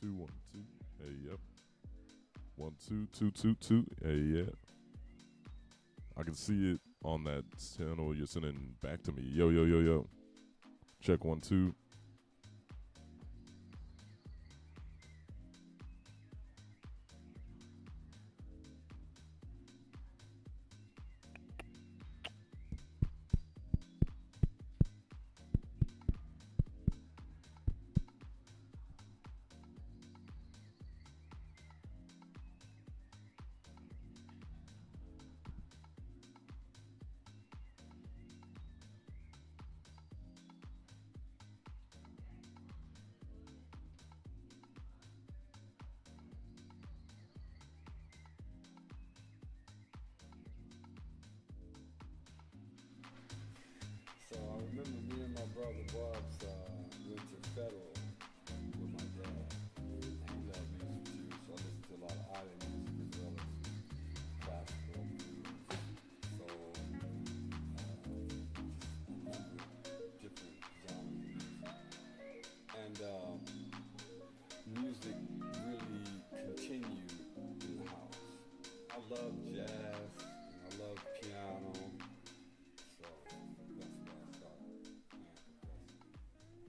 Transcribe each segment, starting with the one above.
2, 1, 2. Hey, yep. 1, 2, 2, 2, 2. Hey, yeah. I can see it on that channel you're sending back to me. Yo, yo, yo, yo. Check 1, 2. So I remember me and my brother Bubs went to Federal with my dad. And he loved music too, so I listened to a lot of island music as well as classical blues, soul, different genres of music. And music really continued in the house. I love jazz, and I love piano. So that's where I started playing percussion.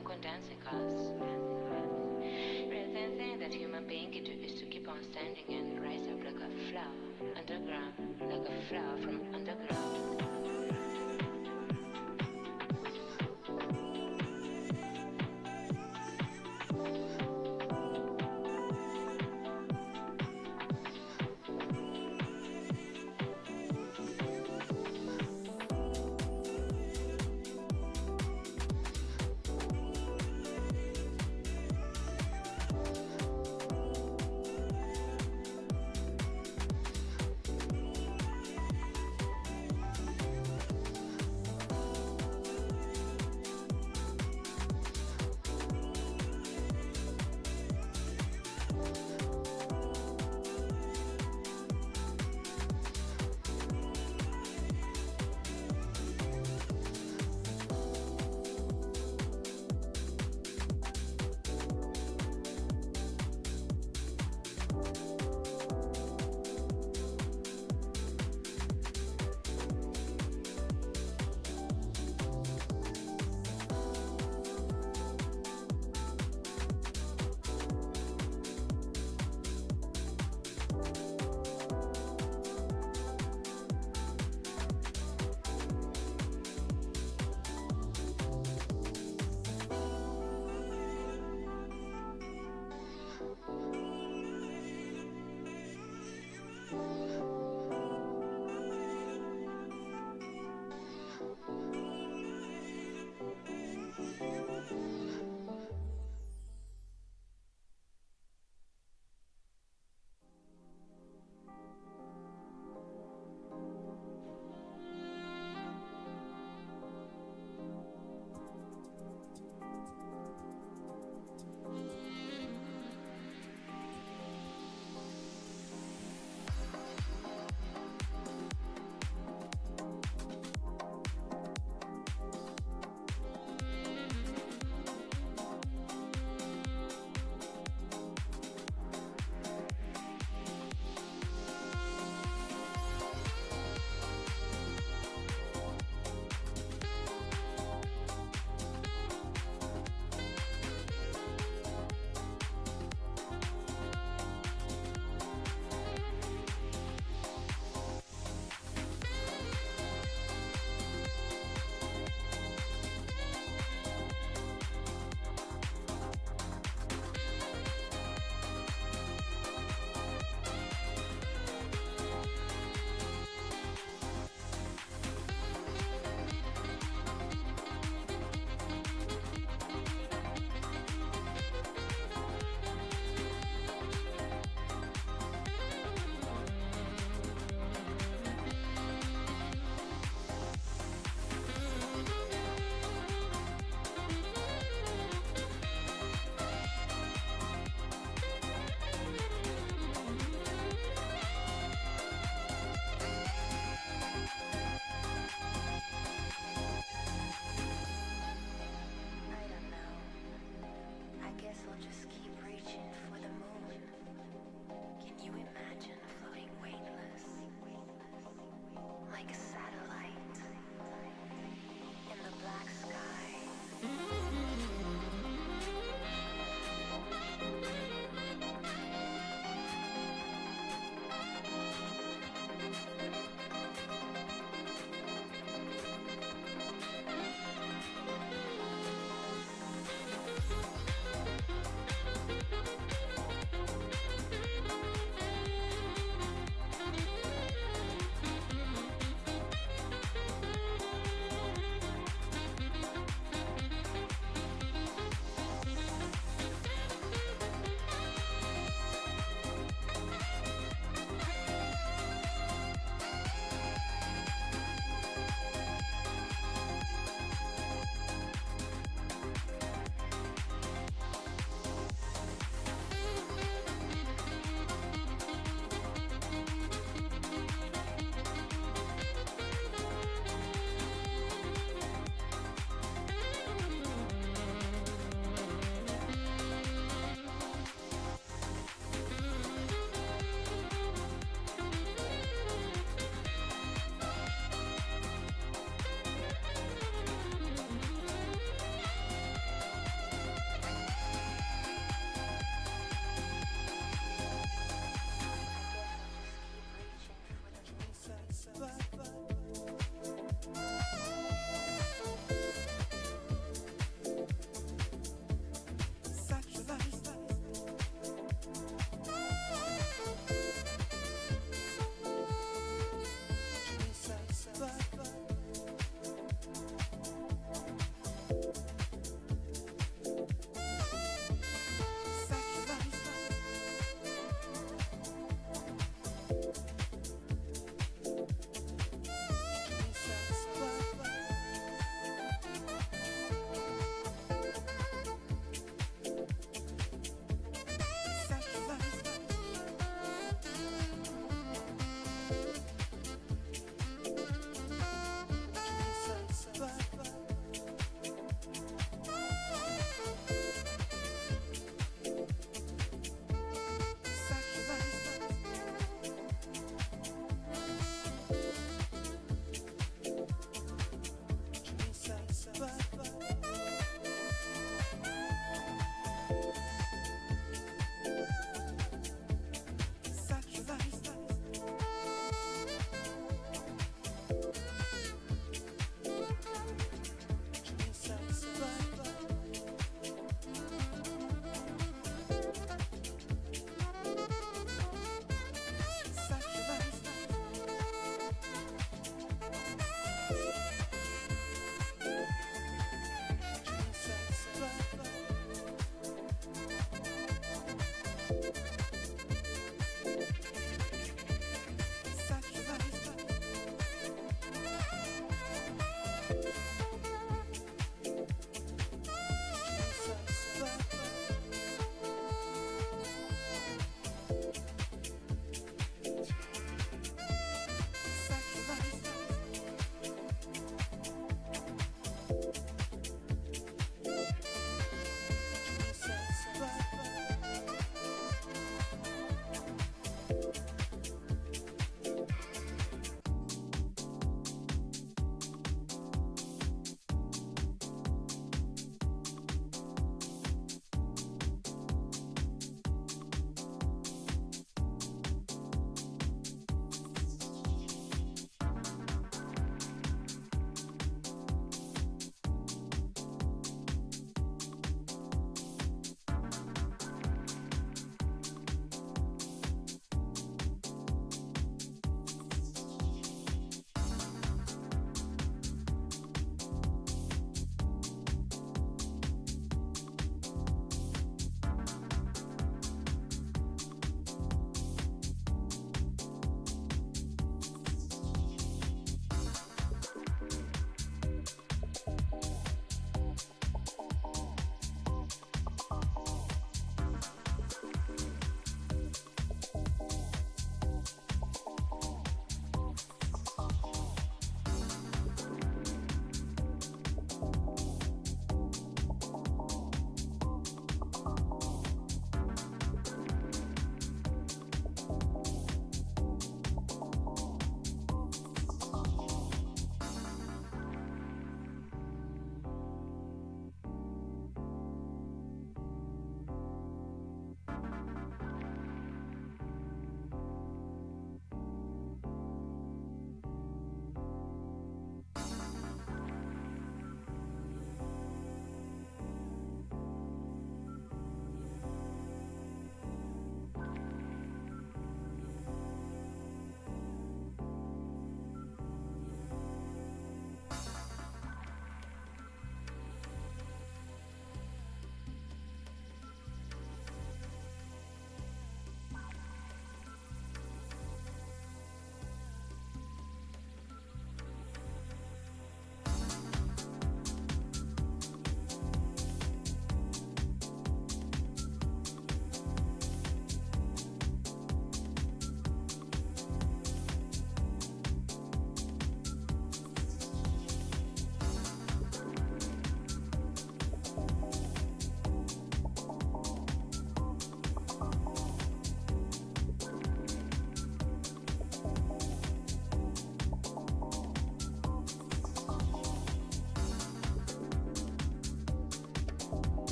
funk on dancing cars. Rather than think that human being can do is to keep on standing and rise up like a flower underground, like a flower from underground.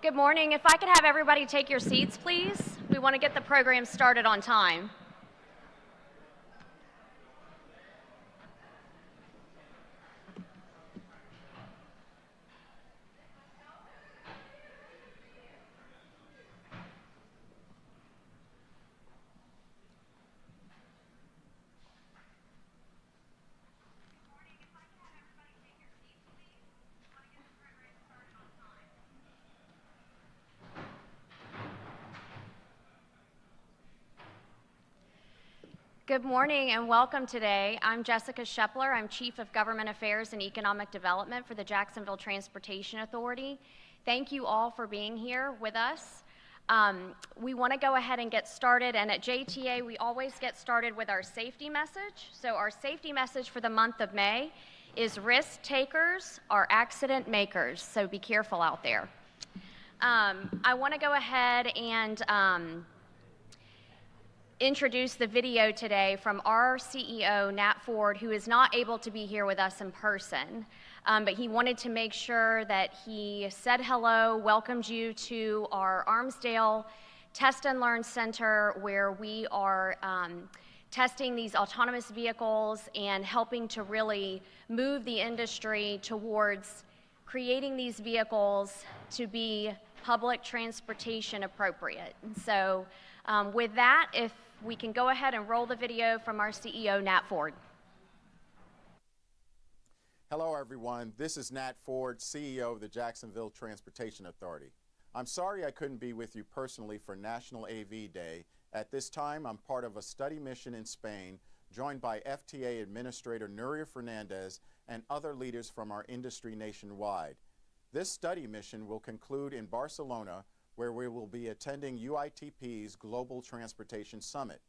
Good morning. If I could have everybody take your seats, please. We want to get the program started on time. Good morning and welcome today. I'm Jessica Shepler. I'm Chief of Government Affairs and Economic Development for the Jacksonville Transportation Authority. Thank you all for being here with us. We want to go ahead and get started, and at JTA we always get started with our safety message. So our safety message for the month of May is risk takers are accident makers, so be careful out there. I want to go ahead and introduce the video today from our CEO, Nat Ford, who is not able to be here with us in person, but he wanted to make sure that he said hello, welcomed you to our Armsdale Test and Learn Center, where we are testing these autonomous vehicles and helping to really move the industry towards creating these vehicles to be public transportation appropriate. And so with that, if we can go ahead and roll the video from our CEO, Nat Ford. Hello, everyone. This is Nat Ford, CEO of the Jacksonville Transportation Authority. I'm sorry I couldn't be with you personally for National AV Day. At this time, I'm part of a study mission in Spain, joined by FTA Administrator Nuria Fernandez and other leaders from our industry nationwide. This study mission will conclude in Barcelona, where we will be attending UITP's Global Transportation Summit.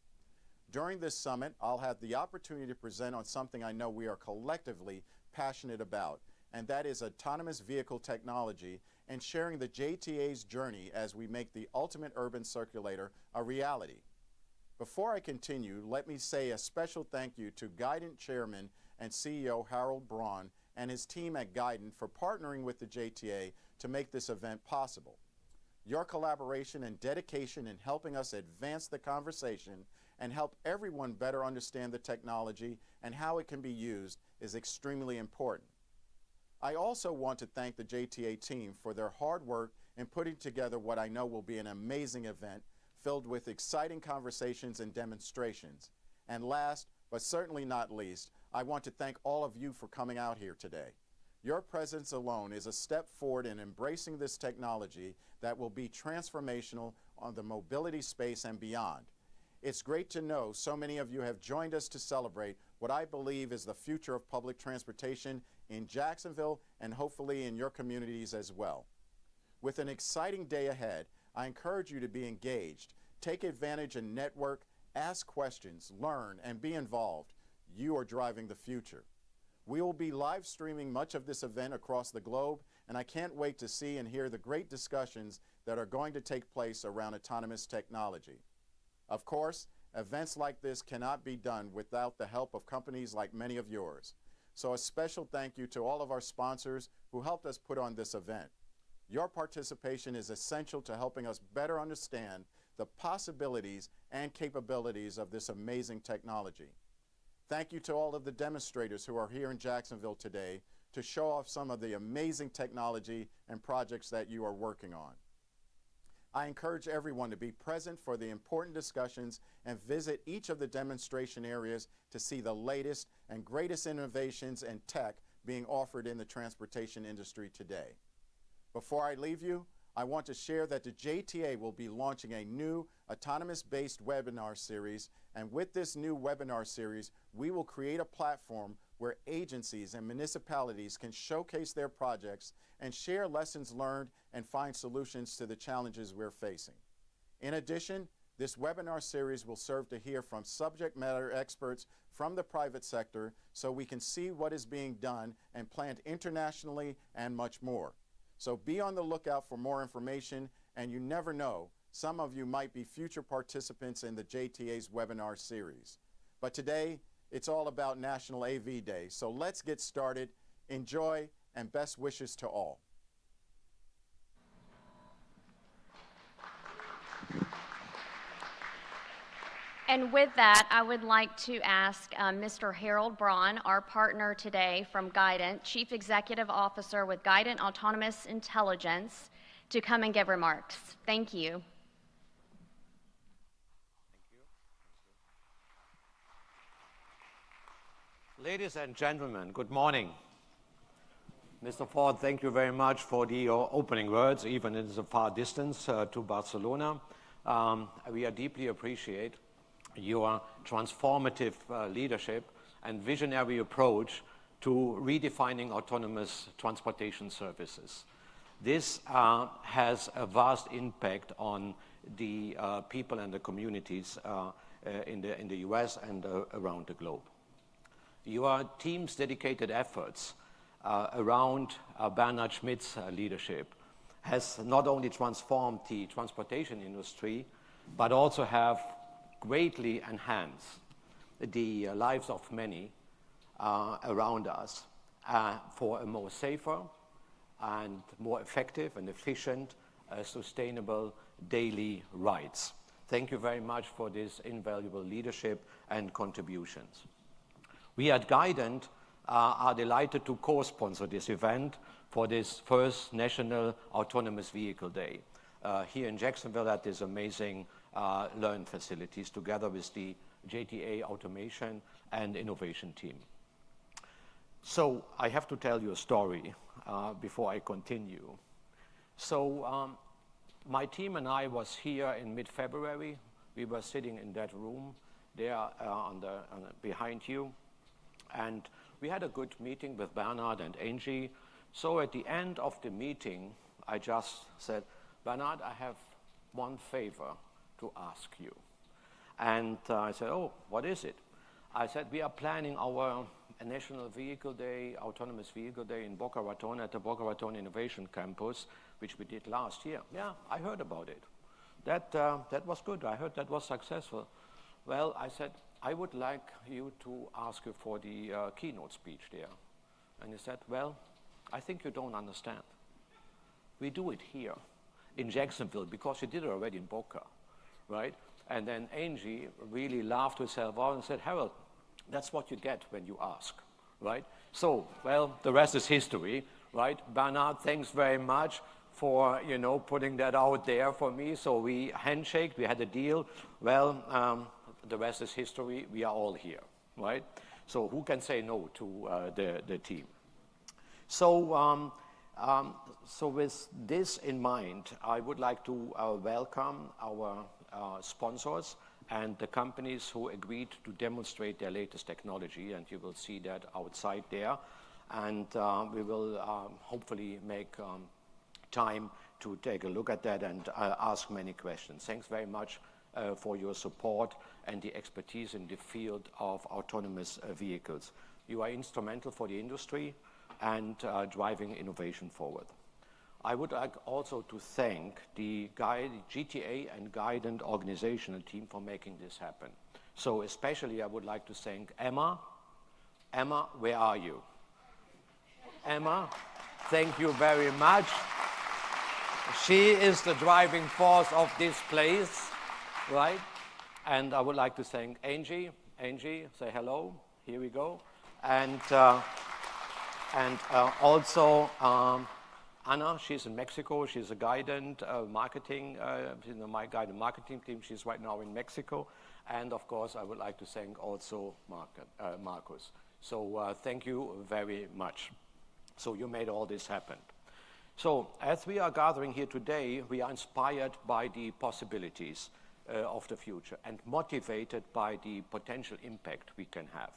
During this summit, I'll have the opportunity to present on something I know we are collectively passionate about, and that is autonomous vehicle technology and sharing the JTA's journey as we make the ultimate urban circulator a reality. Before I continue, let me say a special thank you to Guident Chairman and CEO Harold Braun and his team at Guident for partnering with the JTA to make this event possible. Your collaboration and dedication in helping us advance the conversation and help everyone better understand the technology and how it can be used is extremely important. I also want to thank the JTA team for their hard work in putting together what I know will be an amazing event filled with exciting conversations and demonstrations. And last, but certainly not least, I want to thank all of you for coming out here today. Your presence alone is a step forward in embracing this technology that will be transformational on the mobility space and beyond. It's great to know so many of you have joined us to celebrate what I believe is the future of public transportation in Jacksonville and hopefully in your communities as well. With an exciting day ahead, I encourage you to be engaged, take advantage and network, ask questions, learn, and be involved. You are driving the future. We will be live streaming much of this event across the globe, and I can't wait to see and hear the great discussions that are going to take place around autonomous technology. Of course, events like this cannot be done without the help of companies like many of yours. So a special thank you to all of our sponsors who helped us put on this event. Your participation is essential to helping us better understand the possibilities and capabilities of this amazing technology. Thank you to all of the demonstrators who are here in Jacksonville today to show off some of the amazing technology and projects that you are working on. I encourage everyone to be present for the important discussions and visit each of the demonstration areas to see the latest and greatest innovations and tech being offered in the transportation industry today. Before I leave you, I want to share that the JTA will be launching a new autonomous-based webinar series, and with this new webinar series, we will create a platform where agencies and municipalities can showcase their projects and share lessons learned and find solutions to the challenges we're facing. In addition, this webinar series will serve to hear from subject matter experts from the private sector so we can see what is being done and planned internationally and much more. So be on the lookout for more information, and you never know, some of you might be future participants in the JTA's webinar series. But today, it's all about National AV Day, so let's get started. Enjoy, and best wishes to all. And with that, I would like to ask Mr. Harold Braun, our partner today from Guident, Chief Executive Officer with Guident Autonomous Intelligence, to come and give remarks. Thank you. Ladies and gentlemen, good morning. Mr. Ford, thank you very much for your opening words, even in the far distance to Barcelona. We deeply appreciate your transformative leadership and visionary approach to redefining autonomous transportation services. This has a vast impact on the people and the communities in the US and around the globe. Your team's dedicated efforts around Bernhard Schmidt's leadership has not only transformed the transportation industry, but also have greatly enhanced the lives of many around us for a more safer and more effective and efficient, sustainable daily rides. Thank you very much for this invaluable leadership and contributions. We at Guident are delighted to co-sponsor this event for this first National Autonomous Vehicle Day here in Jacksonville at this amazing learn facilities together with the JTA Automation and Innovation team. So I have to tell you a story before I continue. So my team and I was here in mid-February. We were sitting in that room there behind you. And we had a good meeting with Bernhard and Angie. So at the end of the meeting, I just said, Bernhard, I have one favor to ask you. And I said, oh, what is it? I said, we are planning our National Vehicle Day, Autonomous Vehicle Day in Boca Raton at the Boca Raton Innovation Campus, which we did last year. Yeah, I heard about it. That was good. I heard that was successful. Well, I said, I would like you to ask you for the keynote speech there. And he said, well, I think you don't understand. We do it here in Jacksonville because you did it already in Boca, right? And then Angie really laughed herself out and said, Harold, that's what you get when you ask, right? So, well, the rest is history, right? Bernhard, thanks very much for, putting that out there for me. So we handshake, we had a deal. Well, the rest is history. We are all here, right? So who can say no to the team? So, so with this in mind, I would like to welcome our sponsors and the companies who agreed to demonstrate their latest technology, and you will see that outside there. And we will hopefully make time to take a look at that and ask many questions. Thanks very much for your support and the expertise in the field of autonomous vehicles. You are instrumental for the industry and driving innovation forward. I would like also to thank the GTA and Guident organizational team for making this happen. So especially I would like to thank Emma. Emma, where are you? Emma, thank you very much. She is the driving force of this place, right? And I would like to thank Angie. Angie, say hello. Here we go. And also Anna, she's in Mexico. She's a Guident marketing, she's in my Guident marketing team. She's right now in Mexico. And of course, I would like to thank also Marcus. So thank you very much. So you made all this happen. So as we are gathering here today, we are inspired by the possibilities of the future and motivated by the potential impact we can have.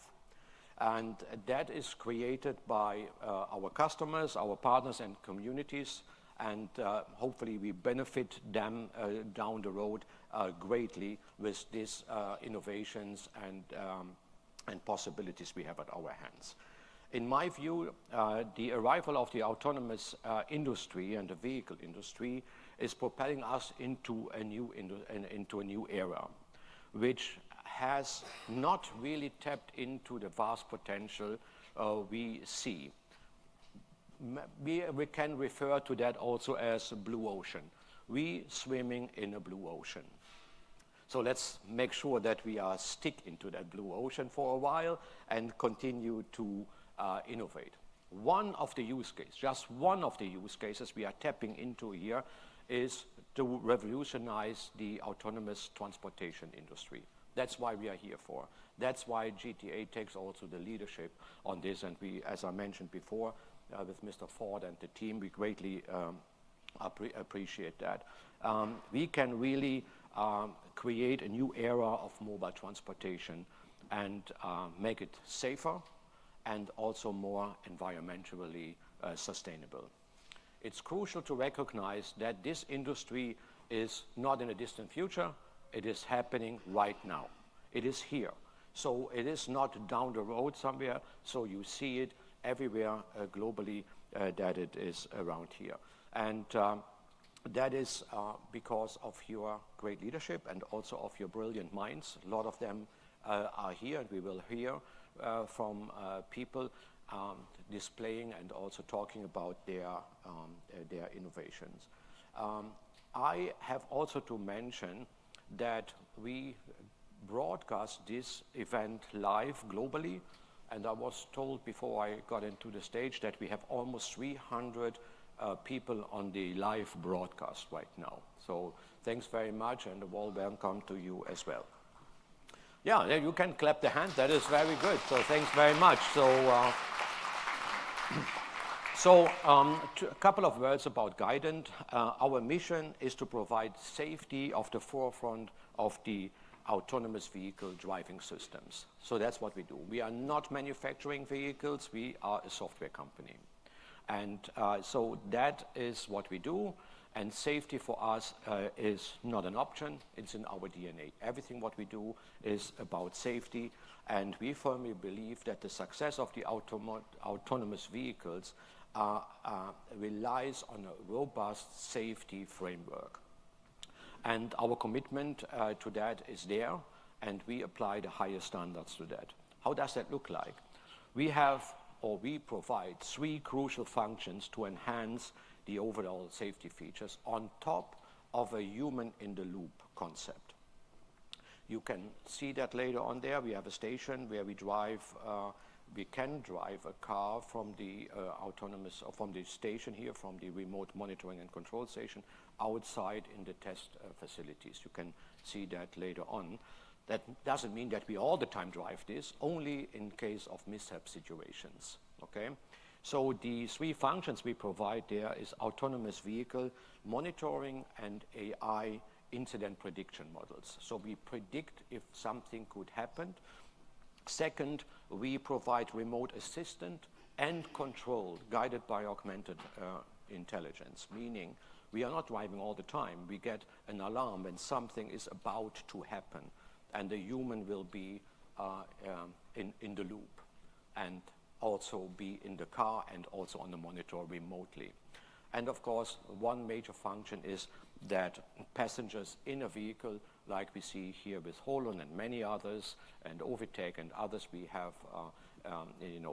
And that is created by our customers, our partners and communities, and hopefully we benefit them down the road greatly with these innovations and possibilities we have at our hands. In my view, the arrival of the autonomous industry and the vehicle industry is propelling us into a new era, which has not really tapped into the vast potential we see. We can refer to that also as a blue ocean. We swimming in a blue ocean. So let's make sure that we are stick into that blue ocean for a while and continue to innovate. One of the use cases, just one of the use cases we are tapping into here is to revolutionize the autonomous transportation industry. That's why we are here for. That's why GTA takes also the leadership on this, and we, as I mentioned before, with Mr. Ford and the team, we greatly appreciate that. We can really create a new era of mobile transportation and make it safer and also more environmentally sustainable. It's crucial to recognize that this industry is not in a distant future, it is happening right now. It is here. So it is not down the road somewhere, so you see it everywhere globally that it is around here. And that is because of your great leadership and also of your brilliant minds. A lot of them are here, and we will hear from people displaying and also talking about their innovations. I have also to mention that we broadcast this event live globally, and I was told before I got into the stage that we have almost 300 people on the live broadcast right now. So thanks very much, and a warm welcome to you as well. Yeah, you can clap the hand. That is very good. So thanks very much. So, a couple of words about Guident. Our mission is to provide safety of the forefront of the autonomous vehicle driving systems. So that's what we do. We are not manufacturing vehicles. We are a software company. And so that is what we do. And safety for us is not an option. It's in our DNA. Everything what we do is about safety. And we firmly believe that the success of the autonomous vehicles relies on a robust safety framework. And our commitment to that is there, and we apply the highest standards to that. How does that look like? We provide 3 crucial functions to enhance the overall safety features on top of a human-in-the-loop concept. You can see that later on there. We have a station where we can drive a car from the from the station here, from the remote monitoring and control station, outside in the test facilities. You can see that later on. That doesn't mean that we all the time drive this, only in case of mishap situations, okay? So the 3 functions we provide there is autonomous vehicle monitoring and AI incident prediction models. So we predict if something could happen. Second, we provide remote assistant and control guided by augmented intelligence, meaning we are not driving all the time. We get an alarm when something is about to happen, and the human will be in the loop and also be in the car and also on the monitor remotely. And of course, one major function is that passengers in a vehicle, like we see here with Holon and many others, and Ovitec and others we have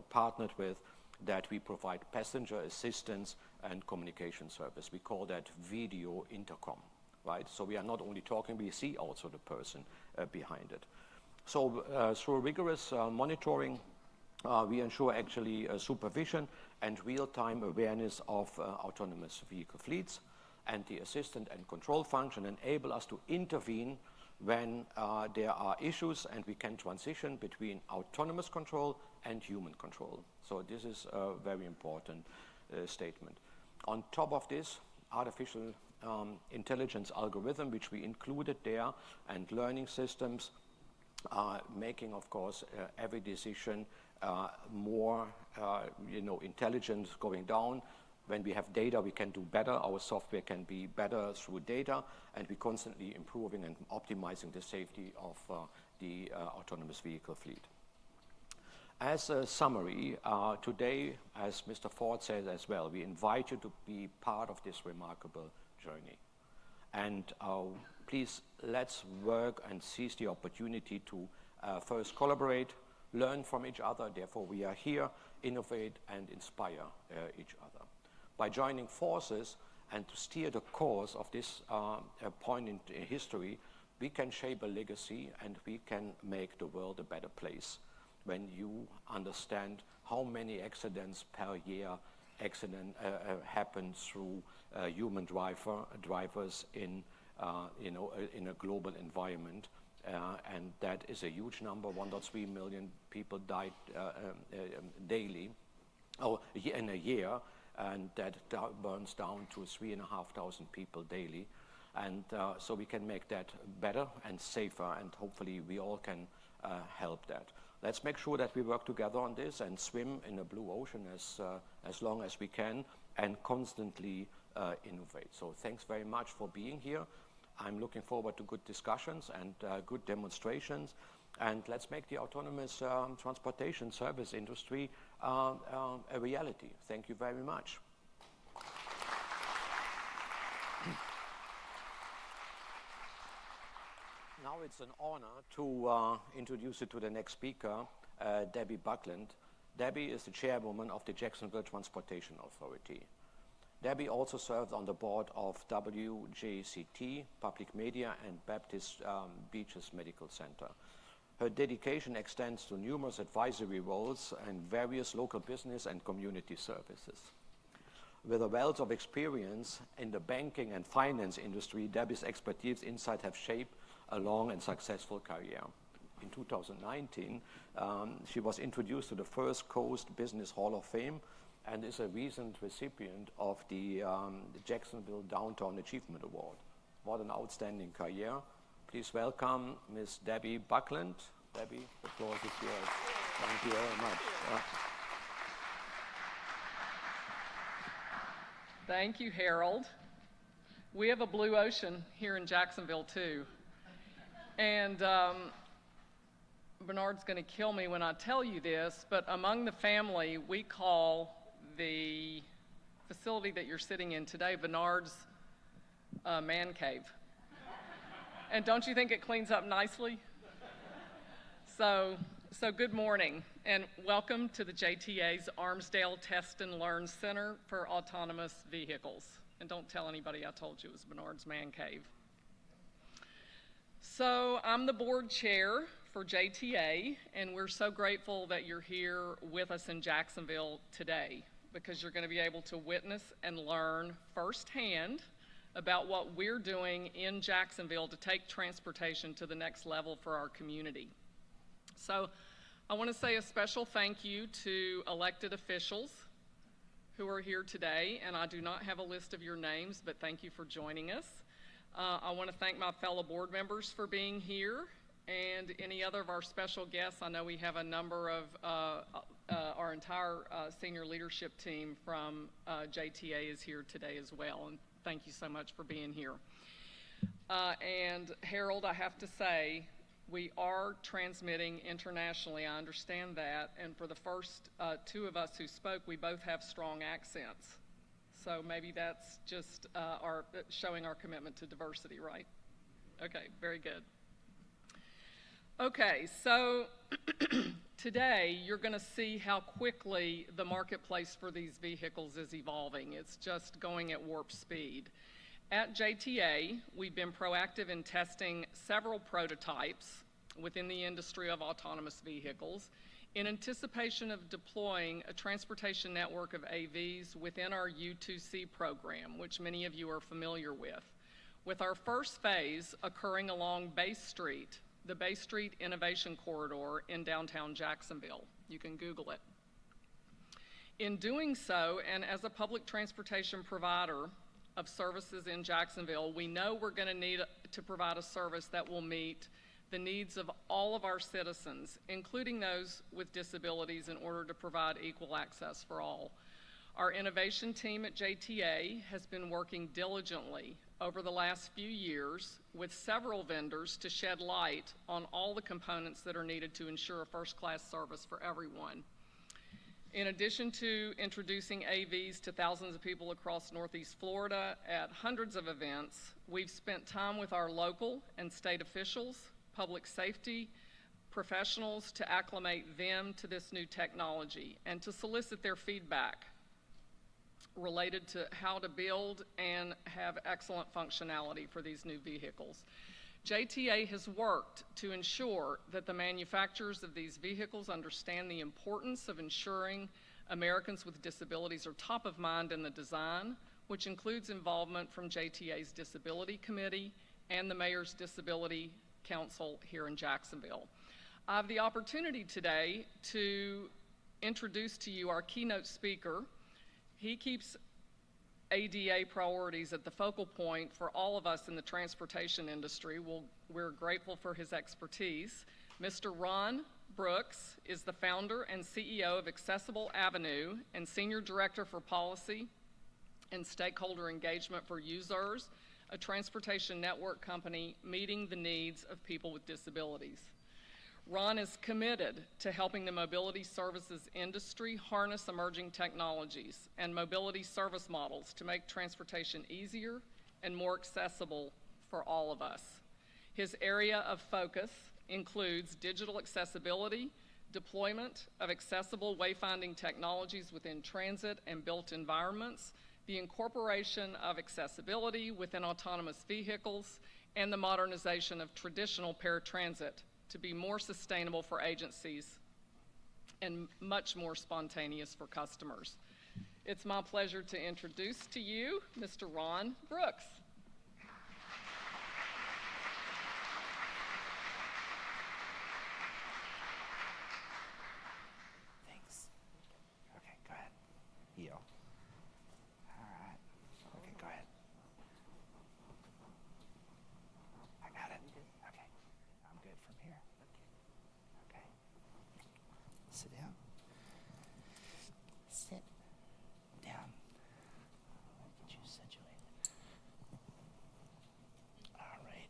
partnered with, that we provide passenger assistance and communication service. We call that video intercom, right? So we are not only talking, we see also the person behind it. So through rigorous monitoring, we ensure actually supervision and real-time awareness of autonomous vehicle fleets, and the assistant and control function enable us to intervene when there are issues, and we can transition between autonomous control and human control. So this is a very important statement. On top of this, artificial intelligence algorithm, which we included there, and learning systems, making, of course, every decision more intelligent going down. When we have data, we can do better. Our software can be better through data, and we're constantly improving and optimizing the safety of the autonomous vehicle fleet. As a summary, today, as Mr. Ford said as well, we invite you to be part of this remarkable journey. And please, let's work and seize the opportunity to first collaborate, learn from each other. Therefore, we are here, innovate and inspire each other. By joining forces and to steer the course of this point in history, we can shape a legacy and we can make the world a better place when you understand how many accidents per year happen through human drivers in in a global environment, and that is a huge number. 1.3 million people died daily, in a year, and that burns down to 3,500 people daily. And so we can make that better and safer, and hopefully we all can help that. Let's make sure that we work together on this and swim in a blue ocean as long as we can, and constantly innovate. So thanks very much for being here. I'm looking forward to good discussions and good demonstrations. And let's make the autonomous transportation service industry a reality. Thank you very much. Now it's an honor to introduce you to the next speaker, Debbie Buckland. Debbie is the chairwoman of the Jacksonville Transportation Authority. Debbie also served on the board of WJCT, Public Media, and Baptist Beaches Medical Center. Her dedication extends to numerous advisory roles and various local business and community services. With a wealth of experience in the banking and finance industry, Debbie's expertise insight have shaped a long and successful career. In 2019, she was introduced to the First Coast Business Hall of Fame and is a recent recipient of the Jacksonville Downtown Achievement Award. What an outstanding career. Please welcome Ms. Debbie Buckland. Debbie, the floor is yours. Thank you very much. Thank you, Harold. We have a blue ocean here in Jacksonville, too. And Bernard's going to kill me when I tell you this, but among the family, we call the facility that you're sitting in today Bernard's man cave. And don't you think it cleans up nicely? So good morning, and welcome to the JTA's Armsdale Test and Learn Center for Autonomous Vehicles. And don't tell anybody I told you it was Bernard's man cave. So I'm the board chair for JTA, and we're so grateful that you're here with us in Jacksonville today, because you're going to be able to witness and learn firsthand about what we're doing in Jacksonville to take transportation to the next level for our community. So I want to say a special thank you to elected officials who are here today, and I do not have a list of your names, but thank you for joining us. I want to thank my fellow board members for being here, and any other of our special guests. I know we have a number of our entire senior leadership team from JTA is here today as well, and thank you so much for being here. And Harold, I have to say, we are transmitting internationally, I understand that, and for the first two of us who spoke, we both have strong accents. So maybe that's just showing our commitment to diversity, right? Okay, very good. Okay, so today you're going to see how quickly the marketplace for these vehicles is evolving. It's just going at warp speed. At JTA, we've been proactive in testing several prototypes within the industry of autonomous vehicles in anticipation of deploying a transportation network of AVs within our U2C program, which many of you are familiar with our first phase occurring along Bay Street, the Bay Street Innovation Corridor in downtown Jacksonville. You can Google it. In doing so, and as a public transportation provider of services in Jacksonville, we know we're going to need to provide a service that will meet the needs of all of our citizens, including those with disabilities, in order to provide equal access for all. Our innovation team at JTA has been working diligently over the last few years with several vendors to shed light on all the components that are needed to ensure a first-class service for everyone. In addition to introducing AVs to thousands of people across Northeast Florida at hundreds of events, we've spent time with our local and state officials, public safety professionals, to acclimate them to this new technology and to solicit their feedback related to how to build and have excellent functionality for these new vehicles. JTA has worked to ensure that the manufacturers of these vehicles understand the importance of ensuring Americans with disabilities are top of mind in the design, which includes involvement from JTA's Disability Committee and the Mayor's Disability Council here in Jacksonville. I have the opportunity today to introduce to you our keynote speaker. He keeps ADA priorities at the focal point for all of us in the transportation industry. We're grateful for his expertise. Mr. Ron Brooks is the founder and CEO of Accessible Avenue and Senior Director for Policy and Stakeholder Engagement for Users, a transportation network company meeting the needs of people with disabilities. Ron is committed to helping the mobility services industry harness emerging technologies and mobility service models to make transportation easier and more accessible for all of us. His area of focus includes digital accessibility, deployment of accessible wayfinding technologies within transit and built environments, the incorporation of accessibility within autonomous vehicles, and the modernization of traditional paratransit to be more sustainable for agencies and much more spontaneous for customers. It's my pleasure to introduce to you Mr. Ron Brooks. Thanks. Okay, go ahead. Heel. All right. Okay, go ahead. I got it. Okay. I'm good from here. Okay. Sit down. Sit down. Get you situated. All right.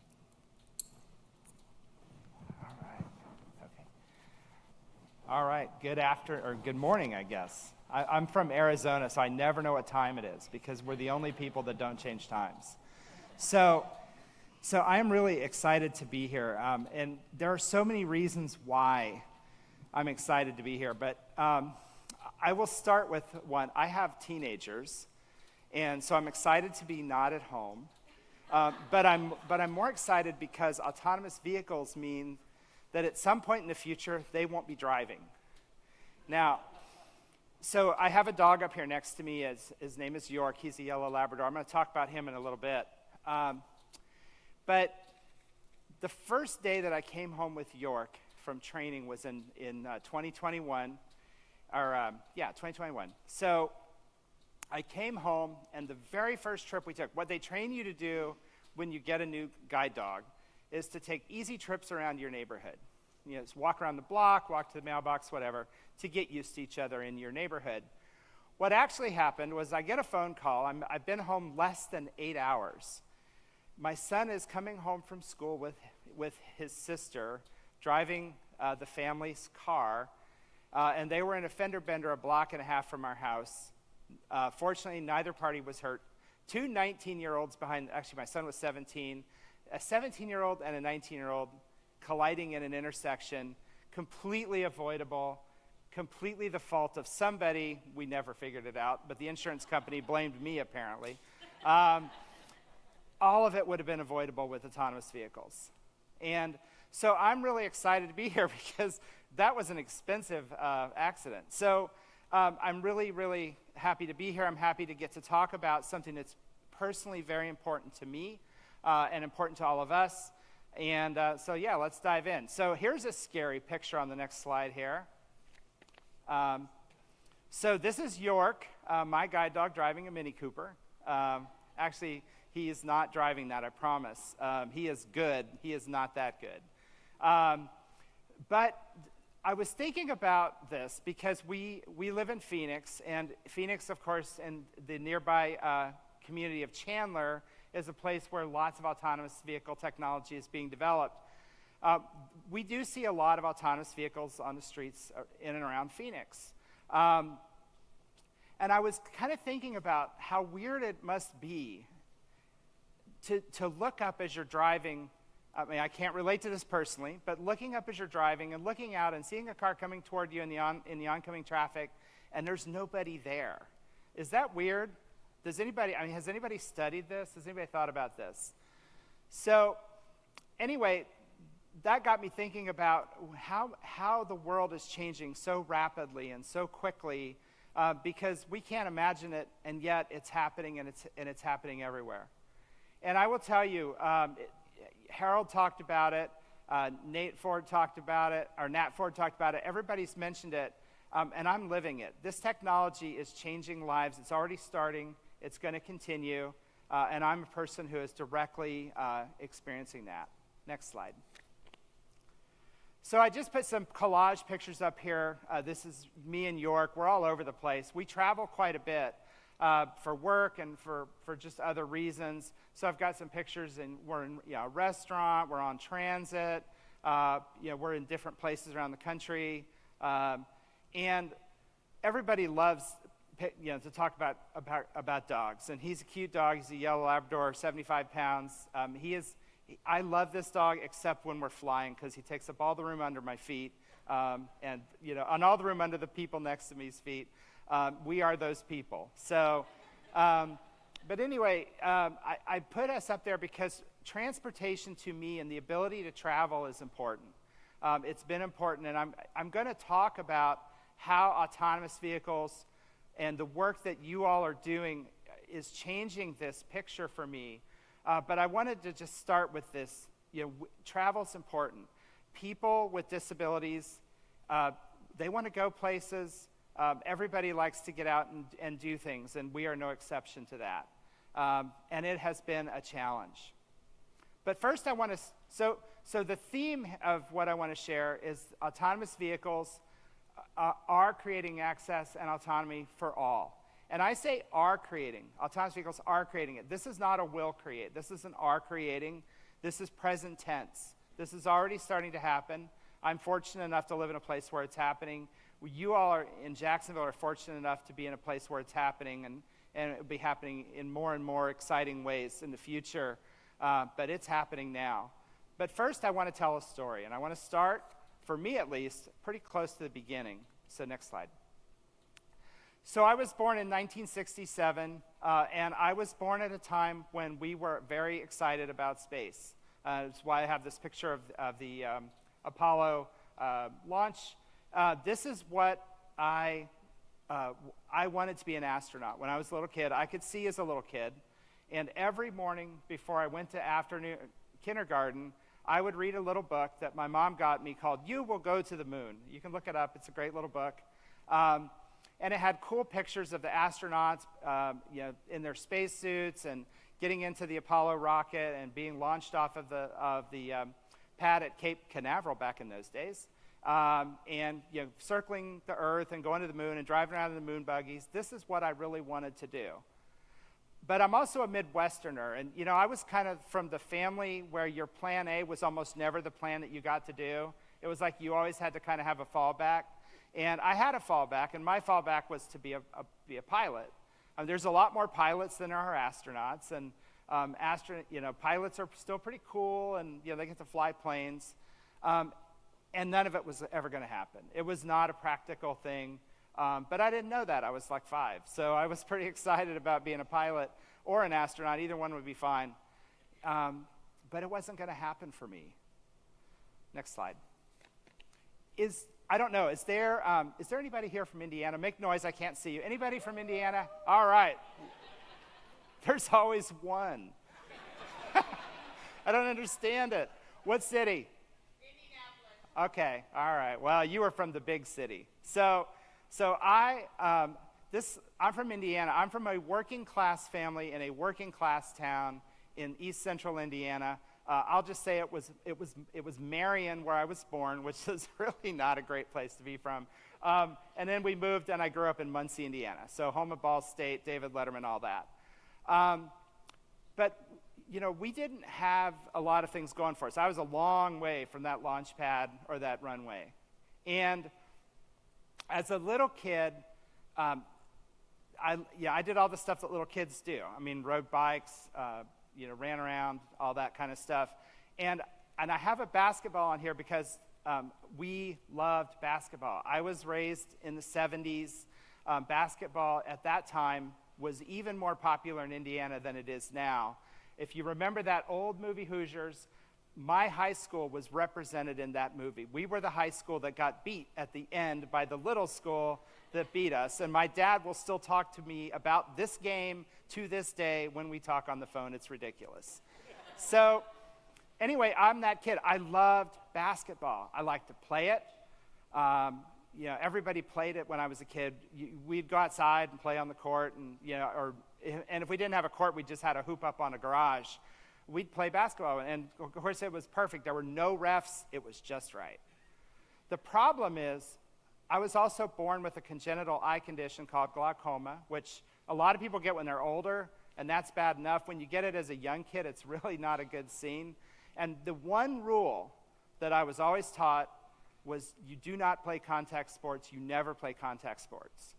All right. Okay. All right. Good morning, I guess. I'm from Arizona, so I never know what time it is because we're the only people that don't change times. So I'm really excited to be here, and there are so many reasons why I'm excited to be here, but I will start with one. I have teenagers, and so I'm excited to be not at home, but I'm more excited because autonomous vehicles mean that at some point in the future, they won't be driving. Now, so I have a dog up here next to me. His name is York. He's a yellow Labrador. I'm going to talk about him in a little bit. But the first day that I came home with York from training was in 2021, 2021. So I came home, and the very first trip we took, what they train you to do when you get a new guide dog is to take easy trips around your neighborhood. You know, just walk around the block, walk to the mailbox, whatever, to get used to each other in your neighborhood. What actually happened was I get a phone call. I've been home less than 8 hours. My son is coming home from school with his sister, driving the family's car, and they were in a fender bender a block and a half from our house. Fortunately, neither party was hurt. Two 19-year-olds behind, actually my son was 17, a 17-year-old and a 19-year-old colliding in an intersection, completely avoidable, completely the fault of somebody. We never figured it out, but the insurance company blamed me apparently. All of it would have been avoidable with autonomous vehicles. And so I'm really excited to be here because that was an expensive accident. So I'm really, really happy to be here. I'm happy to get to talk about something that's personally very important to me and important to all of us. And so yeah, let's dive in. So here's a scary picture on the next slide here. So this is York, my guide dog, driving a Mini Cooper. Actually, he is not driving that, I promise. He is good. He is not that good. But I was thinking about this because we live in Phoenix, and Phoenix, of course, and the nearby community of Chandler is a place where lots of autonomous vehicle technology is being developed. We do see a lot of autonomous vehicles on the streets in and around Phoenix. And I was kind of thinking about how weird it must be to look up as you're driving. I mean, I can't relate to this personally, but looking up as you're driving and looking out and seeing a car coming toward you in the oncoming traffic, and there's nobody there. Is that weird? Has anybody studied this? Has anybody thought about this? So, anyway, that got me thinking about how the world is changing so rapidly and so quickly, because we can't imagine it, and yet it's happening, and it's happening everywhere. And I will tell you, Harold talked about it, Nat Ford talked about it, everybody's mentioned it, and I'm living it. This technology is changing lives. It's already starting. It's going to continue, and I'm a person who is directly experiencing that. Next slide. So I just put some collage pictures up here. This is me in York. We're all over the place. We travel quite a bit for work and for just other reasons. So I've got some pictures, and we're in a restaurant. We're on transit. We're in different places around the country. And everybody loves to talk about dogs. And he's a cute dog. He's a yellow Labrador, 75 pounds. I love this dog, except when we're flying, because he takes up all the room under my feet, and all the room under the people next to me's feet. We are those people. So, but anyway, I put us up there because transportation to me and the ability to travel is important. It's been important, and I'm going to talk about how autonomous vehicles and the work that you all are doing is changing this picture for me. But I wanted to just start with this. Travel's important. People with disabilities, they want to go places. Everybody likes to get out and do things, and we are no exception to that. And it has been a challenge. But first I want to, so the theme of what I want to share is autonomous vehicles are creating access and autonomy for all. And I say are creating. Autonomous vehicles are creating it. This is not a will create. This is an are creating. This is present tense. This is already starting to happen. I'm fortunate enough to live in a place where it's happening. You all in Jacksonville are fortunate enough to be in a place where it's happening, and it will be happening in more and more exciting ways in the future. But it's happening now. But first I want to tell a story, and I want to start, for me at least, pretty close to the beginning. So next slide. So I was born in 1967, and I was born at a time when we were very excited about space. That's why I have this picture of the Apollo launch. This is what I wanted to be an astronaut. When I was a little kid, I could see as a little kid, and every morning before I went to afternoon kindergarten, I would read a little book that my mom got me called You Will Go to the Moon. You can look it up. It's a great little book. And it had cool pictures of the astronauts in their spacesuits and getting into the Apollo rocket and being launched off of the pad at Cape Canaveral back in those days, and circling the Earth and going to the moon and driving around in the moon buggies. This is what I really wanted to do. But I'm also a Midwesterner, and I was kind of from the family where your plan A was almost never the plan that you got to do. It was like you always had to kind of have a fallback. And I had a fallback, and my fallback was to be a pilot. There's a lot more pilots than there are astronauts, and pilots are still pretty cool, and they get to fly planes. And none of it was ever going to happen. It was not a practical thing, but I didn't know that. I was like 5, so I was pretty excited about being a pilot or an astronaut. Either one would be fine, but it wasn't going to happen for me. Next slide. I don't know, is there anybody here from Indiana? Make noise, I can't see you. Anybody from Indiana? All right. There's always one. I don't understand it. What city? Indianapolis. Okay, all right. Well, you are from the big city. So I'm from Indiana. I'm from a working class family in a working class town in East Central Indiana. I'll just say it was Marion where I was born, which is really not a great place to be from. And then we moved, and I grew up in Muncie, Indiana. So home of Ball State, David Letterman, all that. But we didn't have a lot of things going for us. I was a long way from that launch pad or that runway. And as a little kid, I did all the stuff that little kids do. I mean, rode bikes, ran around, all that kind of stuff. And I have a basketball on here because we loved basketball. I was raised in the 70s. Basketball at that time was even more popular in Indiana than it is now. If you remember that old movie Hoosiers, my high school was represented in that movie. We were the high school that got beat at the end by the little school that beat us. And my dad will still talk to me about this game to this day when we talk on the phone. It's ridiculous. So anyway, I'm that kid. I loved basketball. I liked to play it. Everybody played it when I was a kid. We'd go outside and play on the court, and if we didn't have a court, we just had a hoop up on a garage. We'd play basketball, and of course it was perfect. There were no refs. It was just right. The problem is, I was also born with a congenital eye condition called glaucoma, which a lot of people get when they're older, and that's bad enough. When you get it as a young kid, it's really not a good scene. And the one rule that I was always taught was you do not play contact sports. You never play contact sports.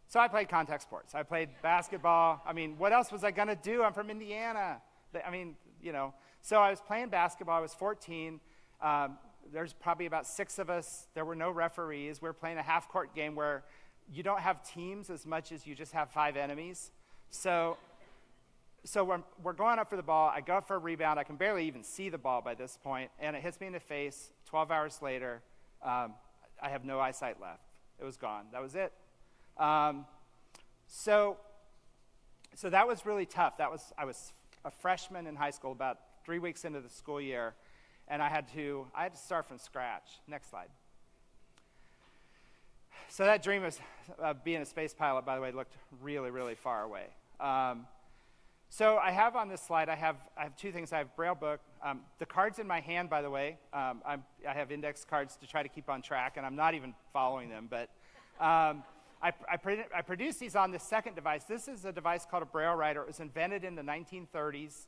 So I played contact sports. I played basketball. I mean, what else was I going to do? I'm from Indiana. So I was playing basketball. I was 14. There's probably about 6 of us. There were no referees. We were playing a half-court game where you don't have teams as much as you just have 5 enemies. So when we're going up for the ball, I go up for a rebound. I can barely even see the ball by this point, and it hits me in the face. 12 hours later, I have no eyesight left. It was gone. That was it. So that was really tough. I was a freshman in high school, about 3 weeks into the school year, and I had to start from scratch. Next slide. So that dream of being a space pilot, by the way, looked really, really far away. So I have on this slide, I have 2 things. I have Braille book. The cards in my hand, by the way, I have index cards to try to keep on track, and I'm not even following them, but I produced these on this second device. This is a device called a Braille writer. It was invented in the 1930s.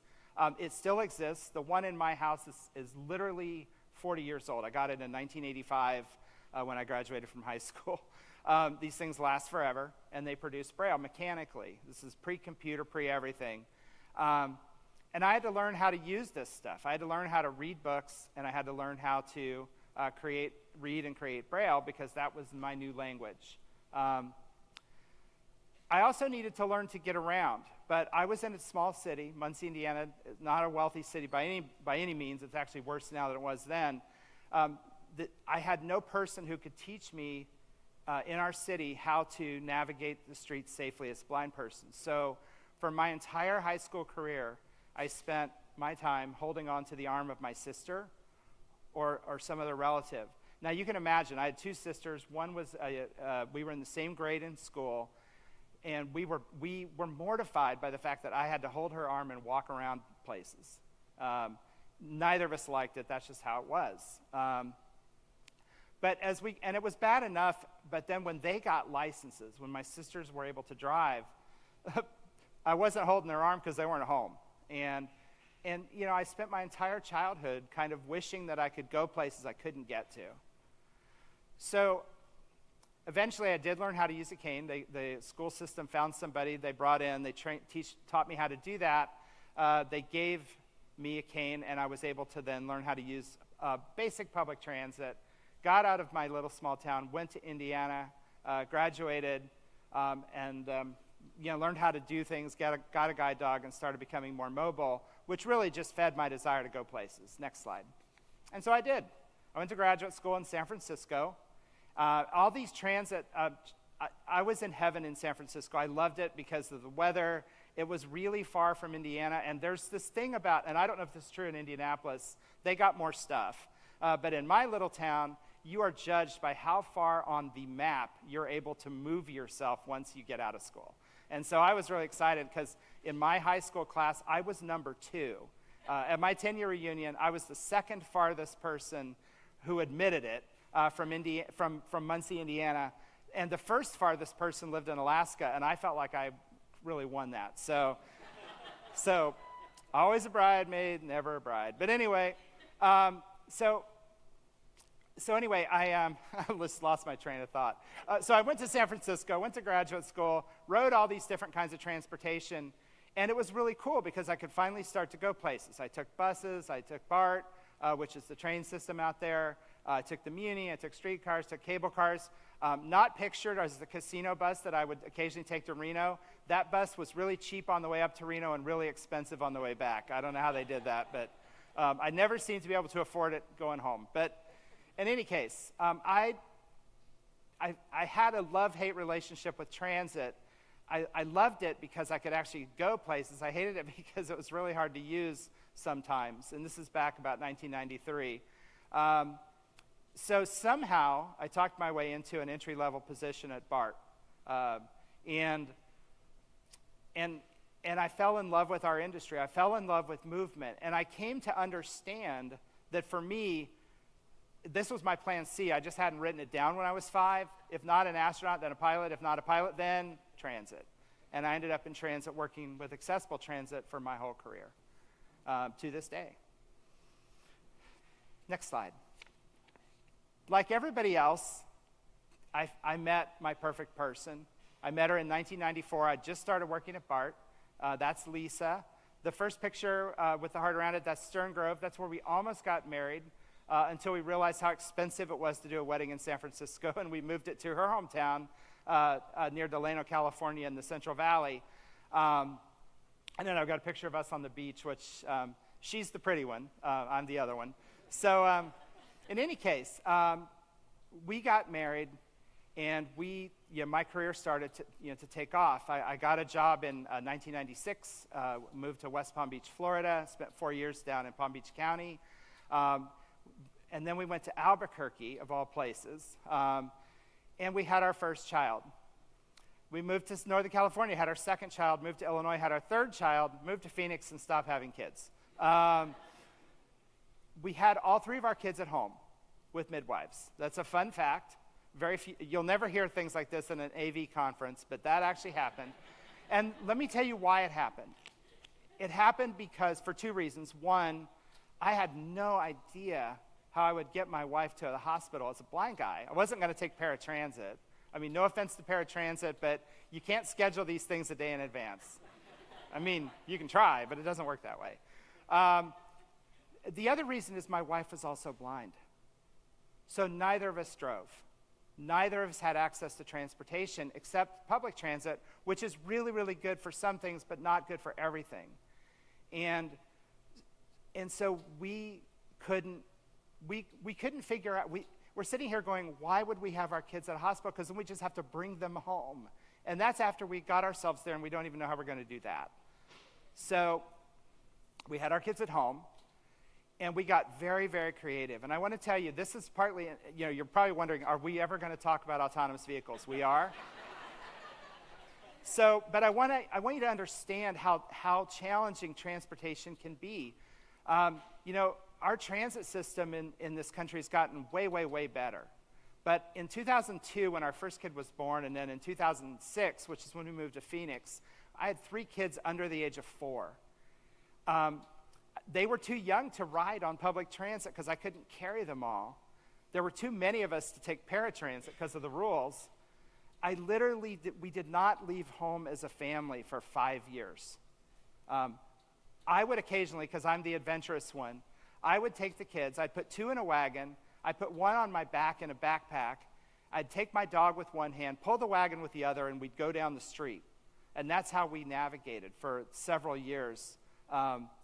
It still exists. The one in my house is literally 40 years old. I got it in 1985 when I graduated from high school. These things last forever, and they produce Braille mechanically. This is pre-computer, pre-everything. And I had to learn how to use this stuff. I had to learn how to read books, and I had to learn how to read and create Braille, because that was my new language. I also needed to learn to get around, but I was in a small city, Muncie, Indiana, not a wealthy city by any means. It's actually worse now than it was then. I had no person who could teach me in our city how to navigate the streets safely as a blind person. So for my entire high school career, I spent my time holding on to the arm of my sister or some other relative. Now you can imagine, I had 2 sisters. One was, we were in the same grade in school, and we were mortified by the fact that I had to hold her arm and walk around places. Neither of us liked it. That's just how it was. And it was bad enough, but then when they got licenses, when my sisters were able to drive, I wasn't holding their arm because they weren't home. And I spent my entire childhood kind of wishing that I could go places I couldn't get to. So eventually I did learn how to use a cane. The school system found somebody they brought in. They taught me how to do that. They gave me a cane, and I was able to then learn how to use basic public transit. Got out of my little small town, went to Indiana, graduated, and learned how to do things, got a guide dog, and started becoming more mobile, which really just fed my desire to go places. Next slide. And so I did. I went to graduate school in San Francisco. All these transit, I was in heaven in San Francisco. I loved it because of the weather. It was really far from Indiana, and there's this thing about, and I don't know if this is true in Indianapolis, they got more stuff. But in my little town, you are judged by how far on the map you're able to move yourself once you get out of school. And so I was really excited because in my high school class, I was number 2. At my 10-year reunion, I was the second farthest person who admitted it from Muncie, Indiana. And the first farthest person lived in Alaska, and I felt like I really won that. So always a bridesmaid, never a bride. But anyway, So anyway, I just lost my train of thought. So I went to San Francisco, went to graduate school, rode all these different kinds of transportation, and it was really cool because I could finally start to go places. I took buses, I took BART, which is the train system out there. I took the Muni, I took streetcars, took cable cars. Not pictured as the casino bus that I would occasionally take to Reno. That bus was really cheap on the way up to Reno and really expensive on the way back. I don't know how they did that, but I never seemed to be able to afford it going home. But in any case, I had a love-hate relationship with transit. I loved it because I could actually go places. I hated it because it was really hard to use sometimes, and this is back about 1993. So somehow, I talked my way into an entry-level position at BART, and I fell in love with our industry. I fell in love with movement, and I came to understand that for me, this was my plan C. I just hadn't written it down when I was 5. If not an astronaut, then a pilot. If not a pilot, then transit. And I ended up in transit working with accessible transit for my whole career to this day. Next slide. Like everybody else, I met my perfect person. I met her in 1994. I just started working at BART. That's Lisa. The first picture with the heart around it, that's Stern Grove. That's where we almost got married until we realized how expensive it was to do a wedding in San Francisco, and we moved it to her hometown near Delano, California in the Central Valley. And then I've got a picture of us on the beach, which she's the pretty one. I'm the other one. So in any case, we got married, and my career started to take off. I got a job in 1996, moved to West Palm Beach, Florida, spent 4 years down in Palm Beach County. And then we went to Albuquerque, of all places, and we had our first child. We moved to Northern California, had our second child, moved to Illinois, had our third child, moved to Phoenix, and stopped having kids. We had all 3 of our kids at home with midwives. That's a fun fact. Very few, you'll never hear things like this in an AV conference, but that actually happened. And let me tell you why it happened. It happened because, for 2 reasons. One, I had no idea how I would get my wife to the hospital as a blind guy. I wasn't going to take paratransit. I mean, no offense to paratransit, but you can't schedule these things a day in advance. I mean, you can try, but it doesn't work that way. The other reason is my wife was also blind. So neither of us drove. Neither of us had access to transportation except public transit, which is really, really good for some things, but not good for everything. And so we couldn't figure out, we're sitting here going, why would we have our kids at a hospital? Because then we just have to bring them home. And that's after we got ourselves there, and we don't even know how we're going to do that. So we had our kids at home, and we got very, very creative. And I want to tell you, this is partly, you're probably wondering, are we ever going to talk about autonomous vehicles? We are. So, but I want you to understand how challenging transportation can be. Our transit system in this country has gotten way, way, way better. But in 2002, when our first kid was born, and then in 2006, which is when we moved to Phoenix, I had 3 kids under the age of 4. They were too young to ride on public transit because I couldn't carry them all. There were too many of us to take paratransit because of the rules. We did not leave home as a family for 5 years. I would occasionally, because I'm the adventurous one, I would take the kids, I'd put 2 in a wagon, I'd put 1 on my back in a backpack, I'd take my dog with one hand, pull the wagon with the other, and we'd go down the street. And that's how we navigated for several years.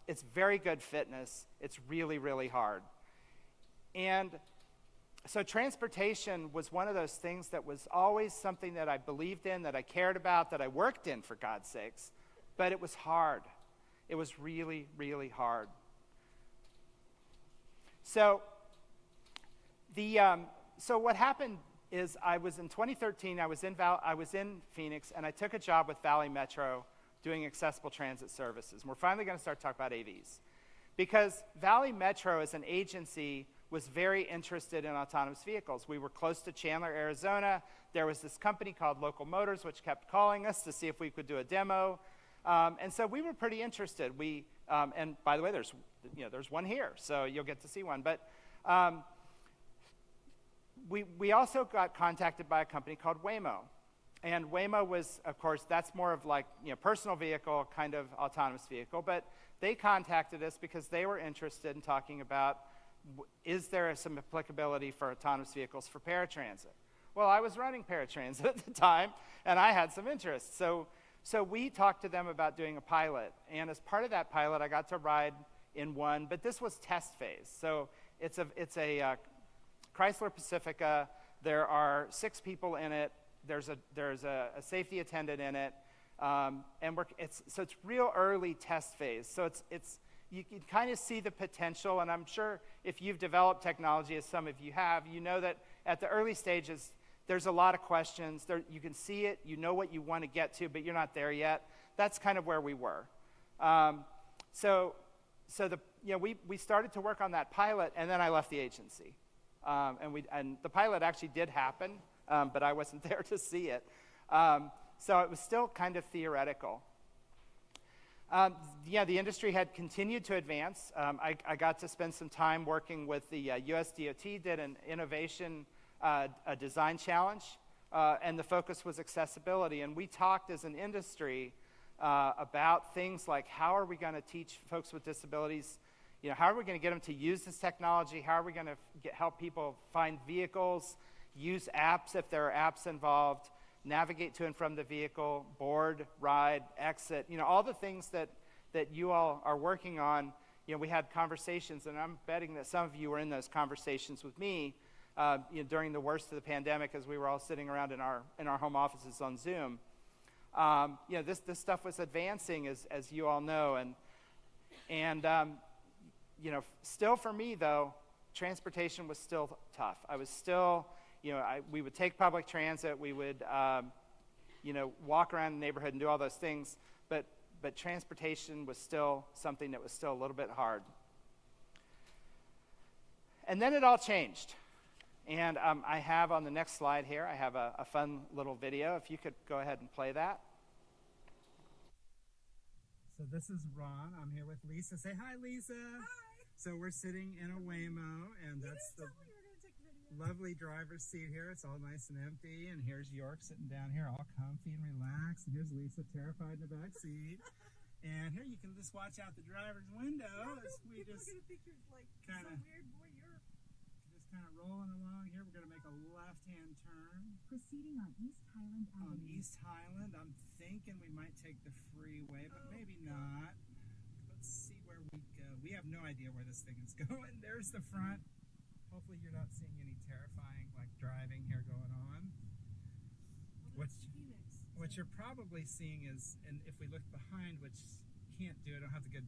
It's very good fitness. It's really, really hard. And so transportation was one of those things that was always something that I believed in, that I cared about, that I worked in, for God's sakes. But it was hard. It was really, really hard. So what happened is in 2013, I was in Phoenix, and I took a job with Valley Metro doing accessible transit services. And we're finally going to start talking about AVs. Because Valley Metro as an agency was very interested in autonomous vehicles. We were close to Chandler, Arizona. There was this company called Local Motors, which kept calling us to see if we could do a demo. And so we were pretty interested. And by the way, there's one here, so you'll get to see one. But we also got contacted by a company called Waymo. And Waymo was, of course, that's more of like, personal vehicle, kind of autonomous vehicle. But they contacted us because they were interested in talking about, is there some applicability for autonomous vehicles for paratransit? Well, I was running paratransit at the time, and I had some interest. So we talked to them about doing a pilot. And as part of that pilot, I got to ride in one, but this was test phase. So it's a Chrysler Pacifica. There are 6 people in it. There's a safety attendant in it, and it's real early test phase. So you can kind of see the potential, and I'm sure if you've developed technology, as some of you have, you know that at the early stages, there's a lot of questions. You can see it, you know what you want to get to, but you're not there yet. That's kind of where we were. We started to work on that pilot, and then I left the agency. And the pilot actually did happen, but I wasn't there to see it. So it was still kind of theoretical. The industry had continued to advance. I got to spend some time working with the US DOT, did an innovation a design challenge, and the focus was accessibility. And we talked as an industry about things like how are we going to teach folks with disabilities, how are we going to get them to use this technology, how are we going to help people find vehicles, use apps if there are apps involved, navigate to and from the vehicle, board, ride, exit, all the things that you all are working on. We had conversations, and I'm betting that some of you were in those conversations with me during the worst of the pandemic as we were all sitting around in our home offices on Zoom. This stuff was advancing, as you all know, and still for me though, transportation was still tough. I was still, we would take public transit, we would, walk around the neighborhood and do all those things, but transportation was still something that was still a little bit hard. And then it all changed. And I have on the next slide here, I have a fun little video. If you could go ahead and play that. So this is Ron. I'm here with Lisa. Say hi, Lisa. Hi. So we're sitting in a Waymo, and that's the lovely driver's seat here. It's all nice and empty. And here's York sitting down here, all comfy and relaxed. And here's Lisa, terrified in the back seat. And here you can just watch out the driver's window as we just kind of kind of rolling along here. We're going to make a left-hand turn. Proceeding on East Highland Avenue. On East Highland, I'm thinking we might take the freeway, but maybe not. Let's see where we go. We have no idea where this thing is going. There's the front. Hopefully you're not seeing any terrifying driving here going on. What you're probably seeing is, and if we look behind, which can't do, I don't have the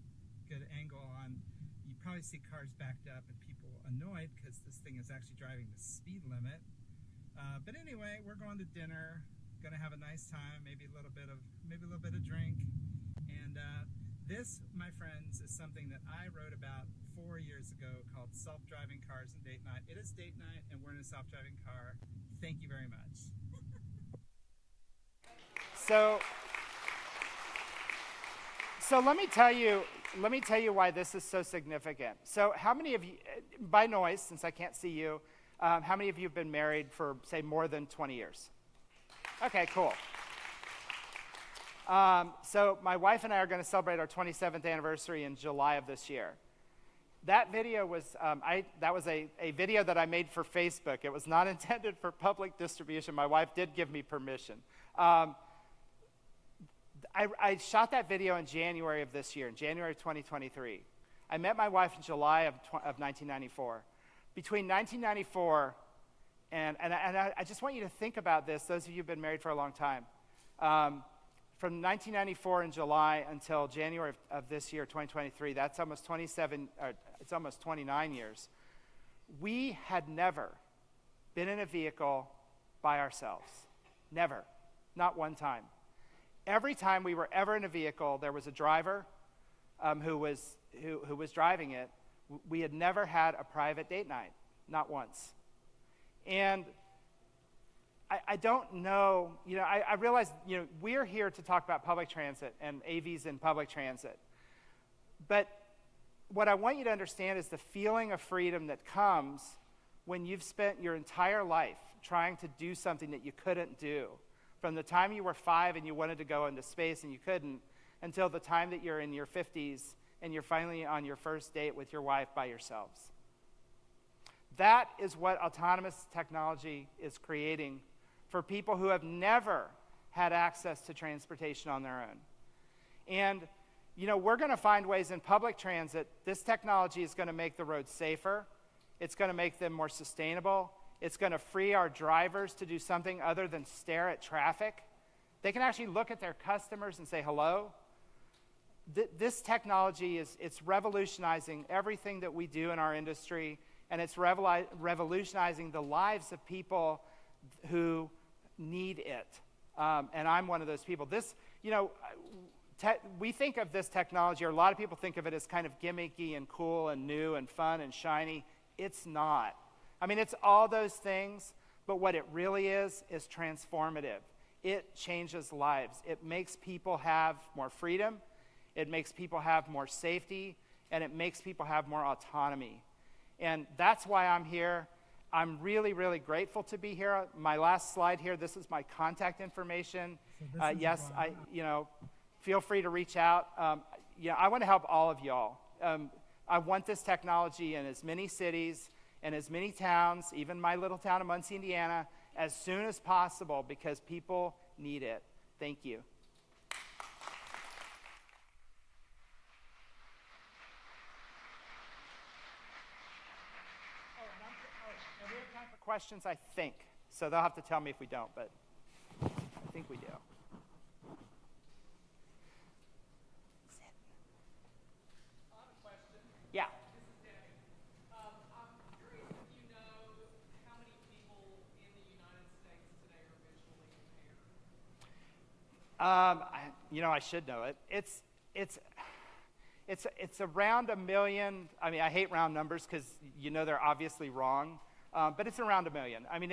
good angle on, you probably see cars backed up and people annoyed because this thing is actually driving the speed limit. But anyway, we're going to dinner, going to have a nice time, maybe a little bit of drink. And this, my friends, is something that I wrote about 4 years ago called Self-Driving Cars and Date Night. It is date night and we're in a self-driving car. Thank you very much. So let me tell you why this is so significant. So how many of you, by noise, since I can't see you, how many of you have been married for, say, more than 20 years? Okay, cool. So my wife and I are going to celebrate our 27th anniversary in July of this year. That video was, that was a video that I made for Facebook. It was not intended for public distribution. My wife did give me permission. I shot that video in January of this year, in January of 2023. I met my wife in July of 1994. Between 1994 and I just want you to think about this, those of you who've been married for a long time. From 1994 in July until January of this year, 2023, that's almost 29 years. We had never been in a vehicle by ourselves. Never. Not one time. Every time we were ever in a vehicle, there was a driver who was driving it. We had never had a private date night, not once. And I don't know, I realize, we're here to talk about public transit and AVs in public transit. But what I want you to understand is the feeling of freedom that comes when you've spent your entire life trying to do something that you couldn't do. From the time you were 5 and you wanted to go into space and you couldn't, until the time that you're in your 50s and you're finally on your first date with your wife by yourselves. That is what autonomous technology is creating for people who have never had access to transportation on their own. And, we're going to find ways in public transit. This technology is going to make the roads safer. It's going to make them more sustainable. It's going to free our drivers to do something other than stare at traffic. They can actually look at their customers and say hello. This technology it's revolutionizing everything that we do in our industry, and it's revolutionizing the lives of people who need it. And I'm one of those people. We think of this technology, or a lot of people think of it as kind of gimmicky and cool and new and fun and shiny. It's not. I mean, it's all those things, but what it really is transformative. It changes lives. It makes people have more freedom. It makes people have more safety, and it makes people have more autonomy. And that's why I'm here. I'm really, really grateful to be here. My last slide here, this is my contact information. Yes, feel free to reach out. I want to help all of y'all. I want this technology in as many cities and as many towns, even my little town of Muncie, Indiana, as soon as possible because people need it. Thank you. And we have time for questions, I think. So they'll have to tell me if we don't, but I think we do. Yeah. This is Debbie. I'm curious if you know how many people in the United States today are visually impaired. I should know it. It's around 1 million. I mean, I hate round numbers because they're obviously wrong, but it's around 1 million. I mean,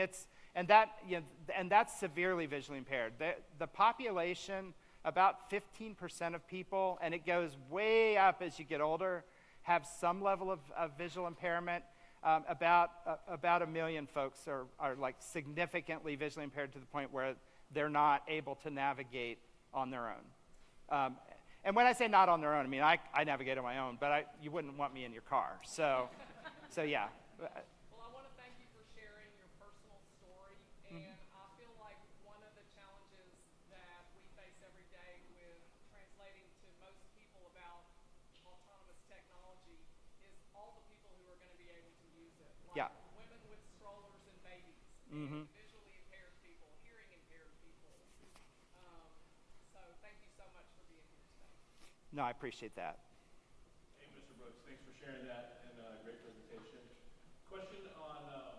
and that's severely visually impaired. The population, about 15% of people, and it goes way up as you get older, have some level of visual impairment. About 1 million folks are like significantly visually impaired to the point where they're not able to navigate on their own. And when I say not on their own, I mean I navigate on my own, but you wouldn't want me in your car. So yeah. Well, I want to thank you for sharing your personal story, and I feel like one of the challenges that we face every day with translating to most people about autonomous technology is all the people who are going to be able to use it, like women with strollers and babies, and visually impaired people, hearing impaired people. So thank you so much for being here today. No, I appreciate that. Hey, Mr. Brooks, thanks for sharing that and great presentation. Question on the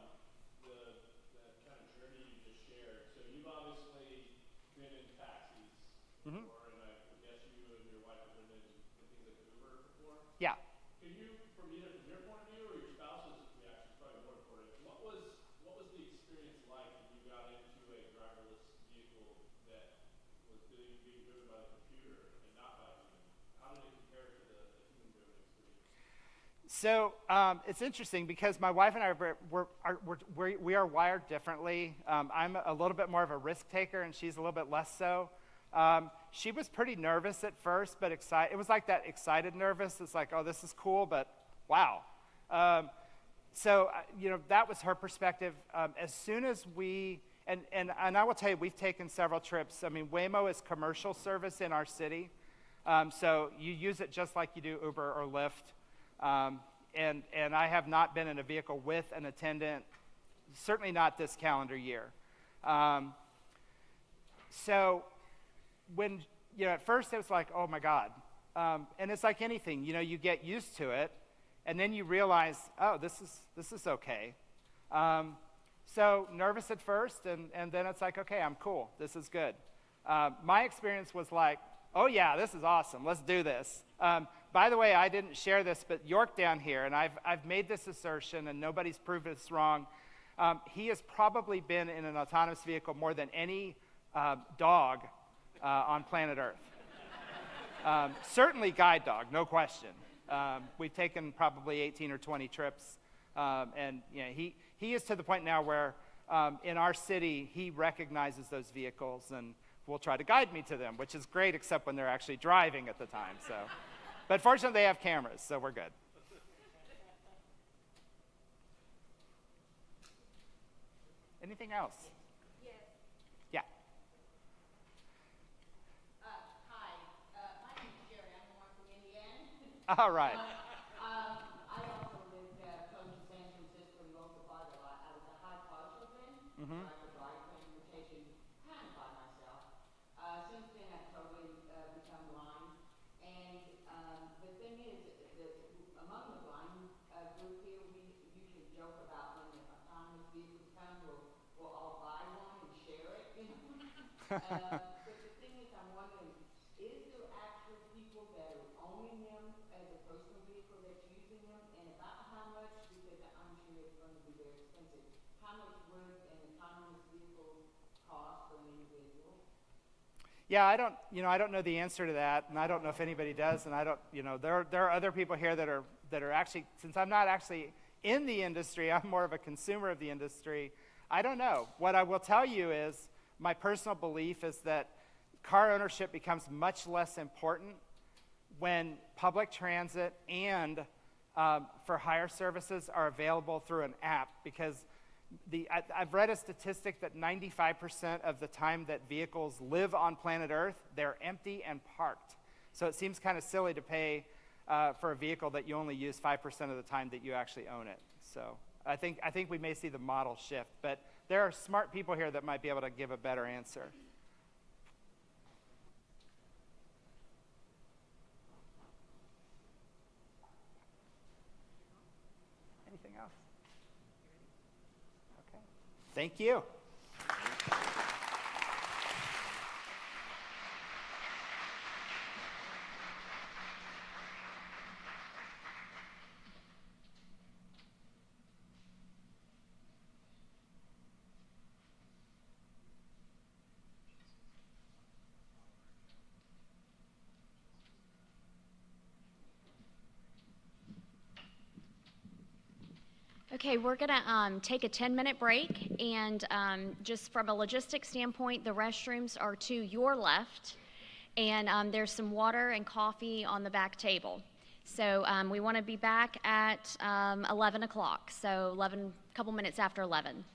kind of journey you just shared. So you've obviously been in taxis before, and I guess you and your wife have been in things like Uber before. Yeah. Can you, from either from your point of view or your spouse's reaction, is probably more important. What was the experience like when you got into a driverless vehicle that was being driven by the computer and not by a human? How did it compare to the human-driven experience? So it's interesting because my wife and I we are wired differently. I'm a little bit more of a risk taker, and she's a little bit less so. She was pretty nervous at first, but excited. It was like that excited nervous. It's like, oh, this is cool, but wow. So that was her perspective. As soon as and I will tell you, we've taken several trips. I mean, Waymo is commercial service in our city. So you use it just like you do Uber or Lyft. And I have not been in a vehicle with an attendant, certainly not this calendar year. So when, at first it was like, oh my God. And it's like anything, you get used to it, and then you realize, oh, this is okay. So nervous at first, and then it's like, okay, I'm cool. This is good. My experience was like, oh yeah, this is awesome. Let's do this. By the way, I didn't share this, but York down here, and I've made this assertion, and nobody's proved it's wrong. He has probably been in an autonomous vehicle more than any dog on planet Earth. Certainly guide dog, no question. We've taken probably 18 or 20 trips, and he is to the point now where in our city, he recognizes those vehicles and will try to guide me to them, which is great, except when they're actually driving at the time. So, but fortunately, they have cameras, so we're good. Anything else? Yes. Yeah. Hi. My name is Jerry. I'm the one who All right. I also lived close to San Francisco and Rosa Park a lot. I was a high partial then, so I could ride transportation kind of by myself. Since then, I've totally become blind. And the thing is, that among the blind group here, we usually joke about when the autonomous vehicles come, we'll all buy one and share it, you know. But the thing is, I'm wondering, is there actual people that are owning them as a personal vehicle that's using them? And about how much, because I'm sure it's going to be very expensive, how much would an autonomous vehicle cost for an individual? Yeah, I don't know the answer to that, and I don't know if anybody does, and I don't, there are other people here that are actually, since I'm not actually in the industry, I'm more of a consumer of the industry. I don't know. What I will tell you is, my personal belief is that car ownership becomes much less important when public transit and for hire services are available through an app, because I've read a statistic that 95% of the time that vehicles live on planet Earth, they're empty and parked. So it seems kind of silly to pay for a vehicle that you only use 5% of the time that you actually own it. So I think we may see the model shift, but there are smart people here that might be able to give a better answer. Anything else? Okay. Thank you. Okay, we're going to take a 10-minute break, and just from a logistics standpoint, the restrooms are to your left, and there's some water and coffee on the back table. So we want to be back at 11 o'clock, so a couple minutes after 11.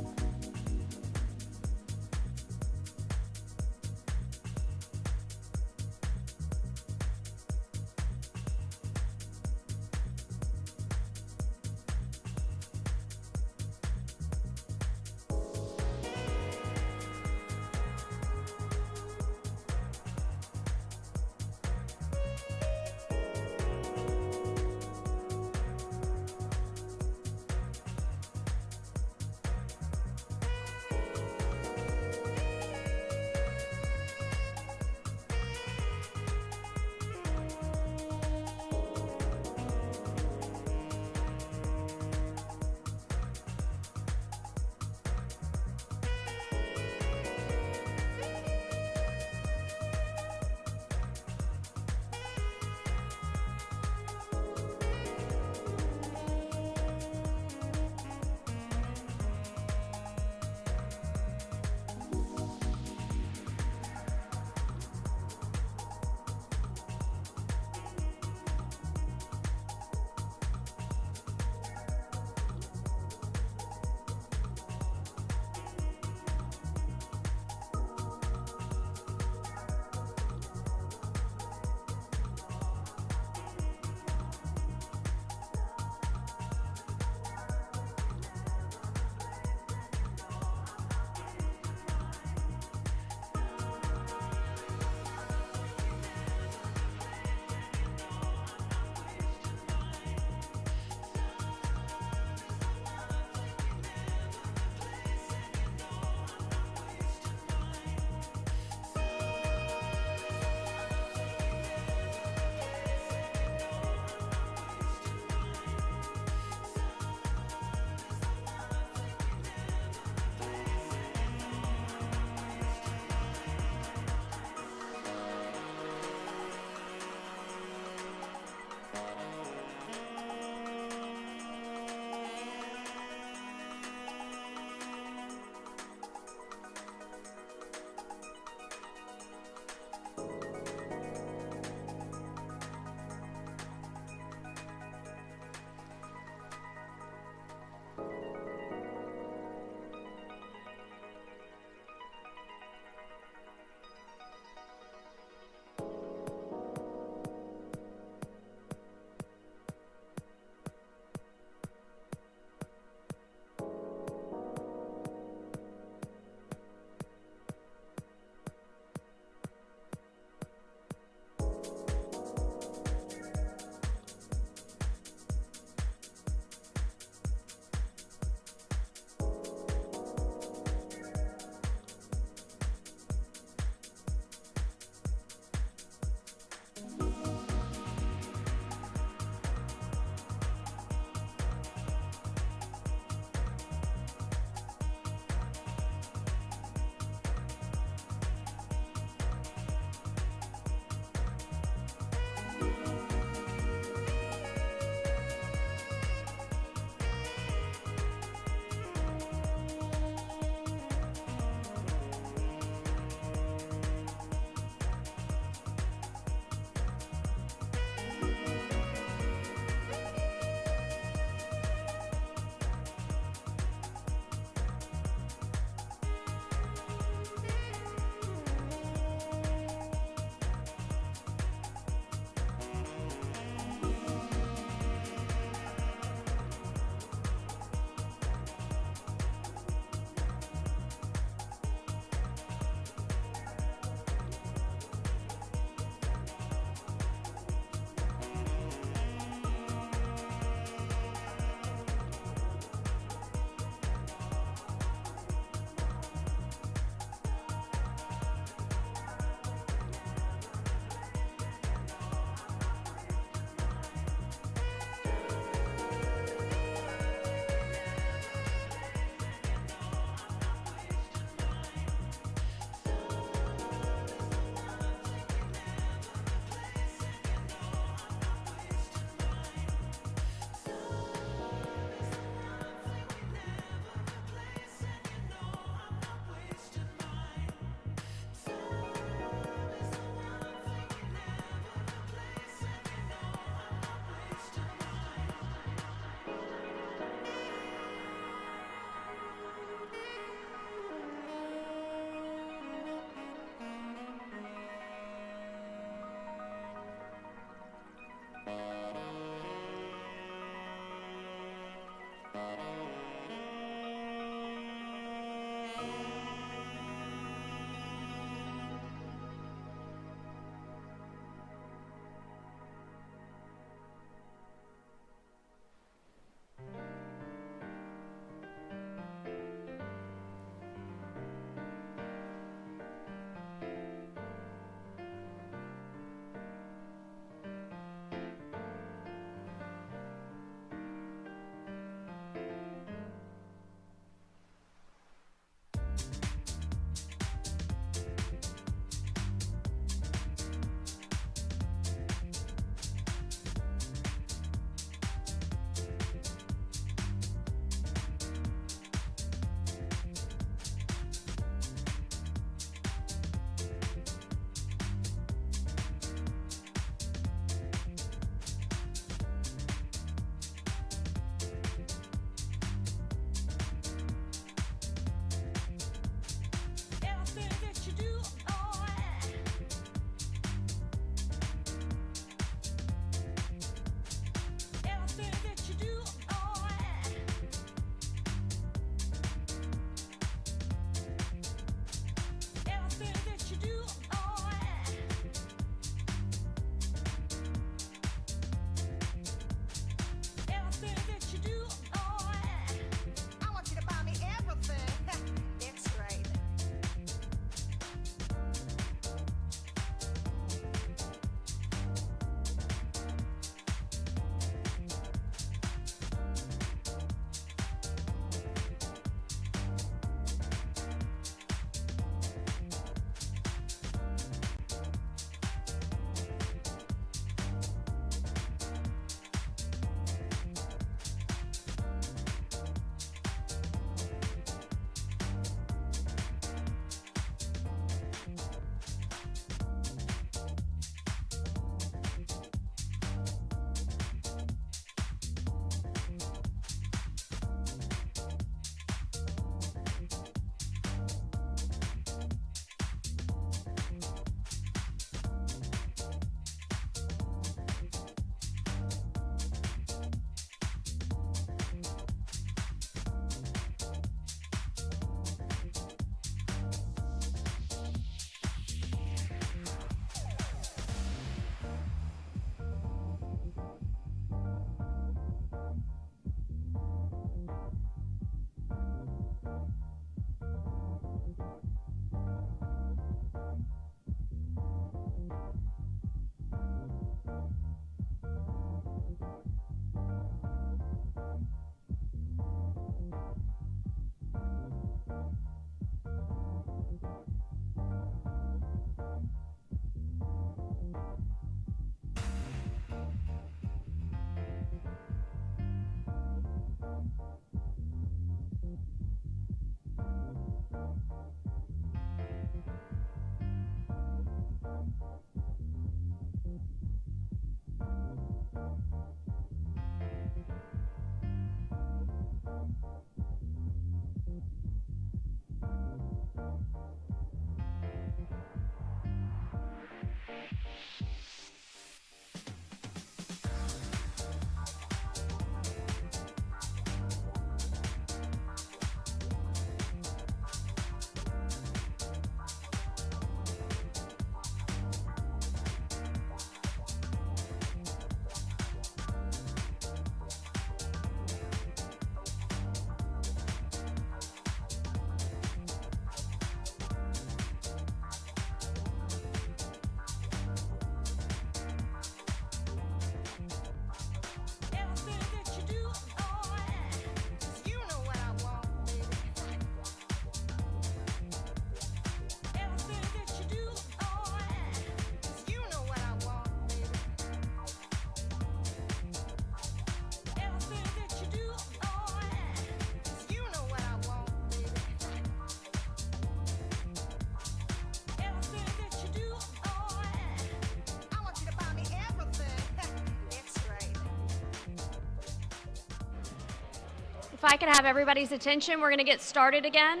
If I could have everybody's attention, we're going to get started again.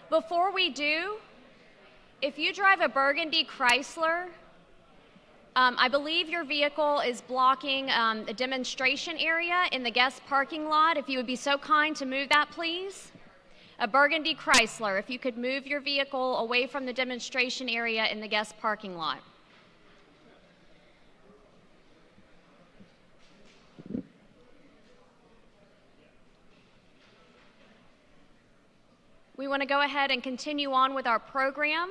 Before we do, if you drive a burgundy Chrysler, I believe your vehicle is blocking a demonstration area in the guest parking lot. If you would be so kind to move that, please. A burgundy Chrysler, if you could move your vehicle away from the demonstration area in the guest parking lot. We want to go ahead and continue on with our program.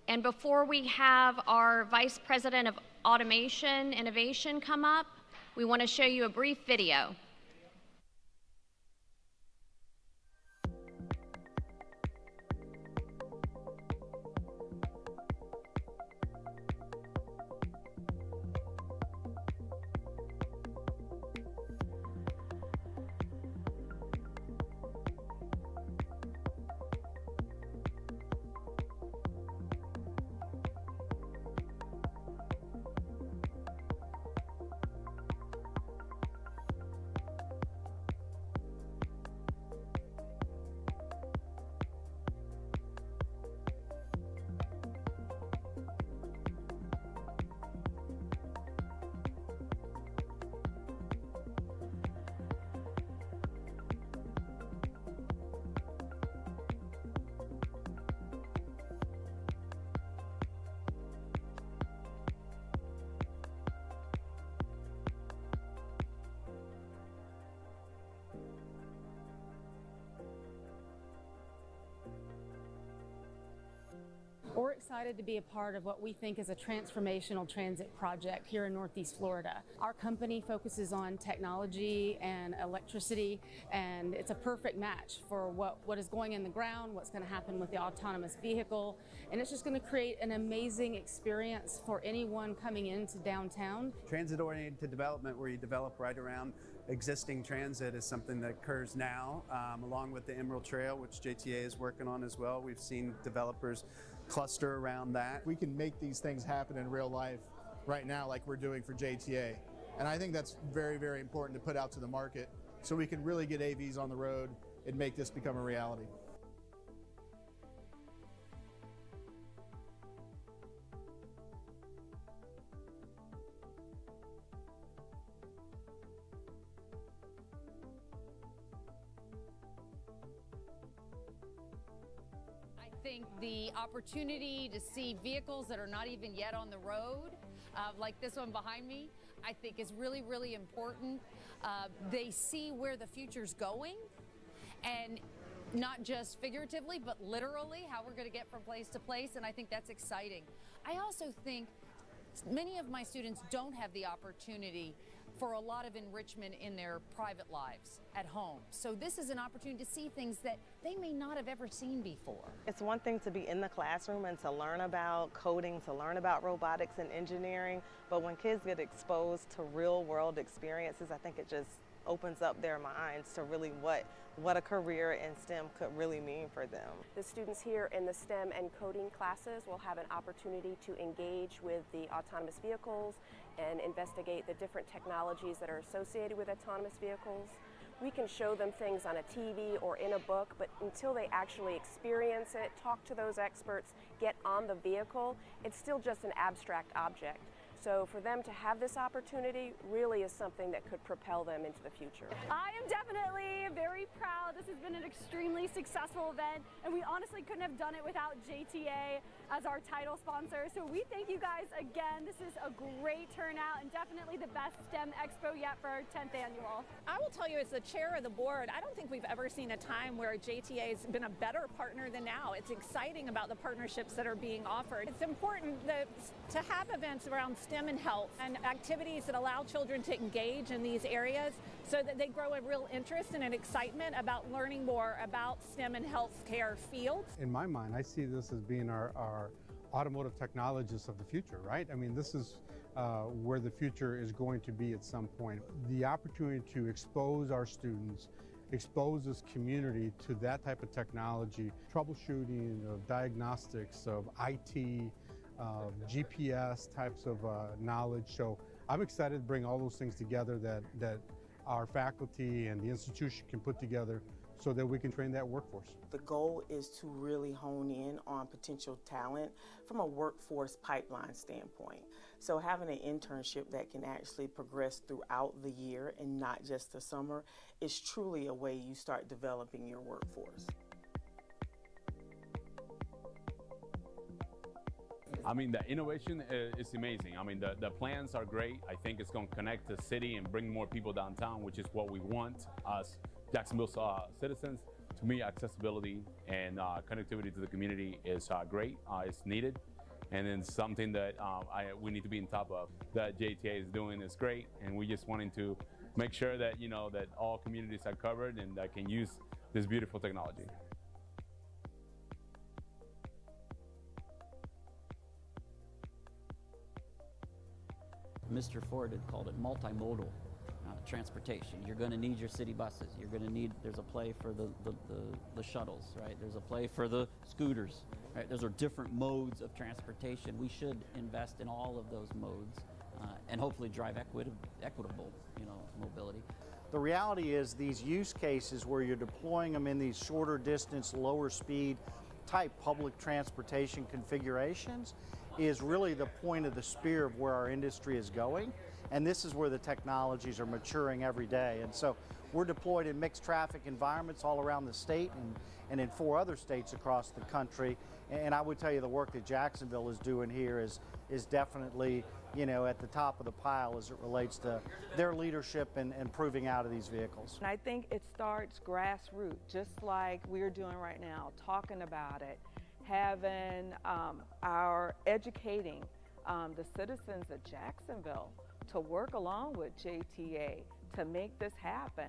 And before we have our Vice President of Automation Innovation come up, we want to show you a brief video. We're excited to be a part of what we think is a transformational transit project here in Northeast Florida. Our company focuses on technology and electricity, and it's a perfect match for what is going in the ground, what's going to happen with the autonomous vehicle, and it's just going to create an amazing experience for anyone coming into downtown. Transit-oriented development, where you develop right around existing transit, is something that occurs now, along with the Emerald Trail, which JTA is working on as well. We've seen developers cluster around that. We can make these things happen in real life right now, like we're doing for JTA. And I think that's very, very important to put out to the market so we can really get AVs on the road and make this become a reality. I think the opportunity to see vehicles that are not even yet on the road, like this one behind me, I think is really, really important. They see where the future's going, and not just figuratively, but literally, how we're going to get from place to place, and I think that's exciting. I also think many of my students don't have the opportunity for a lot of enrichment in their private lives at home. So this is an opportunity to see things that they may not have ever seen before. It's one thing to be in the classroom and to learn about coding, to learn about robotics and engineering, but when kids get exposed to real world experiences, I think it just opens up their minds to really what a career in STEM could really mean for them. The students here in the STEM and coding classes will have an opportunity to engage with the autonomous vehicles and investigate the different technologies that are associated with autonomous vehicles. We can show them things on a TV or in a book, but until they actually experience it, talk to those experts, get on the vehicle, it's still just an abstract object. So for them to have this opportunity really is something that could propel them into the future. I am definitely very proud. This has been an extremely successful event, and we honestly couldn't have done it without JTA as our title sponsor. So we thank you guys again. This is a great turnout and definitely the best STEM Expo yet for our 10th annual. I will tell you, as the chair of the board, I don't think we've ever seen a time where JTA has been a better partner than now. It's exciting about the partnerships that are being offered. It's important to have events around STEM and health and activities that allow children to engage in these areas so that they grow a real interest and an excitement about learning more about STEM and healthcare fields. In my mind, I see this as being our automotive technologists of the future, right? I mean, this is where the future is going to be at some point. The opportunity to expose our students, expose this community to that type of technology, troubleshooting, of diagnostics, of IT, GPS types of knowledge. So I'm excited to bring all those things together that our faculty and the institution can put together so that we can train that workforce. The goal is to really hone in on potential talent from a workforce pipeline standpoint. So having an internship that can actually progress throughout the year and not just the summer is truly a way you start developing your workforce. I mean, the innovation is amazing. I mean, the plans are great. I think it's going to connect the city and bring more people downtown, which is what we want as Jacksonville citizens. To me, accessibility and connectivity to the community is great. It's needed, and then something that we need to be on top of. That JTA is doing is great, and we just wanting to make sure that that all communities are covered and that can use this beautiful technology. Mr. Ford had called it multimodal transportation. You're going to need your city buses. You're going to need, there's a play for the shuttles, right? There's a play for the scooters, right? Those are different modes of transportation. We should invest in all of those modes and hopefully drive equitable, mobility. The reality is these use cases where you're deploying them in these shorter distance, lower speed type public transportation configurations is really the point of the spear of where our industry is going. And this is where the technologies are maturing every day. And so we're deployed in mixed traffic environments all around the state and in 4 other states across the country. And I would tell you the work that Jacksonville is doing here is definitely, at the top of the pile as it relates to their leadership and proving out of these vehicles. And I think it starts grassroots, just like we're doing right now, talking about it, having our educating the citizens of Jacksonville to work along with JTA to make this happen.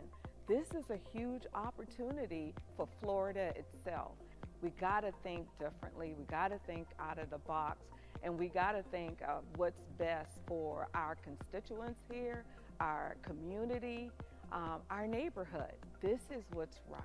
This is a huge opportunity for Florida itself. We gotta think differently, we gotta think out of the box, and we gotta think of what's best for our constituents here, our community, our neighborhood. This is what's right.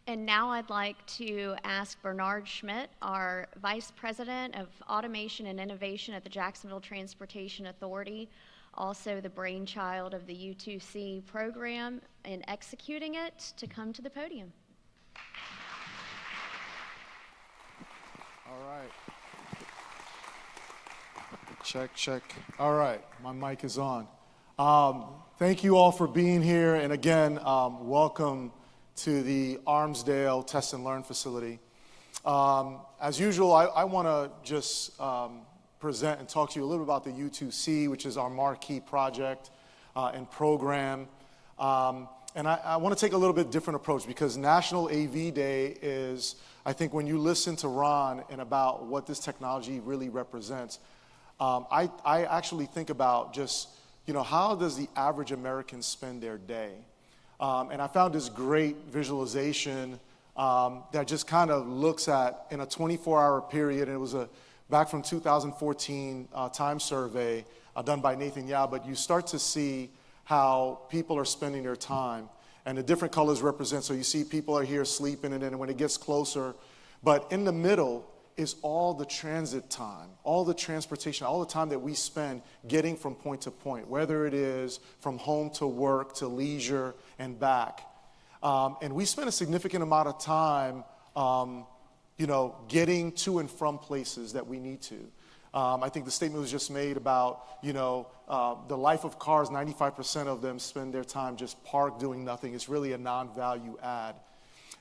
And now I'd like to ask Bernard Schmidt, our Vice President of Automation and Innovation at the Jacksonville Transportation Authority, also the brainchild of the U2C program in executing it, to come to the podium. All right. Check, check. All right, my mic is on. Thank you all for being here. And again, welcome to the Armsdale Test and Learn facility. As usual, I want to just present and talk to you a little bit about the U2C, which is our marquee project and program. And I want to take a little bit different approach because National AV Day is, I think when you listen to Ron and about what this technology really represents, I actually think about just, how does the average American spend their day? And I found this great visualization that just kind of looks at, in a 24-hour period, and it was back from 2014 time survey done by Nathan Yao, but you start to see how people are spending their time. And the different colors represent, so you see people are here sleeping, and then when it gets closer, but in the middle is all the transit time, all the transportation, all the time that we spend getting from point to point, whether it is from home to work to leisure and back. And we spend a significant amount of time, getting to and from places that we need to. I think the statement was just made about, the life of cars, 95% of them spend their time just parked doing nothing. It's really a non-value add.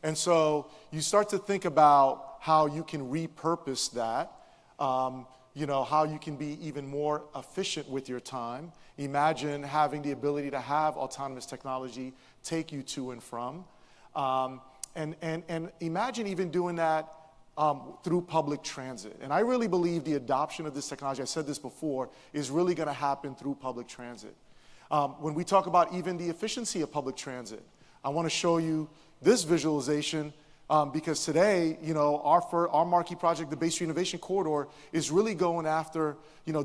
And so you start to think about how you can repurpose that, how you can be even more efficient with your time. Imagine having the ability to have autonomous technology take you to and from. And imagine even doing that through public transit. And I really believe the adoption of this technology, I said this before, is really going to happen through public transit. When we talk about even the efficiency of public transit, I want to show you this visualization because today, our marquee project, the Bay Street Innovation Corridor, is really going after,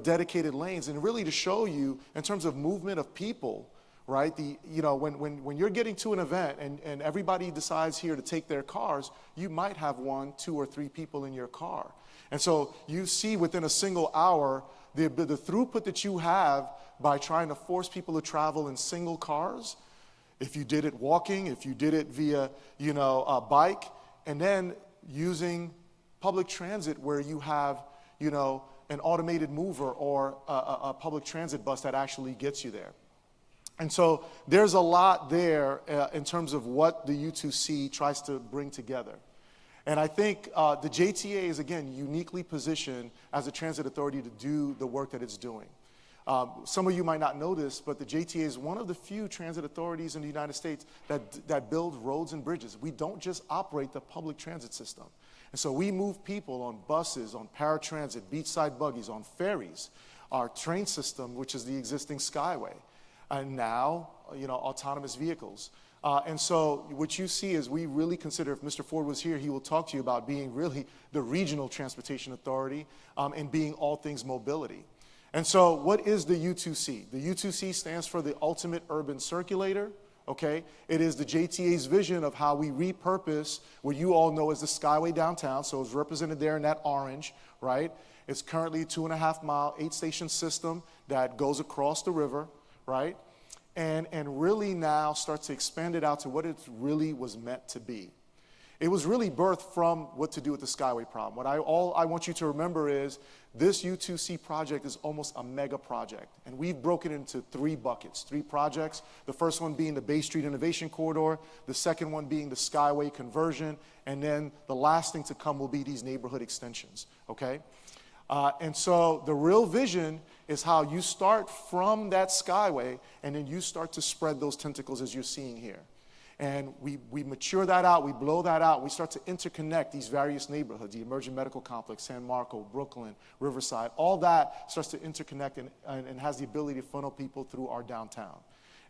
dedicated lanes and really to show you in terms of movement of people, right? When you're getting to an event and everybody decides here to take their cars, you might have 1, 2, or 3 people in your car. And so you see within a single hour, the throughput that you have by trying to force people to travel in single cars, if you did it walking, if you did it via, a bike, and then using public transit where you have, an automated mover or a public transit bus that actually gets you there. And so there's a lot there in terms of what the U2C tries to bring together. And I think the JTA is, again, uniquely positioned as a transit authority to do the work that it's doing. Some of you might not know this, but the JTA is one of the few transit authorities in the United States that build roads and bridges. We don't just operate the public transit system. And so we move people on buses, on paratransit, beachside buggies, on ferries, our train system, which is the existing Skyway, and now, autonomous vehicles. And so what you see is we really consider, if Mr. Ford was here, he will talk to you about being really the regional transportation authority and being all things mobility. And so what is the U2C? The U2C stands for the Ultimate Urban Circulator, okay? It is the JTA's vision of how we repurpose what you all know as the Skyway downtown, so it's represented there in that orange, right? It's currently a 2.5-mile, 8-station system that goes across the river, right? And really now starts to expand it out to what it really was meant to be. It was really birthed from what to do with the Skyway problem. All I want you to remember is this U2C project is almost a mega project. And we've broken it into 3 buckets, 3 projects. The first one being the Bay Street Innovation Corridor, the second one being the Skyway conversion, and then the last thing to come will be these neighborhood extensions, okay? And so the real vision is how you start from that Skyway and then you start to spread those tentacles as you're seeing here. And we mature that out, we blow that out, we start to interconnect these various neighborhoods, the Emerging Medical Complex, San Marco, Brooklyn, Riverside, all that starts to interconnect and has the ability to funnel people through our downtown.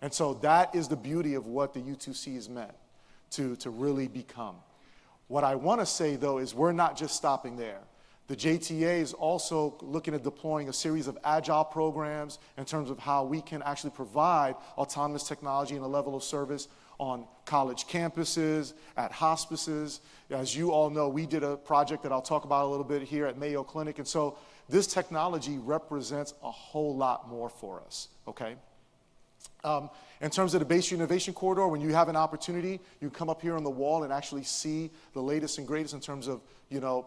And so that is the beauty of what the U2C is meant to really become. What I want to say, though, is we're not just stopping there. The JTA is also looking at deploying a series of agile programs in terms of how we can actually provide autonomous technology and a level of service on college campuses, at hospices. As you all know, we did a project that I'll talk about a little bit here at Mayo Clinic. And so this technology represents a whole lot more for us, okay? In terms of the Bay Street Innovation Corridor, when you have an opportunity, you come up here on the wall and actually see the latest and greatest in terms of,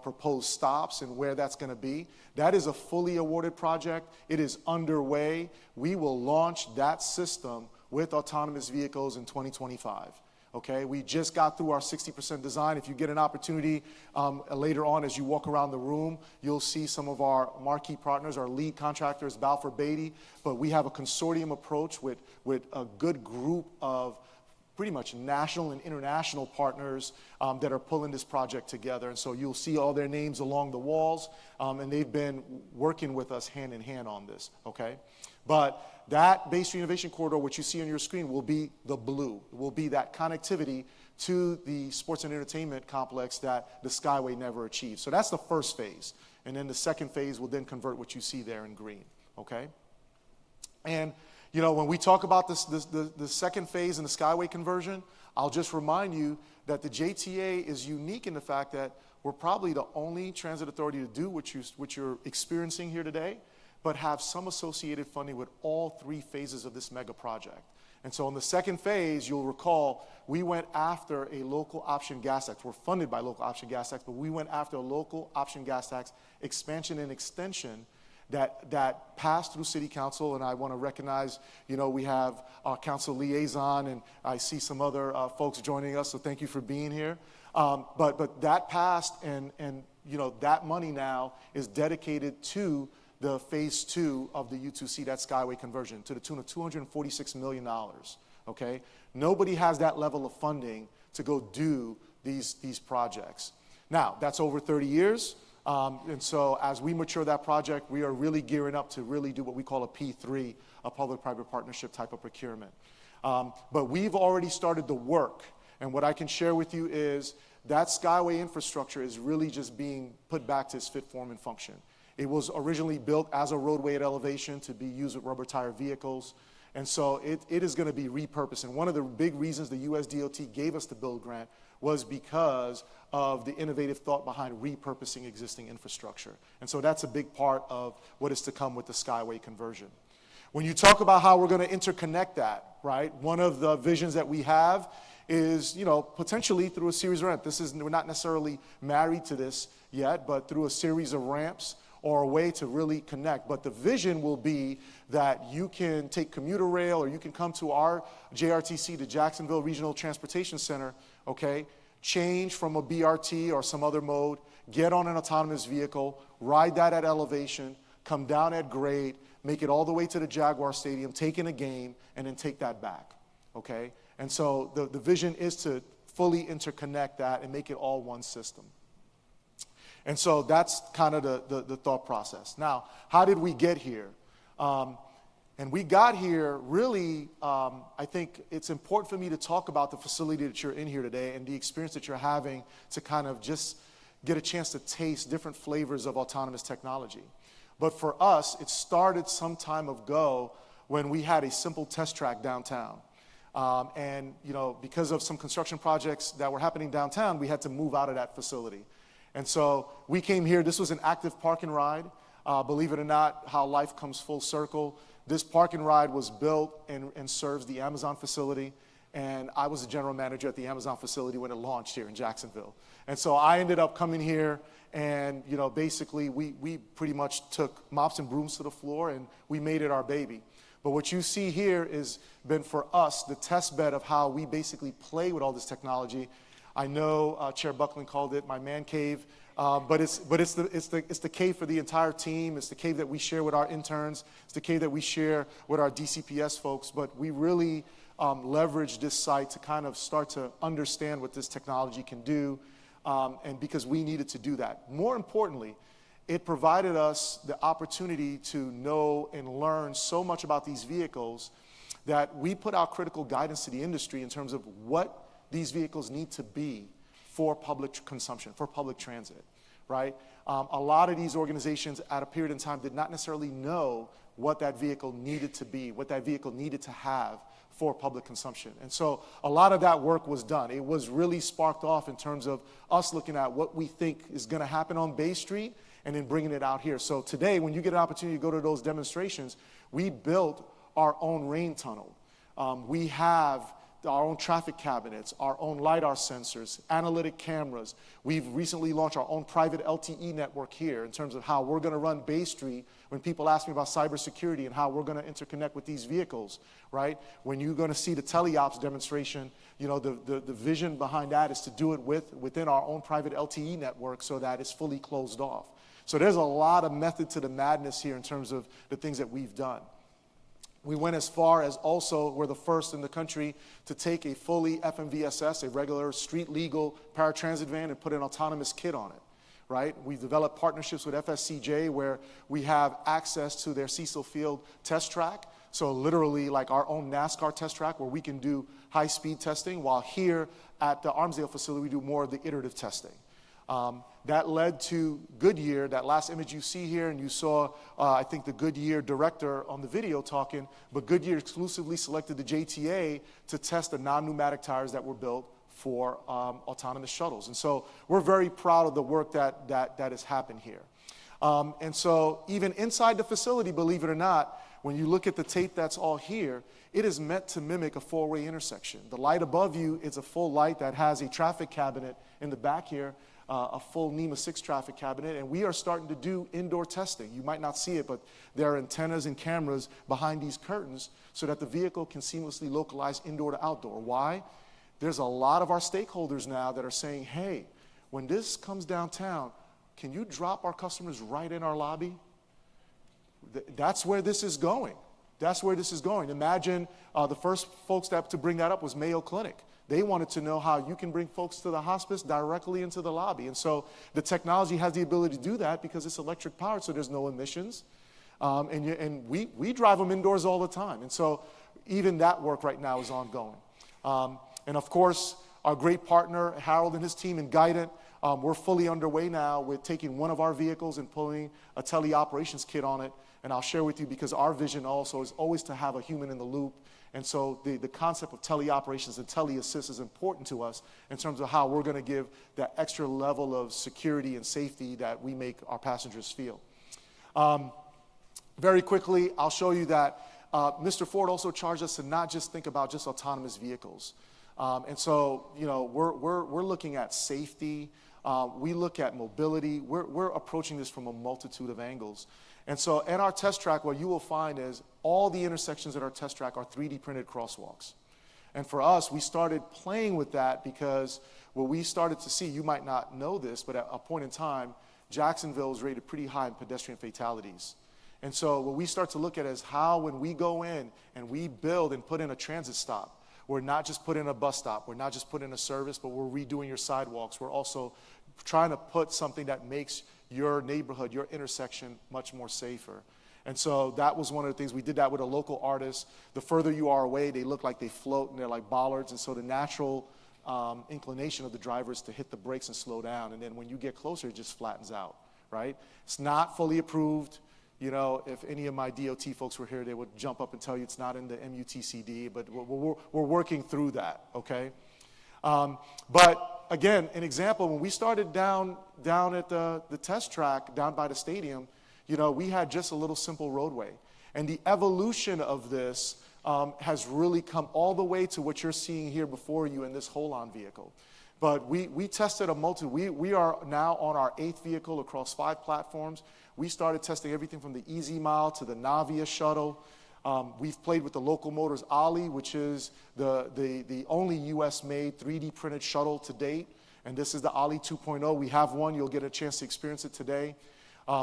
proposed stops and where that's going to be. That is a fully awarded project. It is underway. We will launch that system with autonomous vehicles in 2025. Okay, we just got through our 60% design. If you get an opportunity later on as you walk around the room, you'll see some of our marquee partners, our lead contractors, Balfour Beatty, but we have a consortium approach with a good group of pretty much national and international partners that are pulling this project together. And so you'll see all their names along the walls, and they've been working with us hand in hand on this, okay? But that Bay Street Innovation Corridor, which you see on your screen, will be the blue. It will be that connectivity to the sports and entertainment complex that the Skyway never achieved. So that's the first phase. And then the second phase will then convert what you see there in green, okay? And, when we talk about the second phase in the Skyway conversion, I'll just remind you that the JTA is unique in the fact that we're probably the only transit authority to do what you're experiencing here today, but have some associated funding with all 3 phases of this mega project. And so in the second phase, you'll recall, we went after a local option gas tax. We're funded by local option gas tax, but we went after a local option gas tax expansion and extension that passed through City Council. And I want to recognize, we have our council liaison, and I see some other folks joining us, so thank you for being here. But that passed, and that money now is dedicated to the phase 2 of the U2C, that Skyway conversion, to the tune of $246 million, okay? Nobody has that level of funding to go do these projects. Now, that's over 30 years, and so as we mature that project, we are really gearing up to really do what we call a P3, a public-private partnership type of procurement. But we've already started the work, and what I can share with you is that Skyway infrastructure is really just being put back to its fit, form, and function. It was originally built as a roadway at elevation to be used with rubber tire vehicles. And so it is going to be repurposed. And one of the big reasons the US DOT gave us the build grant was because of the innovative thought behind repurposing existing infrastructure. And so that's a big part of what is to come with the Skyway conversion. When you talk about how we're going to interconnect that, right, one of the visions that we have is, you know, potentially through a series of ramps. We're not necessarily married to this yet, but through a series of ramps or a way to really connect. But the vision will be that you can take commuter rail, or you can come to our JRTC, the Jacksonville Regional Transportation Center, okay, change from a BRT or some other mode, get on an autonomous vehicle, ride that at elevation, come down at grade, make it all the way to the Jaguar Stadium, take in a game, and then take that back, okay? And so the vision is to fully interconnect that and make it all one system. And so that's kind of the thought process. Now, how did we get here? And we got here really, I think it's important for me to talk about the facility that you're in here today and the experience that you're having to kind of just get a chance to taste different flavors of autonomous technology. But for us, it started some time ago when we had a simple test track downtown. And, you know, because of some construction projects that were happening downtown, we had to move out of that facility. And so we came here. This was an active park and ride. Believe it or not, how life comes full circle. This park and ride was built and serves the Amazon facility. And I was the general manager at the Amazon facility when it launched here in Jacksonville. And so I ended up coming here, and, you know, basically we pretty much took mops and brooms to the floor, and we made it our baby. But what you see here has been, for us, the test bed of how we basically play with all this technology. I know Chair Buckland called it my man cave, but it's the cave for the entire team. It's the cave that we share with our interns. It's the cave that we share with our DCPS folks. But we really leverage this site to kind of start to understand what this technology can do, and because we needed to do that. More importantly, it provided us the opportunity to know and learn so much about these vehicles that we put out critical guidance to the industry in terms of what these vehicles need to be for public consumption, for public transit, right? A lot of these organizations at a period in time did not necessarily know what that vehicle needed to be, what that vehicle needed to have for public consumption. And so a lot of that work was done. It was really sparked off in terms of us looking at what we think is going to happen on Bay Street and then bringing it out here. So today, when you get an opportunity to go to those demonstrations, we built our own rain tunnel. We have our own traffic cabinets, our own LiDAR sensors, analytic cameras. We've recently launched our own private LTE network here in terms of how we're going to run Bay Street when people ask me about cybersecurity and how we're going to interconnect with these vehicles, right? When you're going to see the teleops demonstration, you know, the vision behind that is to do it within our own private LTE network so that it's fully closed off. So there's a lot of method to the madness here in terms of the things that we've done. We went as far as also we're the first in the country to take a fully FMVSS, a regular street legal paratransit van, and put an autonomous kit on it, right? We've developed partnerships with FSCJ where we have access to their Cecil Field test track. So literally like our own NASCAR test track where we can do high-speed testing, while here at the Armsdale facility we do more of the iterative testing. That led to Goodyear, that last image you see here, and you saw, I think, the Goodyear director on the video talking, but Goodyear exclusively selected the JTA to test the non-pneumatic tires that were built for autonomous shuttles. And so we're very proud of the work that has happened here. And so even inside the facility, believe it or not, when you look at the tape that's all here, it is meant to mimic a four-way intersection. The light above you is a full light that has a traffic cabinet in the back here, a full NEMA 6 traffic cabinet, and we are starting to do indoor testing. You might not see it, but there are antennas and cameras behind these curtains so that the vehicle can seamlessly localize indoor to outdoor. Why? There's a lot of our stakeholders now that are saying, hey, when this comes downtown, can you drop our customers right in our lobby? That's where this is going. That's where this is going. Imagine the first folks to bring that up was Mayo Clinic. They wanted to know how you can bring folks to the hospice directly into the lobby. And so the technology has the ability to do that because it's electric powered, so there's no emissions. And we drive them indoors all the time. And so even that work right now is ongoing. And of course, our great partner, Harold and his team in Guident, we're fully underway now with taking one of our vehicles and pulling a teleoperations kit on it And I'll share with you because our vision also is always to have a human in the loop. And so the concept of teleoperations and teleassist is important to us in terms of how we're going to give that extra level of security and safety that we make our passengers feel. Very quickly, I'll show you that Mr. Ford also charged us to not just think about just autonomous vehicles. And so, you know, we're looking at safety. We look at mobility. We're approaching this from a multitude of angles. And so in our test track, what you will find is all the intersections at our test track are 3D printed crosswalks. And for us, we started playing with that because what we started to see, you might not know this, but at a point in time, Jacksonville is rated pretty high in pedestrian fatalities. And so what we start to look at is how when we go in and we build and put in a transit stop, we're not just putting in a bus stop, we're not just putting in a service, but we're redoing your sidewalks. We're also trying to put something that makes your neighborhood, your intersection, much more safer. And so that was one of the things. We did that with a local artist. The further you are away, they look like they float and they're like bollards. And so the natural inclination of the driver is to hit the brakes and slow down. And then when you get closer, it just flattens out, right? It's not fully approved. You know, if any of my DOT folks were here, they would jump up and tell you it's not in the MUTCD, but we're working through that, okay? But again, an example, when we started down at the test track, down by the stadium, you know, we had just a little simple roadway. And the evolution of this has really come all the way to what you're seeing here before you in this Holon vehicle. But we tested we are now on our 8th vehicle across 5 platforms. We started testing everything from the Easy Mile to the Navia shuttle. We've played with the Local Motors Ollie, which is the only US-made 3D printed shuttle to date. And this is the Ollie 2.0. We have one. You'll get a chance to experience it today.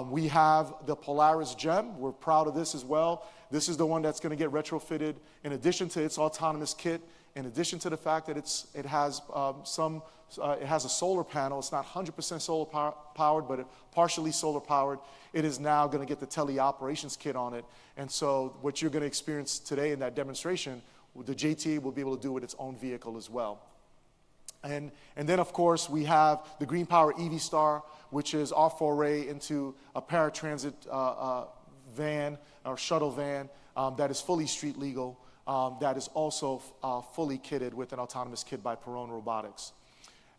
We have the Polaris Gem. We're proud of this as well. This is the one that's going to get retrofitted in addition to its autonomous kit, in addition to the fact that it has a solar panel. It's not 100% solar powered, but partially solar powered. It is now going to get the teleoperations kit on it. And so what you're going to experience today in that demonstration, the JTA will be able to do with its own vehicle as well. And then, of course, we have the Green Power EV Star, which is our foray into a paratransit van or shuttle van that is fully street legal, that is also fully kitted with an autonomous kit by Perrone Robotics.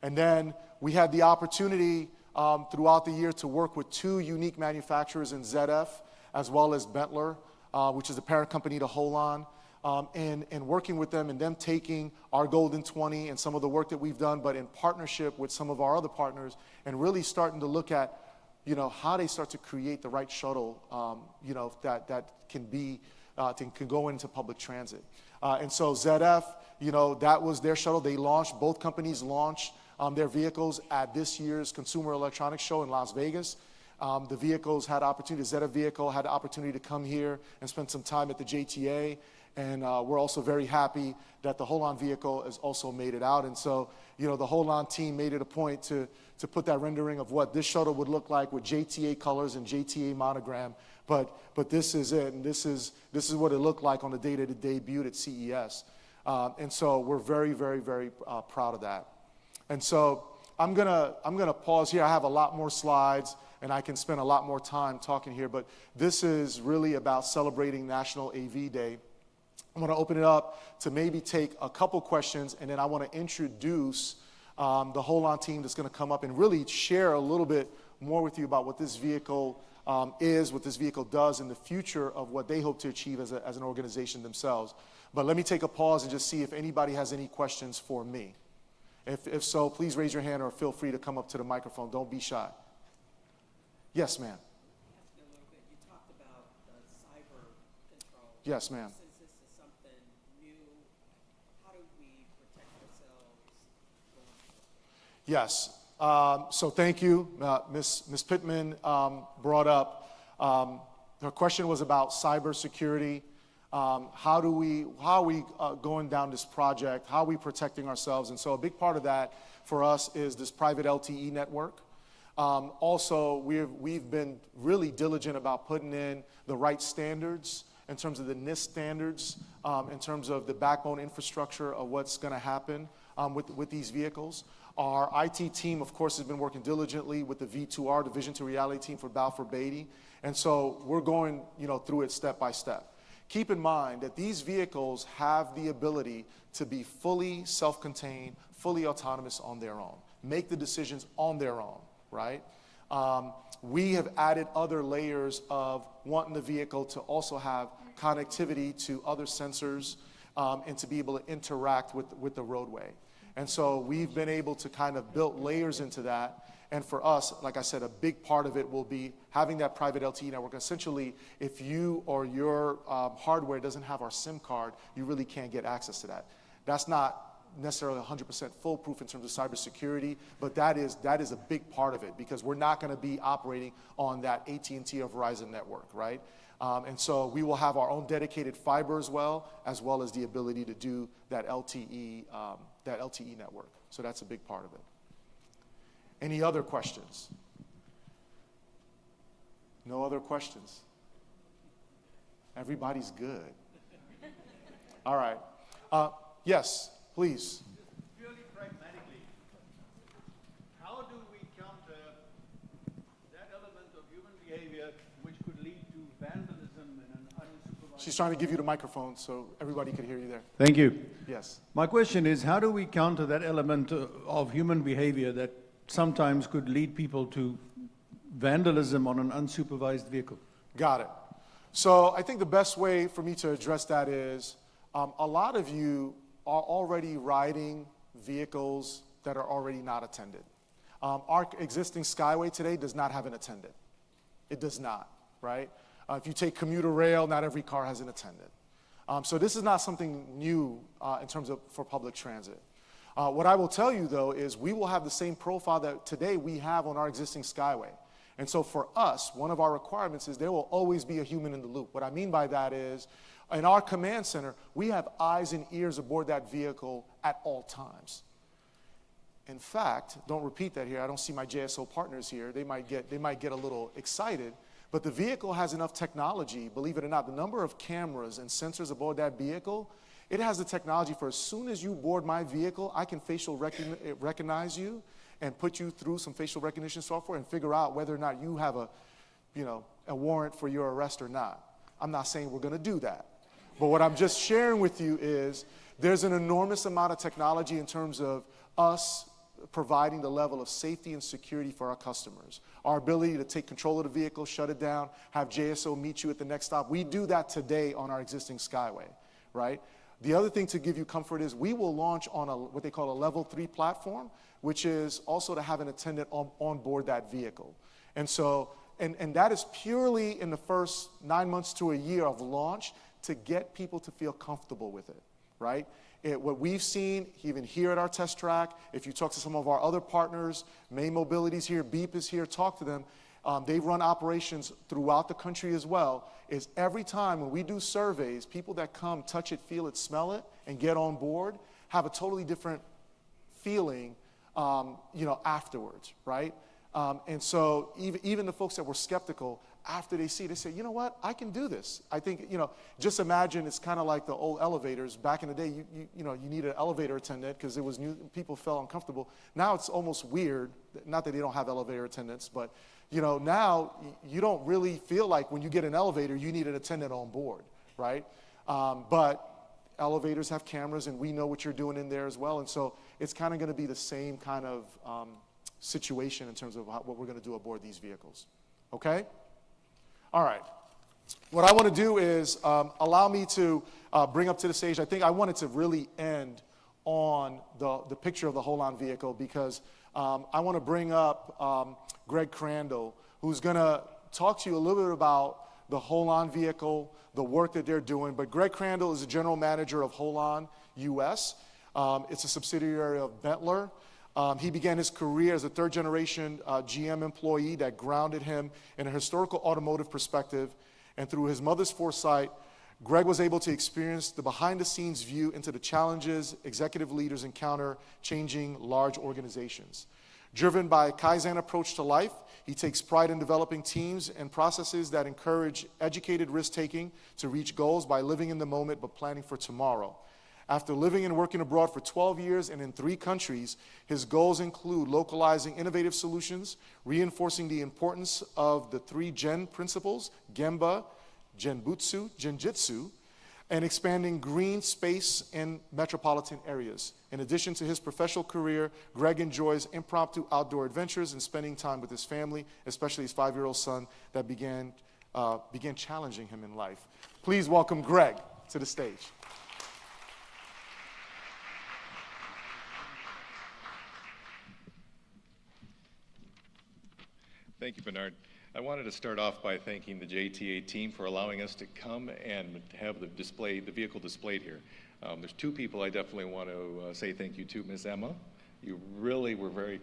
And then we had the opportunity throughout the year to work with 2 unique manufacturers in ZF as well as Bentler, which is the parent company to Holon, and working with them and them taking our Golden 20 and some of the work that we've done, but in partnership with some of our other partners, and really starting to look at, you know, how they start to create the right shuttle, you know, that can be, can go into public transit. And so ZF, you know, that was their shuttle. They launched, both companies launched their vehicles at this year's Consumer Electronics Show in Las Vegas. The vehicles had opportunity, the ZF vehicle had the opportunity to come here and spend some time at the JTA. And we're also very happy that the Holon vehicle has also made it out. And so, you know, the Holon team made it a point to put that rendering of what this shuttle would look like with JTA colors and JTA monogram. But this is it, and this is what it looked like on the day that it debuted at CES. And so we're very, very, very proud of that. And so I'm gonna pause here. I have a lot more slides, and I can spend a lot more time talking here. But this is really about celebrating National AV Day. I want to open it up to maybe take a couple questions, and then I want to introduce the Holon team that's going to come up and really share a little bit more with you about what this vehicle is, what this vehicle does, and the future of what they hope to achieve as an organization themselves. But let me take a pause and just see if anybody has any questions for me. If so, please raise your hand or feel free to come up to the microphone. Don't be shy. Yes, ma'am. You talked about the cyber control. Yes, ma'am. Since this is something new, how do we protect ourselves going forward? Yes. So thank you. Ms. Pittman brought up, her question was about cybersecurity. How are we going down this project? How are we protecting ourselves? And so a big part of that for us is this private LTE network. Also, we've been really diligent about putting in the right standards in terms of the NIST standards, in terms of the backbone infrastructure of what's going to happen with these vehicles. Our IT team, of course, has been working diligently with the V2R, the Vision to Reality team for Balfour Beatty. And so we're going, through it step by step. Keep in mind that these vehicles have the ability to be fully self-contained, fully autonomous on their own, make the decisions on their own, right? We have added other layers of wanting the vehicle to also have connectivity to other sensors and to be able to interact with the roadway. And so we've been able to kind of build layers into that. And for us, like I said, a big part of it will be having that private LTE network. Essentially, if you or your hardware doesn't have our SIM card, you really can't get access to that. That's not necessarily 100% foolproof in terms of cybersecurity, but that is a big part of it, because we're not going to be operating on that AT&T or Verizon network, right? And so we will have our own dedicated fiber as well as the ability to do that LTE network. So that's a big part of it. Any other questions? No other questions? Everybody's good. All right. Yes, please. Purely pragmatically, how do we counter that element of human behavior which could lead to vandalism and an unsupervised... She's trying to give you the microphone so everybody could hear you there. Thank you. Yes. My question is, how do we counter that element of human behavior that sometimes could lead people to vandalism on an unsupervised vehicle? Got it. So I think the best way for me to address that is a lot of you are already riding vehicles that are already not attended. Our existing Skyway today does not have an attendant. It does not, right? If you take commuter rail, not every car has an attendant. So this is not something new in terms of for public transit. What I will tell you, though, is we will have the same profile that today we have on our existing Skyway. And so for us, one of our requirements is there will always be a human in the loop. What I mean by that is, in our command center, we have eyes and ears aboard that vehicle at all times. In fact, don't repeat that here. I don't see my JSO partners here. They might get a little excited. But the vehicle has enough technology, believe it or not, the number of cameras and sensors aboard that vehicle, it has the technology for as soon as you board my vehicle, I can facial recognize you and put you through some facial recognition software and figure out whether or not you have a warrant for your arrest or not. I'm not saying we're going to do that. But what I'm just sharing with you is there's an enormous amount of technology in terms of us providing the level of safety and security for our customers. Our ability to take control of the vehicle, shut it down, have JSO meet you at the next stop. We do that today on our existing Skyway, right? The other thing to give you comfort is we will launch on what they call a level 3 platform, which is also to have an attendant on board that vehicle. And so, and that is purely in the first 9 months to a year of launch to get people to feel comfortable with it, right? What we've seen, even here at our test track, if you talk to some of our other partners, Maine Mobility's here, Beep is here, talk to them. They run operations throughout the country as well, is every time when we do surveys, people that come, touch it, feel it, smell it, and get on board have a totally different feeling, afterwards, right? And so even the folks that were skeptical, after they see it, they say, you know what, I can do this. I think, just imagine it's kind of like the old elevators. Back in the day, you need an elevator attendant because it was new, people felt uncomfortable. Now it's almost weird, not that they don't have elevator attendants, but now you don't really feel like when you get an elevator, you need an attendant on board, right? But elevators have cameras and we know what you're doing in there as well. And so it's kind of going to be the same kind of situation in terms of what we're going to do aboard these vehicles. Okay? All right. What I want to do is allow me to bring up to the stage. I think I wanted to really end on the picture of the Holon vehicle because I want to bring up Greg Crandall, who's going to talk to you a little bit about the Holon vehicle, the work that they're doing. But Greg Crandall is the general manager of Holon US. It's a subsidiary of Bentler. He began his career as a third-generation GM employee that grounded him in a historical automotive perspective. And through his mother's foresight, Greg was able to experience the behind-the-scenes view into the challenges executive leaders encounter changing large organizations. Driven by a Kaizen approach to life, he takes pride in developing teams and processes that encourage educated risk-taking to reach goals by living in the moment but planning for tomorrow. After living and working abroad for 12 years and in 3 countries, his goals include localizing innovative solutions, reinforcing the importance of the 3 Gen principles, Gemba, Genbutsu, Genjitsu, and expanding green space in metropolitan areas. In addition to his professional career, Greg enjoys impromptu outdoor adventures and spending time with his family, especially his 5-year-old son that began challenging him in life. Please welcome Greg to the stage. Thank you, Bernard. I wanted to start off by thanking the JTA team for allowing us to come and have the vehicle displayed here. There's 2 people I definitely want to say thank you to. Ms. Emma, you really were very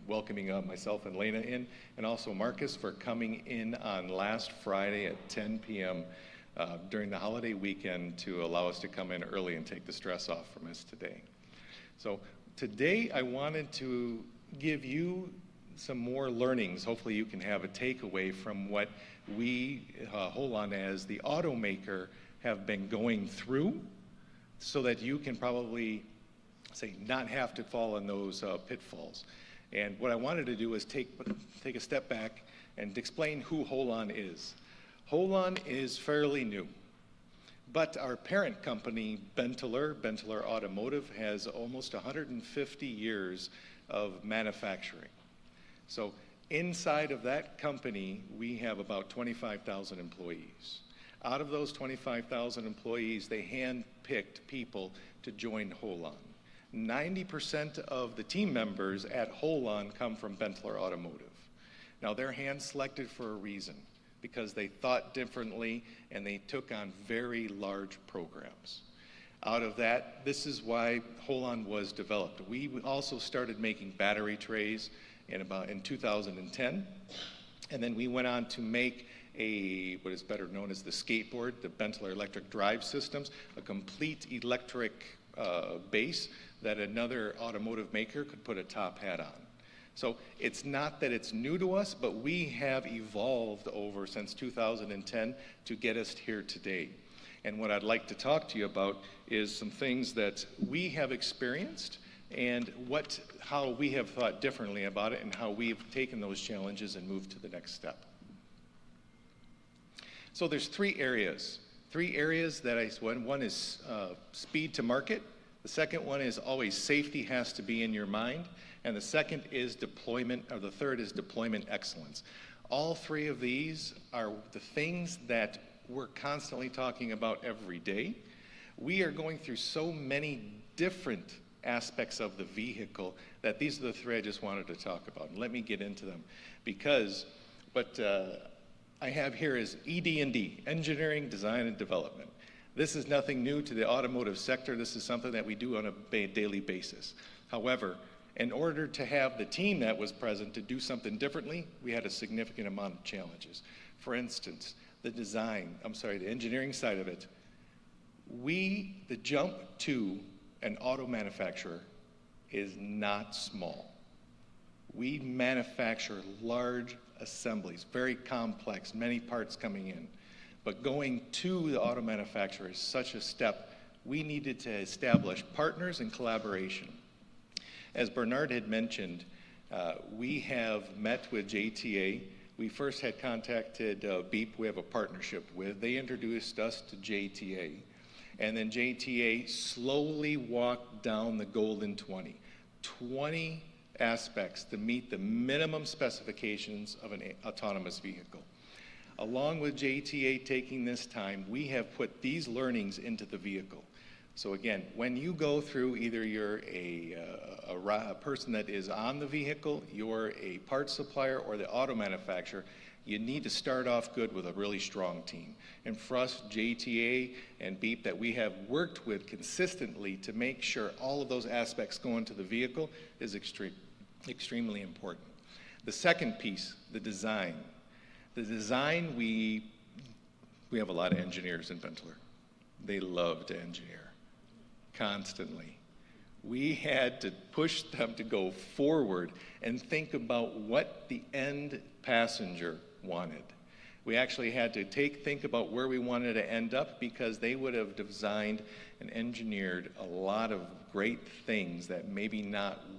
welcoming myself and Lena in, and also Marcus for coming in on last Friday at 10 p.m. During the holiday weekend to allow us to come in early and take the stress off from us today. So today I wanted to give you some more learnings. Hopefully you can have a takeaway from what we, Holon as the automaker, have been going through so that you can probably not have to fall in those pitfalls. And what I wanted to do is take a step back and explain who Holon is. Holon is fairly new, but our parent company, Benteler Automotive, has almost 150 years of manufacturing. So inside of that company, we have about 25,000 employees. Out of those 25,000 employees, they hand-picked people to join Holon. 90% of the team members at Holon come from Benteler Automotive. Now, they're hand-selected for a reason, because they thought differently and they took on very large programs. Out of that, this is why Holon was developed. We also started making battery trays in 2010, and then we went on to make what is better known as the skateboard, the Benteler electric drive systems, a complete electric base that another automotive maker could put a top hat on. So it's not that it's new to us, but we have evolved since 2010 to get us here today. And what I'd like to talk to you about is some things that we have experienced and how we have thought differently about it and how we've taken those challenges and moved to the next step. So there's 3 areas. 3 areas that one is speed to market. The second one is always safety has to be in your mind. And the second is the third is deployment excellence. All 3 of these are the things that we're constantly talking about every day. We are going through so many different aspects of the vehicle that these are the 3 I just wanted to talk about. And let me get into them, because what I have here is ED&D, Engineering, Design, and Development. This is nothing new to the automotive sector. This is something that we do on a daily basis. However, in order to have the team that was present to do something differently, we had a significant amount of challenges. For instance, the engineering side of it, the jump to an auto manufacturer is not small. We manufacture large assemblies, very complex, many parts coming in. But going to the auto manufacturer is such a step. We needed to establish partners and collaboration. As Bernard had mentioned, we have met with JTA. We first had contacted Beep, we have a partnership with. They introduced us to JTA. And then JTA slowly walked down the golden 20 aspects to meet the minimum specifications of an autonomous vehicle. Along with JTA taking this time, we have put these learnings into the vehicle. So again, when you go through, either you're a person that is on the vehicle, you're a parts supplier, or the auto manufacturer, you need to start off good with a really strong team. And for us, JTA and Beep, that we have worked with consistently to make sure all of those aspects go into the vehicle is extremely important. The second piece, the design. The design, we have a lot of engineers in Benteler. They love to engineer constantly. We had to push them to go forward and think about what the end passenger wanted. We actually had to think about where we wanted to end up because they would have designed and engineered a lot of great things that maybe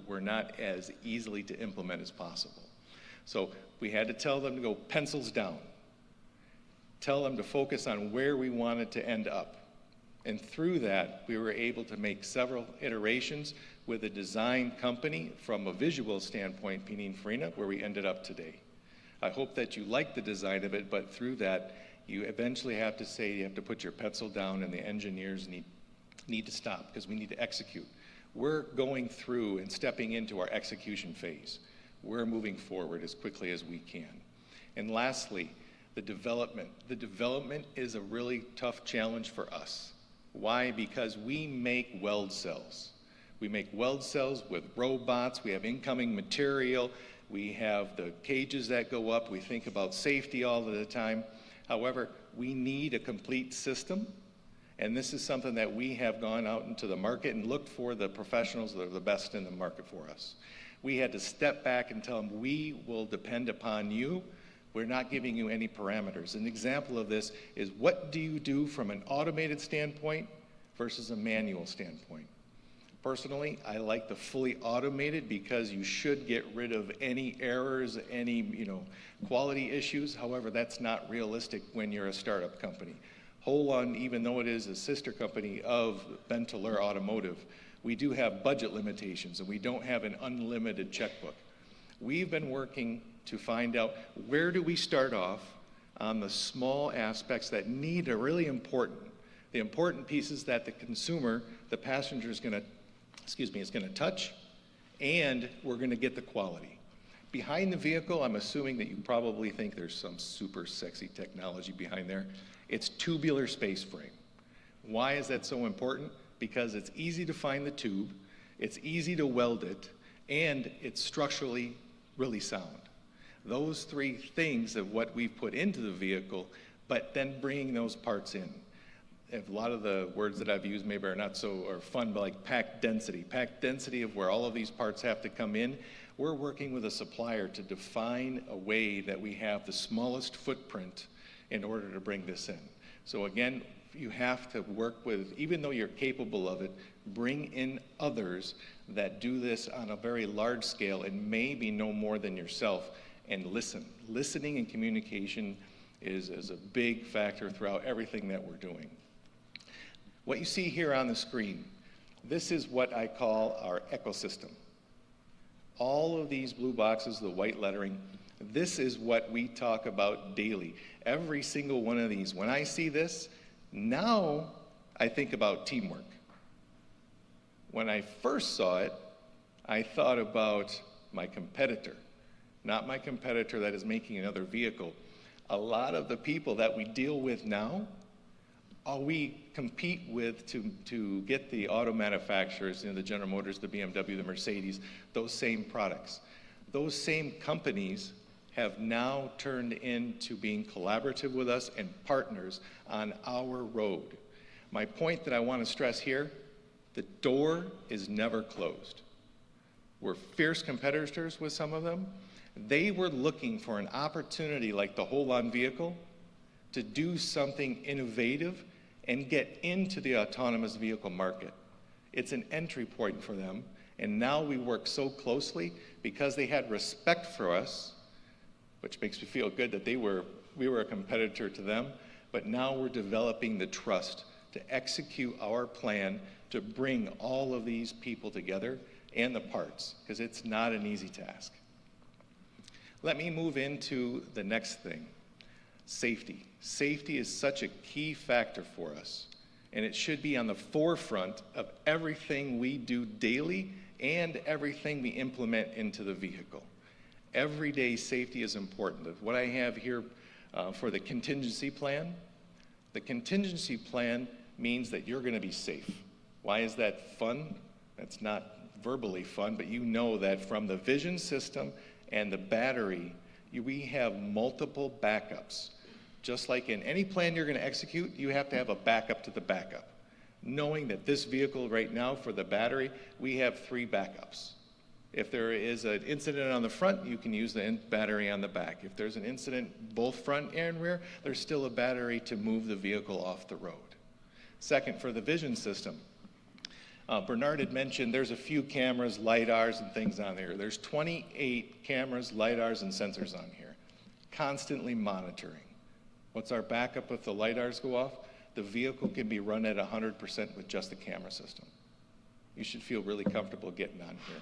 were not as easily to implement as possible. So we had to tell them to go pencils down, tell them to focus on where we wanted to end up. And through that, we were able to make several iterations with a design company from a visual standpoint, Pininfarina, where we ended up today. I hope that you like the design of it, but through that, you eventually have to say you have to put your pencil down and the engineers need to stop because we need to execute. We're going through and stepping into our execution phase. We're moving forward as quickly as we can. And lastly, the development. The development is a really tough challenge for us. Why? Because we make weld cells. We make weld cells with robots, we have incoming material, we have the cages that go up, we think about safety all of the time. However, we need a complete system, and this is something that we have gone out into the market and looked for the professionals that are the best in the market for us. We had to step back and tell them, we will depend upon you. We're not giving you any parameters. An example of this is, what do you do from an automated standpoint versus a manual standpoint? Personally, I like the fully automated because you should get rid of any errors, any quality issues. However, that's not realistic when you're a startup company. Holon, even though it is a sister company of Benteler Automotive, we do have budget limitations and we don't have an unlimited checkbook. We've been working to find out where do we start off on the small aspects that are really important. The important pieces that the consumer, the passenger is going to touch, and we're going to get the quality. Behind the vehicle, I'm assuming that you probably think there's some super sexy technology behind there. It's tubular space frame. Why is that so important? Because it's easy to find the tube, it's easy to weld it, and it's structurally really sound. Those three things of what we've put into the vehicle, but then bringing those parts in. A lot of the words that I've used maybe are not so fun, but like pack density of where all of these parts have to come in. We're working with a supplier to define a way that we have the smallest footprint in order to bring this in. So again, you have to work with, even though you're capable of it, bring in others that do this on a very large scale and maybe no more than yourself, and listen. Listening and communication is a big factor throughout everything that we're doing. What you see here on the screen, this is what I call our ecosystem. All of these blue boxes, the white lettering, this is what we talk about daily. Every single one of these. When I see this, now I think about teamwork. When I first saw it, I thought about my competitor. Not my competitor that is making another vehicle. A lot of the people that we deal with now, we compete with to get the auto manufacturers, the General Motors, the BMW, the Mercedes, those same products. Those same companies have now turned into being collaborative with us and partners on our road. My point that I want to stress here, the door is never closed. We're fierce competitors with some of them. They were looking for an opportunity like the Holon vehicle to do something innovative and get into the autonomous vehicle market. It's an entry point for them, and now we work so closely because they had respect for us, which makes me feel good that we were a competitor to them, but now we're developing the trust to execute our plan to bring all of these people together and the parts, because it's not an easy task. Let me move into the next thing, safety. Safety is such a key factor for us, and it should be on the forefront of everything we do daily and everything we implement into the vehicle. Everyday safety is important. What I have here for the contingency plan means that you're going to be safe. Why is that fun? That's not verbally fun, but you know that from the vision system and the battery, we have multiple backups. Just like in any plan you're going to execute, you have to have a backup to the backup. Knowing that this vehicle right now for the battery, we have 3 backups. If there is an incident on the front, you can use the battery on the back. If there's an incident both front and rear, there's still a battery to move the vehicle off the road. Second, for the vision system, Bernard had mentioned there's a few cameras, LiDARs, and things on there. There's 28 cameras, LiDARs, and sensors on here, constantly monitoring. What's our backup if the LiDARs go off? The vehicle can be run at 100% with just the camera system. You should feel really comfortable getting on here.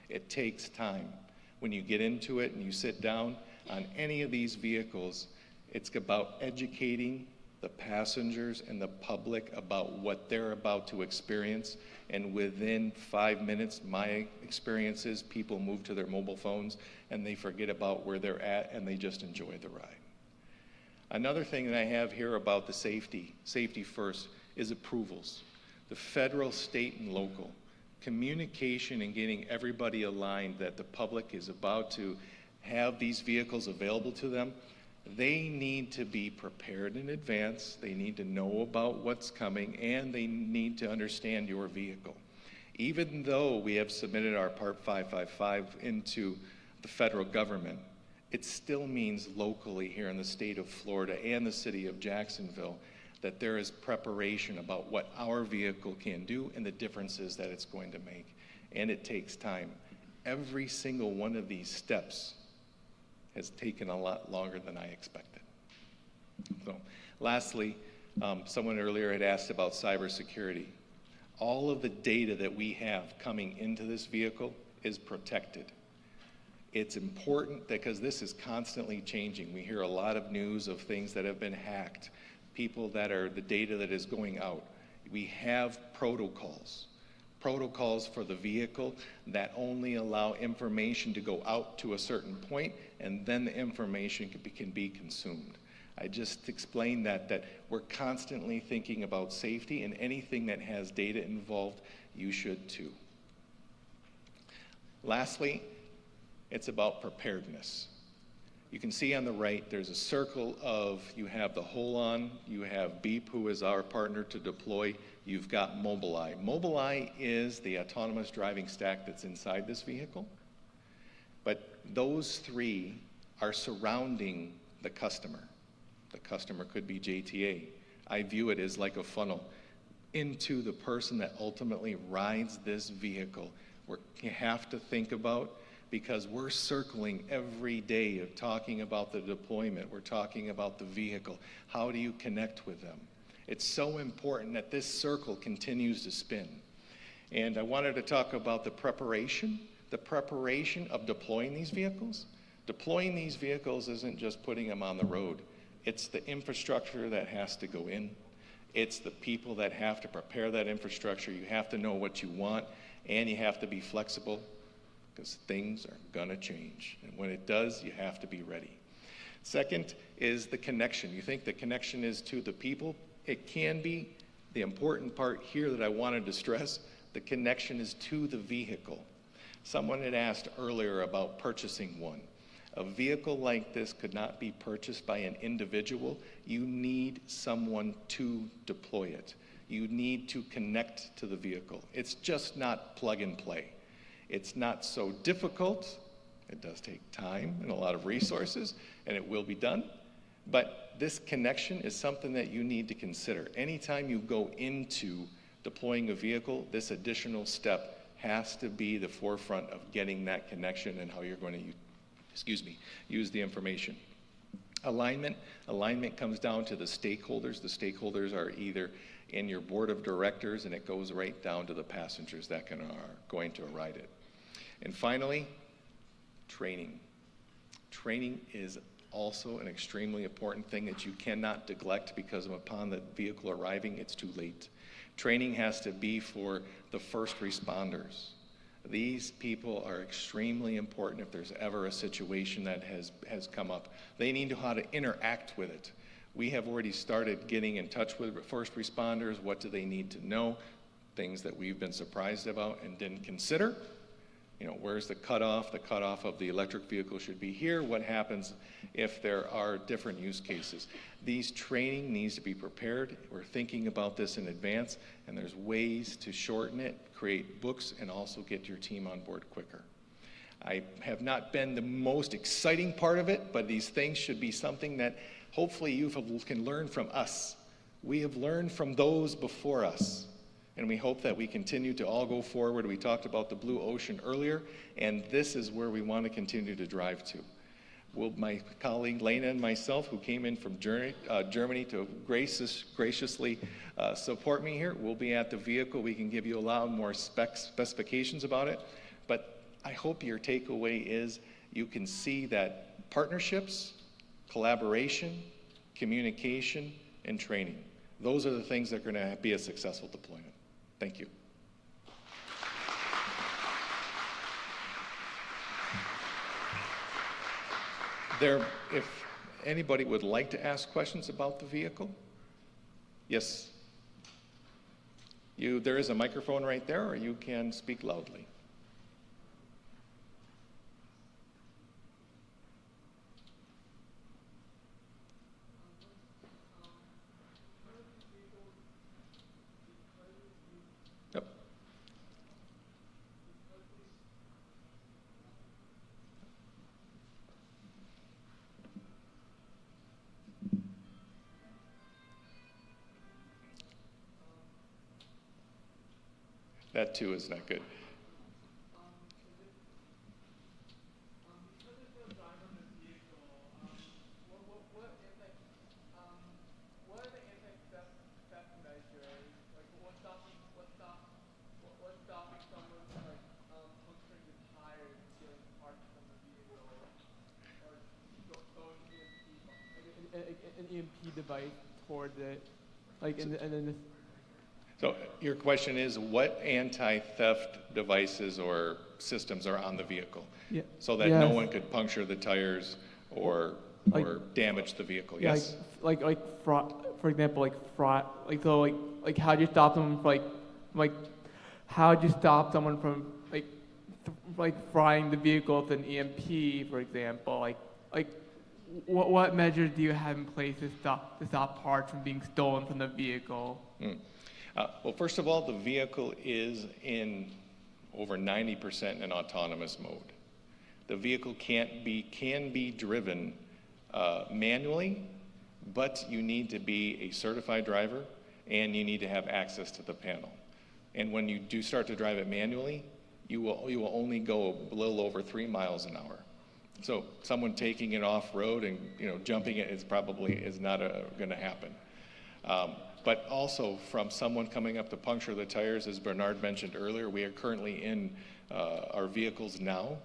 It takes time. When you get into it and you sit down on any of these vehicles, it's about educating the passengers and the public about what they're about to experience. And within 5 minutes, my experience is people move to their mobile phones and they forget about where they're at and they just enjoy the ride. Another thing that I have here about the safety first, is approvals. The federal, state, and local. Communication and getting everybody aligned that the public is about to have these vehicles available to them. They need to be prepared in advance. They need to know about what's coming, and they need to understand your vehicle. Even though we have submitted our Part 555 into the federal government, it still means locally here in the state of Florida and the city of Jacksonville that there is preparation about what our vehicle can do and the differences that it's going to make. And it takes time. Every single one of these steps has taken a lot longer than I expected. So, lastly, someone earlier had asked about cybersecurity. All of the data that we have coming into this vehicle is protected. It's important because this is constantly changing. We hear a lot of news of things that have been hacked, people that are the data that is going out. We have protocols for the vehicle that only allow information to go out to a certain point, and then the information can be consumed. I just explained that we're constantly thinking about safety, and anything that has data involved, you should too. Lastly, it's about preparedness. You can see on the right, there's a circle of, you have the HOLON, you have BEEP, who is our partner to deploy, you've got Mobileye. Mobileye is the autonomous driving stack that's inside this vehicle, but those three are surrounding the customer. The customer could be JTA. I view it as like a funnel into the person that ultimately rides this vehicle. You have to think about, because we're circling every day of talking about the deployment, we're talking about the vehicle. How do you connect with them? It's so important that this circle continues to spin. And I wanted to talk about the preparation of deploying these vehicles. Deploying these vehicles isn't just putting them on the road. It's the infrastructure that has to go in. It's the people that have to prepare that infrastructure. You have to know what you want, and you have to be flexible, because things are gonna change. And when it does, you have to be ready. Second is the connection. You think the connection is to the people? It can be. The important part here that I wanted to stress, the connection is to the vehicle. Someone had asked earlier about purchasing one. A vehicle like this could not be purchased by an individual. You need someone to deploy it. You need to connect to the vehicle. It's just not plug and play. It's not so difficult. It does take time and a lot of resources, and it will be done. But this connection is something that you need to consider. Anytime you go into deploying a vehicle, this additional step has to be the forefront of getting that connection and how you're going to use the information. Alignment comes down to the stakeholders. The stakeholders are either in your board of directors, and it goes right down to the passengers that are going to ride it. And finally, training. Training is also an extremely important thing that you cannot neglect, because upon the vehicle arriving, it's too late. Training has to be for the first responders. These people are extremely important if there's ever a situation that has come up. They need to know how to interact with it. We have already started getting in touch with first responders. What do they need to know? Things that we've been surprised about and didn't consider. You know, where's the cutoff? The cutoff of the electric vehicle should be here. What happens if there are different use cases? These training needs to be prepared. We're thinking about this in advance, and there's ways to shorten it, create books, and also get your team on board quicker. I have not been the most exciting part of it, but these things should be something that hopefully you can learn from us. We have learned from those before us, and we hope that we continue to all go forward. We talked about the blue ocean earlier, and this is where we want to continue to drive to. My colleague Lena and myself, who came in from Germany to graciously support me here, we'll be at the vehicle. We can give you a lot more specifications about it, but I hope your takeaway is you can see that partnerships, collaboration, communication, and training, those are the things that are going to be a successful deployment. Thank you. If anybody would like to ask questions about the vehicle? Yes. There is a microphone right there, or you can speak loudly. Yep. That too is not good. An EMP device towards it, and then So your question is, what anti-theft devices or systems are on the vehicle? Yeah. So that no one could puncture the tires or damage the vehicle. Yes. Like fraud, for example, fraud. How do you stop them from how do you stop someone from frying the vehicle with an EMP, for example? What measures do you have in place to stop parts from being stolen from the vehicle? Well, first of all, the vehicle is in over 90% in autonomous mode. The vehicle can be driven manually, but you need to be a certified driver and you need to have access to the panel. And when you do start to drive it manually, you will only go a little over 3 miles an hour. So someone taking it off-road and jumping it is not going to happen. But also from someone coming up to puncture the tires, as Bernard mentioned earlier, we are currently in our vehicles now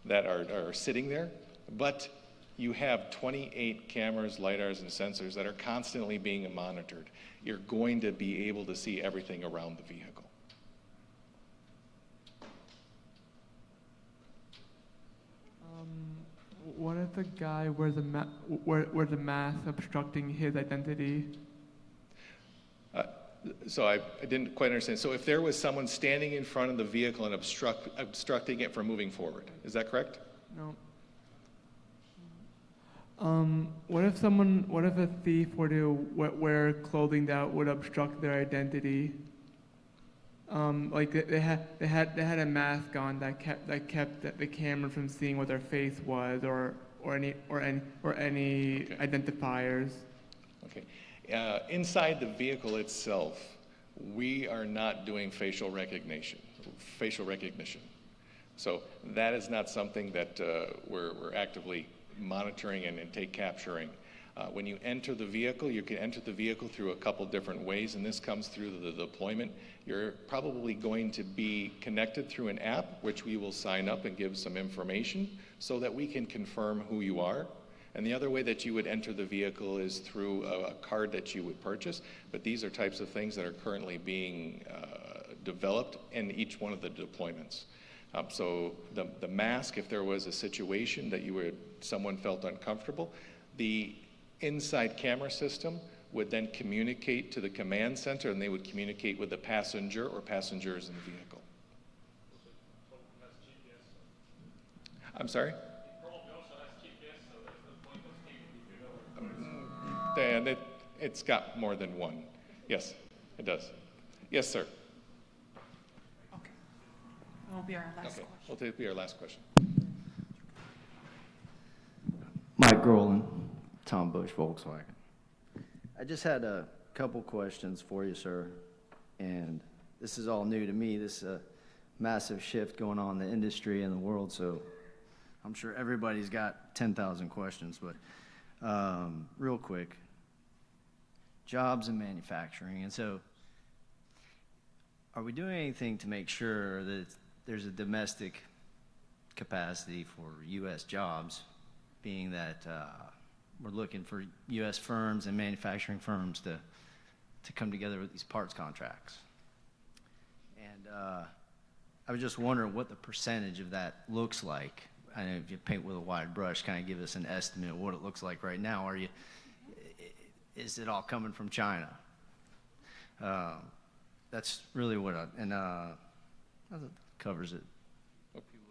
that are sitting there, but you have 28 cameras, lidars, and sensors that are constantly being monitored. You're going to be able to see everything around the vehicle. What if the guy wears a mask obstructing his identity? So I didn't quite understand. So if there was someone standing in front of the vehicle and obstructing it from moving forward, is that correct? No. What if a thief were to wear clothing that would obstruct their identity? They had a mask on that kept the camera from seeing what their face was, or any identifiers. Okay. Inside the vehicle itself, we are not doing facial recognition. So that is not something that we're actively monitoring and capturing. When you enter the vehicle, you can enter the vehicle through a couple different ways, and this comes through the deployment. You're probably going to be connected through an app, which we will sign up and give some information so that we can confirm who you are. And the other way that you would enter the vehicle is through a card that you would purchase, but these are types of things that are currently being developed in each one of the deployments. So the mask, if there was a situation that someone felt uncomfortable, the inside camera system would then communicate to the command center, and they would communicate with the passenger or passengers in the vehicle. I'm sorry? And it's got more than one. Yes, it does. Yes, sir. Okay. That will be our last question. Will be our last question. Mike Groland, Tom Bush, Volkswagen. I just had a couple questions for you, sir. And this is all new to me. This is a massive shift going on in the industry and the world, so I'm sure everybody's got 10,000 questions. But real quick, jobs and manufacturing. And so are we doing anything to make sure that there's a domestic capacity for U.S. jobs, being that we're looking for U.S. firms and manufacturing firms to come together with these parts contracts? And I was just wondering what the percentage of that looks like. I know if you paint with a wide brush, kind of give us an estimate of what it looks like right now. Is it all coming from China? That's really what that covers it.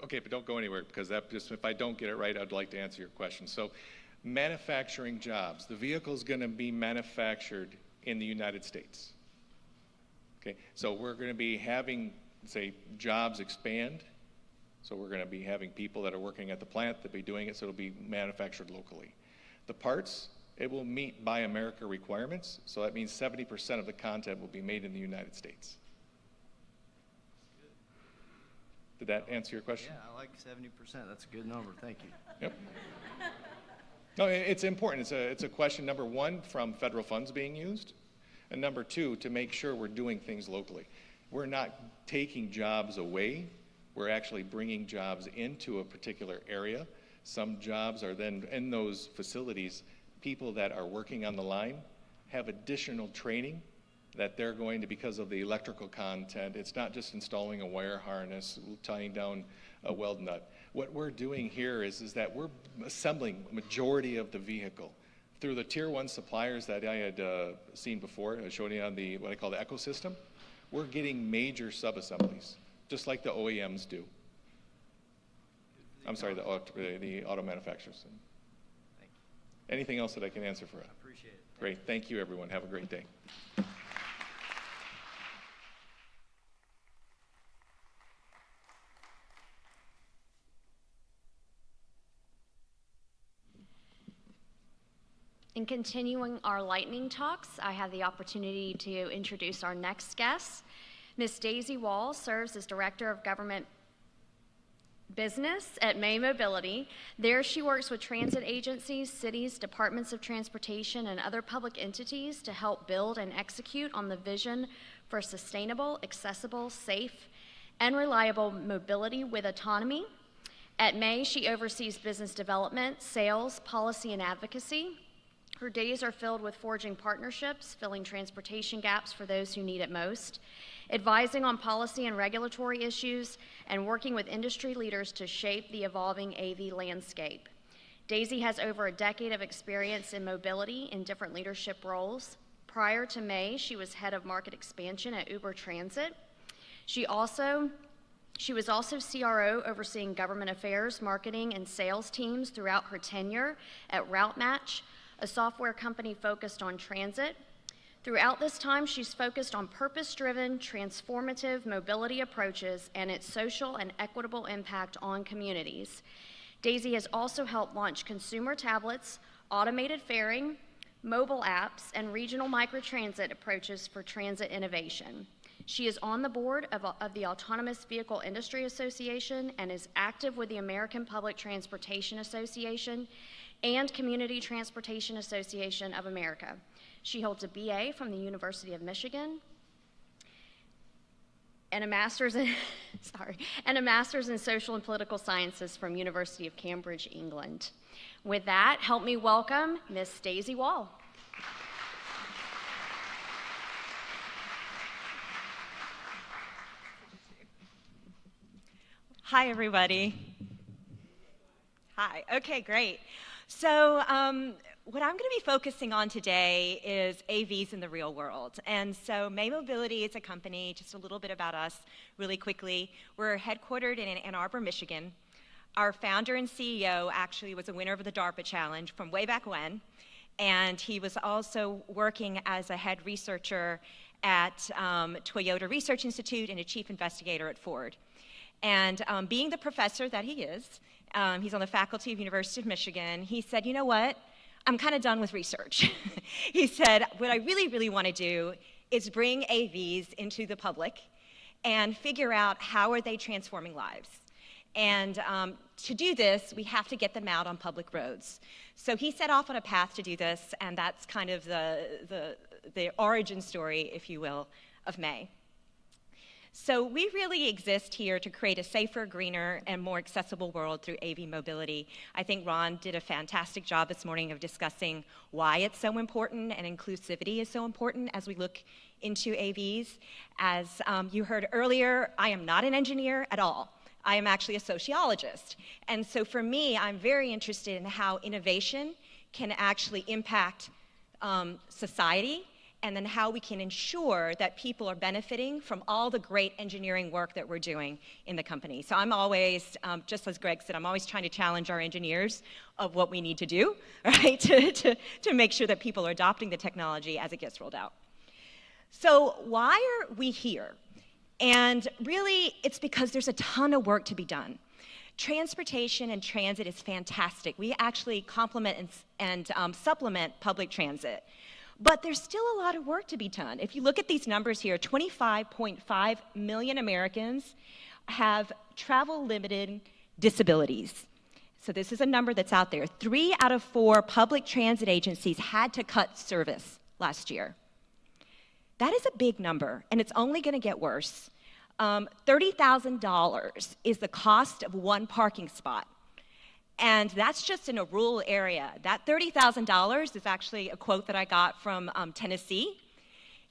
Okay, but don't go anywhere, because that just, if I don't get it right, I'd like to answer your question. So manufacturing jobs, the vehicle is going to be manufactured in the United States. Okay, so we're going to be having, say, jobs expand. So we're going to be having people that are working at the plant that be doing it, so it'll be manufactured locally. The parts, it will meet Buy America requirements, so that means 70% of the content will be made in the United States. Did that answer your question? Yeah, I like 70%. That's a good number. Thank you. Yep. No, it's important. It's a question, number one, from federal funds being used, and number two, to make sure we're doing things locally. We're not taking jobs away. We're actually bringing jobs into a particular area. Some jobs are then in those facilities. People that are working on the line have additional training that they're going to, because of the electrical content, it's not just installing a wire harness, tying down a weld nut. What we're doing here is that we're assembling a majority of the vehicle through the tier 1 suppliers that I had seen before. I showed you on the, what I call the ecosystem. We're getting major sub-assemblies, just like the OEMs do. I'm sorry, the auto manufacturers. Thank you. Anything else that I can answer for us? I appreciate it. Great, thank you everyone, have a great day. In continuing our lightning talks, I have the opportunity to introduce our next guest. Ms. Daisy Wall serves as Director of Government Business at May Mobility. There she works with transit agencies, cities, departments of transportation, and other public entities to help build and execute on the vision for sustainable, accessible, safe, and reliable mobility with autonomy. At May, she oversees business development, sales, policy, and advocacy. Her days are filled with forging partnerships, filling transportation gaps for those who need it most, advising on policy and regulatory issues, and working with industry leaders to shape the evolving AV landscape. Daisy has over a decade of experience in mobility in different leadership roles. Prior to May, she was head of market expansion at Uber Transit. She was also CRO overseeing government affairs, marketing, and sales teams throughout her tenure at RouteMatch, a software company focused on transit. Throughout this time, she's focused on purpose-driven, transformative mobility approaches and its social and equitable impact on communities. Daisy has also helped launch consumer tablets, automated faring, mobile apps, and regional microtransit approaches for transit innovation. She is on the board of the Autonomous Vehicle Industry Association and is active with the American Public Transportation Association and Community Transportation Association of America. She holds a BA from the University of Michigan and a master's in, in social and political sciences from University of Cambridge, England. With that, help me welcome Miss Daisy Wall. Hi, everybody. Hi. Okay, great. So what I'm going to be focusing on today is AVs in the real world. And so May Mobility is a company, just a little bit about us really quickly. We're headquartered in Ann Arbor, Michigan. Our founder and CEO actually was a winner of the DARPA Challenge from way back when. And he was also working as a head researcher at Toyota Research Institute and a chief investigator at Ford. And being the professor that he is, He's on the faculty of University of Michigan. He said, you know what? I'm kind of done with research. He said, what I really, really want to do is bring AVs into the public and figure out how are they transforming lives. And to do this, we have to get them out on public roads. So he set off on a path to do this, and that's kind of the origin story, if you will, of May. So we really exist here to create a safer, greener, and more accessible world through AV mobility. I think Ron did a fantastic job this morning of discussing why it's so important and inclusivity is so important as we look into AVs. As you heard earlier, I am not an engineer at all. I am actually a sociologist. And so for me, I'm very interested in how innovation can actually impact society, and then how we can ensure that people are benefiting from all the great engineering work that we're doing in the company. So I'm always, just as Greg said, I'm always trying to challenge our engineers of what we need to do, right, to make sure that people are adopting the technology as it gets rolled out. So why are we here? And really, it's because there's a ton of work to be done. Transportation and transit is fantastic. We actually complement and supplement public transit. But there's still a lot of work to be done. If you look at these numbers here, 25.5 million Americans have travel-limited disabilities. So this is a number that's out there. 3 out of 4 public transit agencies had to cut service last year. That is a big number, and it's only going to get worse. $30,000 is the cost of one parking spot. And that's just in a rural area. That $30,000 is actually a quote that I got from Tennessee.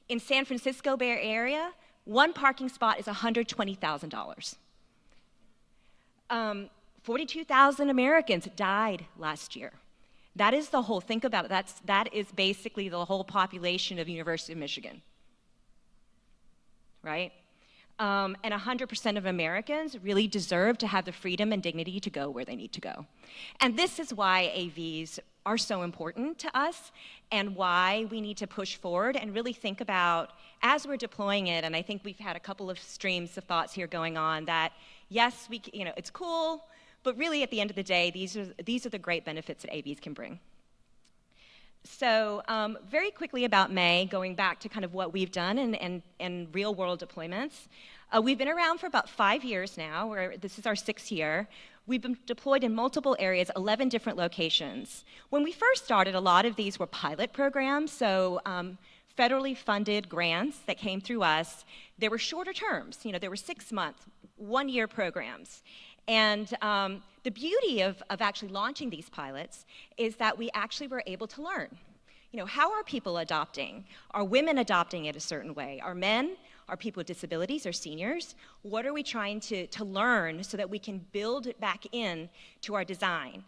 In San Francisco Bay Area, one parking spot is $120,000. 42,000 Americans died last year. That is the whole, think about it, that is basically the whole population of University of Michigan, right? And 100% of Americans really deserve to have the freedom and dignity to go where they need to go. And this is why AVs are so important to us and why we need to push forward and really think about, as we're deploying it, and I think we've had a couple of streams of thoughts here going on, that yes, it's cool, but really at the end of the day, these are the great benefits that AVs can bring. So very quickly about May, going back to kind of what we've done and real world deployments. We've been around for about 5 years now. This is our 6th year. We've been deployed in multiple areas, 11 different locations. When we first started, a lot of these were pilot programs, so federally funded grants that came through us. They were shorter terms. They were 6-month, 1-year programs. And the beauty of actually launching these pilots is that we actually were able to learn. How are people adopting? Are women adopting it a certain way? Are men? Are people with disabilities or seniors? What are we trying to learn so that we can build it back in to our design?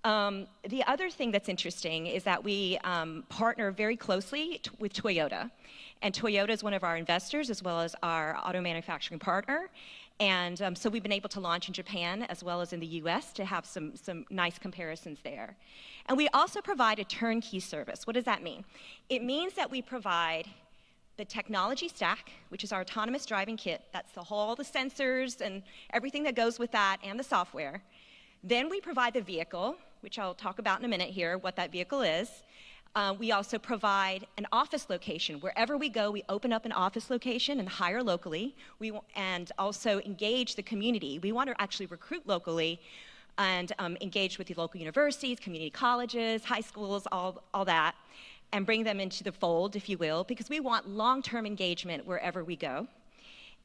The other thing that's interesting is that we partner very closely with Toyota. And Toyota is one of our investors as well as our auto manufacturing partner. And so we've been able to launch in Japan as well as in the US to have some nice comparisons there. And we also provide a turnkey service. What does that mean? It means that we provide the technology stack, which is our autonomous driving kit. That's all the sensors and everything that goes with that and the software. Then we provide the vehicle, which I'll talk about in a minute here, what that vehicle is. We also provide an office location. Wherever we go, we open up an office location and hire locally, and also engage the community. We want to actually recruit locally and engage with the local universities, community colleges, high schools, all that, and bring them into the fold, if you will, because we want long-term engagement wherever we go.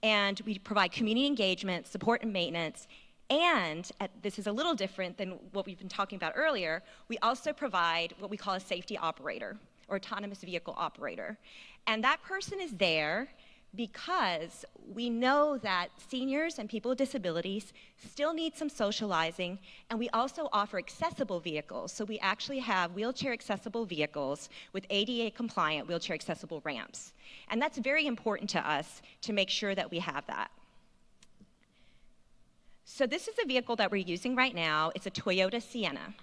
And we provide community engagement, support and maintenance, and this is a little different than what we've been talking about earlier, we also provide what we call a safety operator or autonomous vehicle operator. And that person is there because we know that seniors and people with disabilities still need some socializing, and we also offer accessible vehicles. So we actually have wheelchair accessible vehicles with ADA compliant wheelchair accessible ramps. And that's very important to us to make sure that we have that. So this is a vehicle that we're using right now. It's a Toyota Sienna.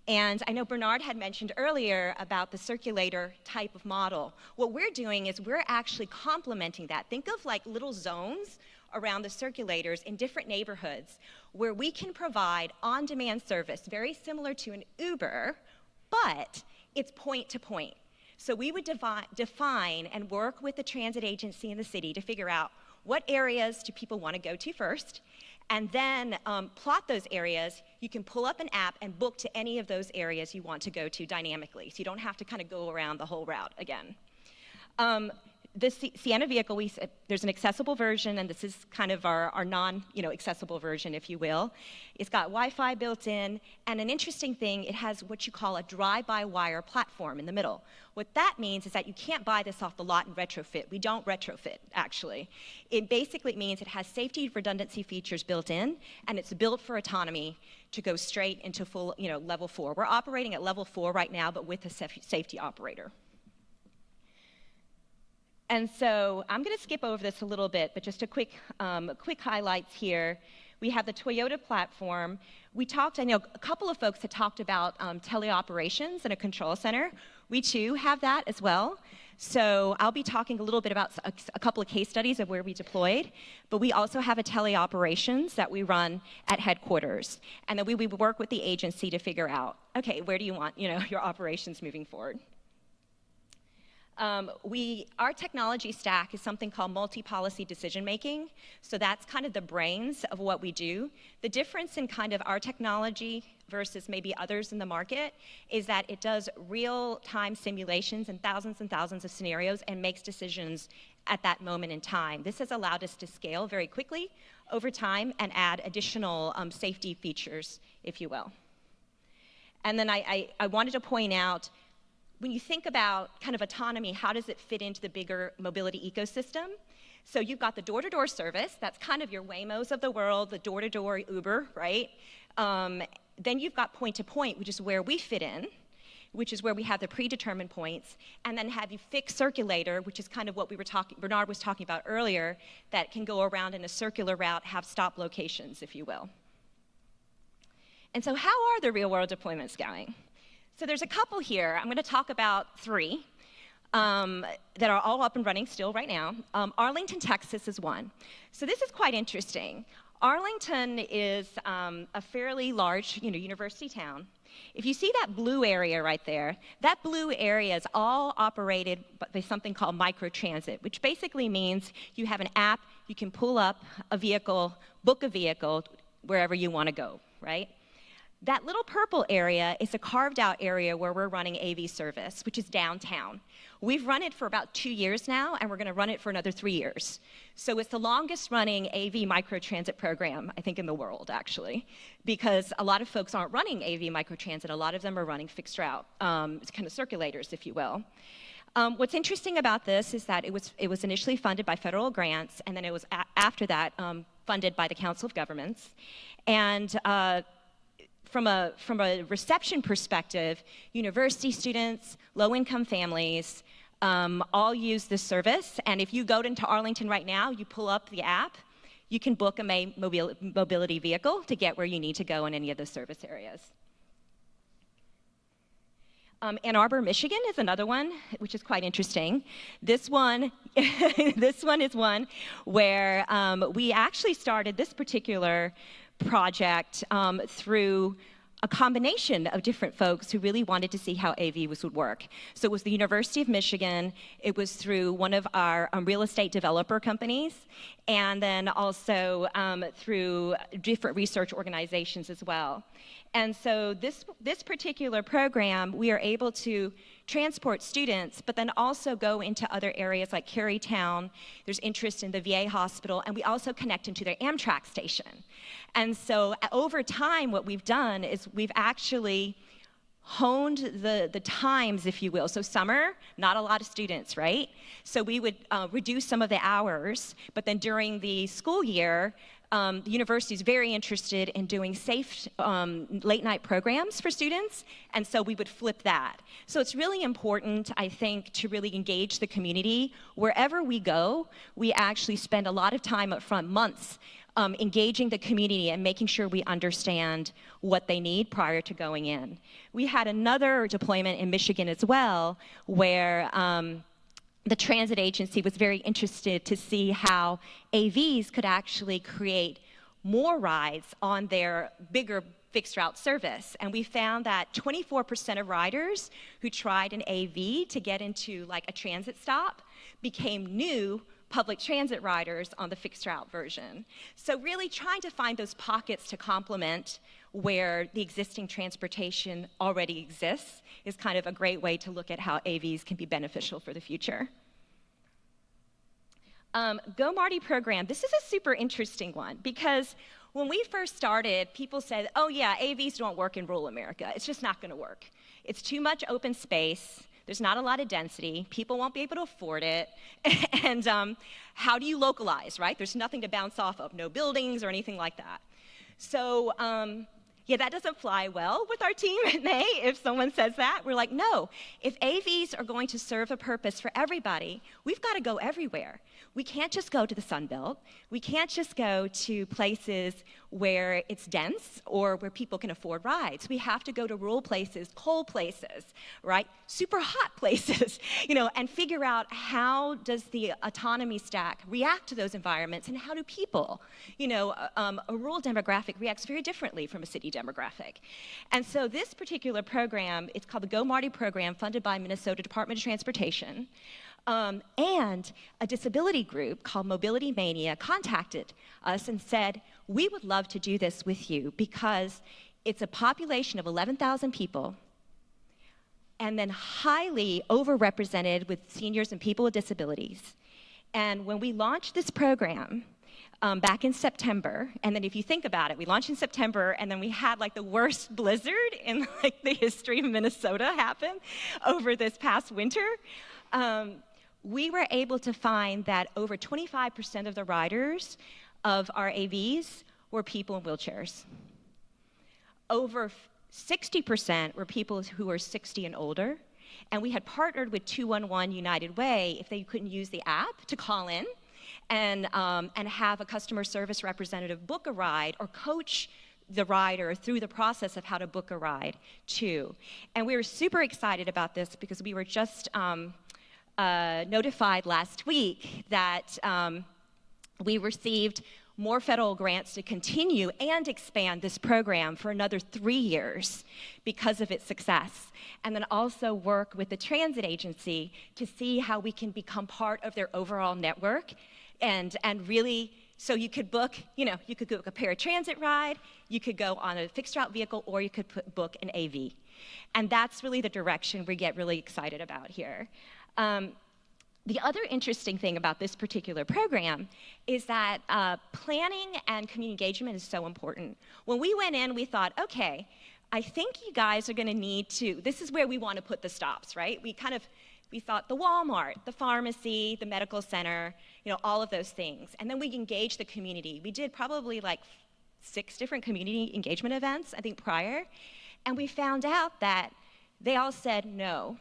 And I know Bernard had mentioned earlier about the circulator type of model. What we're doing is we're actually complementing that. Think of like little zones around the circulators in different neighborhoods where we can provide on-demand service, very similar to an Uber, but it's point to point. So we would define and work with the transit agency in the city to figure out what areas do people want to go to first, and then plot those areas. You can pull up an app and book to any of those areas you want to go to dynamically, so you don't have to kind of go around the whole route again. The Sienna vehicle, there's an accessible version, and this is kind of our non-accessible version, if you will. It's got Wi-Fi built in, and an interesting thing, it has what you call a drive-by-wire platform in the middle. What that means is that you can't buy this off the lot and retrofit. We don't retrofit, actually. It basically means it has safety redundancy features built in, and it's built for autonomy to go straight into full, level 4. We're operating at level 4 right now, but with a safety operator. And so I'm going to skip over this a little bit, but just a quick highlights here. We have the Toyota platform. I know a couple of folks had talked about teleoperations in a control center. We too have that as well. So I'll be talking a little bit about a couple of case studies of where we deployed, but we also have a teleoperations that we run at headquarters. And then we work with the agency to figure out, okay, where do you want your operations moving forward? Our technology stack is something called multi-policy decision making. So that's kind of the brains of what we do. The difference in kind of our technology versus maybe others in the market is that it does real-time simulations and thousands of scenarios and makes decisions at that moment in time. This has allowed us to scale very quickly over time and add additional safety features, if you will. And then I wanted to point out, when you think about kind of autonomy, how does it fit into the bigger mobility ecosystem? So you've got the door-to-door service, that's kind of your Waymos of the world, the door-to-door Uber, right? Then you've got point-to-point, which is where we fit in, which is where we have the predetermined points, and then have you fixed circulator, which is kind of what Bernard was talking about earlier, that can go around in a circular route, have stop locations, if you will. And so how are the real-world deployments going? So there's a couple here. I'm going to talk about 3 that are all up and running still right now. Arlington, Texas is one. So this is quite interesting. Arlington is a fairly large university town. If you see that blue area right there, that blue area is all operated by something called microtransit, which basically means you have an app, you can pull up a vehicle, book a vehicle wherever you want to go, right? That little purple area is a carved out area where we're running AV service, which is downtown. We've run it for about 2 years now, and we're going to run it for another 3 years. So it's the longest running AV microtransit program, I think, in the world, actually, because a lot of folks aren't running AV microtransit. A lot of them are running fixed route, kind of circulators, if you will. What's interesting about this is that it was initially funded by federal grants, and then it was after that funded by the Council of Governments. And from a reception perspective, university students, low-income families all use this service. And if you go into Arlington right now, you pull up the app, you can book a mobility vehicle to get where you need to go in any of those service areas. Ann Arbor, Michigan is another one, which is quite interesting. This one is one where we actually started this particular project through a combination of different folks who really wanted to see how AV would work. So it was the University of Michigan, it was through one of our real estate developer companies, and then also through different research organizations as well. And so this particular program, we are able to transport students, but then also go into other areas like Carytown. There's interest in the VA hospital, and we also connect into their Amtrak station. And so over time, what we've done is we've actually honed the times, if you will. So summer, not a lot of students, right? So we would reduce some of the hours, but then during the school year, the university is very interested in doing safe late night programs for students, and so we would flip that. So it's really important, I think, to really engage the community. Wherever we go, we actually spend a lot of time up front, months, engaging the community and making sure we understand what they need prior to going in. We had another deployment in Michigan as well, where the transit agency was very interested to see how AVs could actually create more rides on their bigger fixed route service. And we found that 24% of riders who tried an AV to get into like a transit stop became new public transit riders on the fixed route version. So really trying to find those pockets to complement where the existing transportation already exists is kind of a great way to look at how AVs can be beneficial for the future. Go Marty program, this is a super interesting one because when we first started, people said, oh yeah, AVs don't work in rural America. It's just not gonna work. It's too much open space. There's not a lot of density. People won't be able to afford it. And how do you localize, right? There's nothing to bounce off of, no buildings or anything like that. So yeah, that doesn't fly well with our team at May if someone says that. We're like, no, if AVs are going to serve a purpose for everybody, we've got to go everywhere. We can't just go to the Sun Belt. We can't just go to places where it's dense or where people can afford rides. We have to go to rural places, coal places, right? Super hot places, you know, and figure out how does the autonomy stack react to those environments and how do people, you know, a rural demographic reacts very differently from a city demographic. And so this particular program, it's called the Go Marty program, funded by Minnesota Department of Transportation. And a disability group called Mobility Mania contacted us and said, we would love to do this with you because it's a population of 11,000 people and then highly overrepresented with seniors and people with disabilities. And when we launched this program back in September, and then if you think about it, we launched in September and then we had like the worst blizzard in like the history of Minnesota happen over this past winter. We were able to find that over 25% of the riders of our AVs were people in wheelchairs. Over 60% were people who were 60 and older. And we had partnered with 211 United Way if they couldn't use the app to call in and have a customer service representative book a ride or coach the rider through the process of how to book a ride too. And we were super excited about this because we were just notified last week that we received more federal grants to continue and expand this program for another 3 years because of its success. And then also work with the transit agency to see how we can become part of their overall network and really, so you could book, you know, you could book a paratransit ride, you could go on a fixed route vehicle, or you could book an AV. And that's really the direction we get really excited about here. The other interesting thing about this particular program is that planning and community engagement is so important. When we went in, we thought, okay, I think you guys are gonna need to, this is where we wanna put the stops, right? We thought the Walmart, the pharmacy, the medical center, you know, all of those things. And then we engaged the community. We did probably like 6 different community engagement events, I think prior. And we found out that they all said no.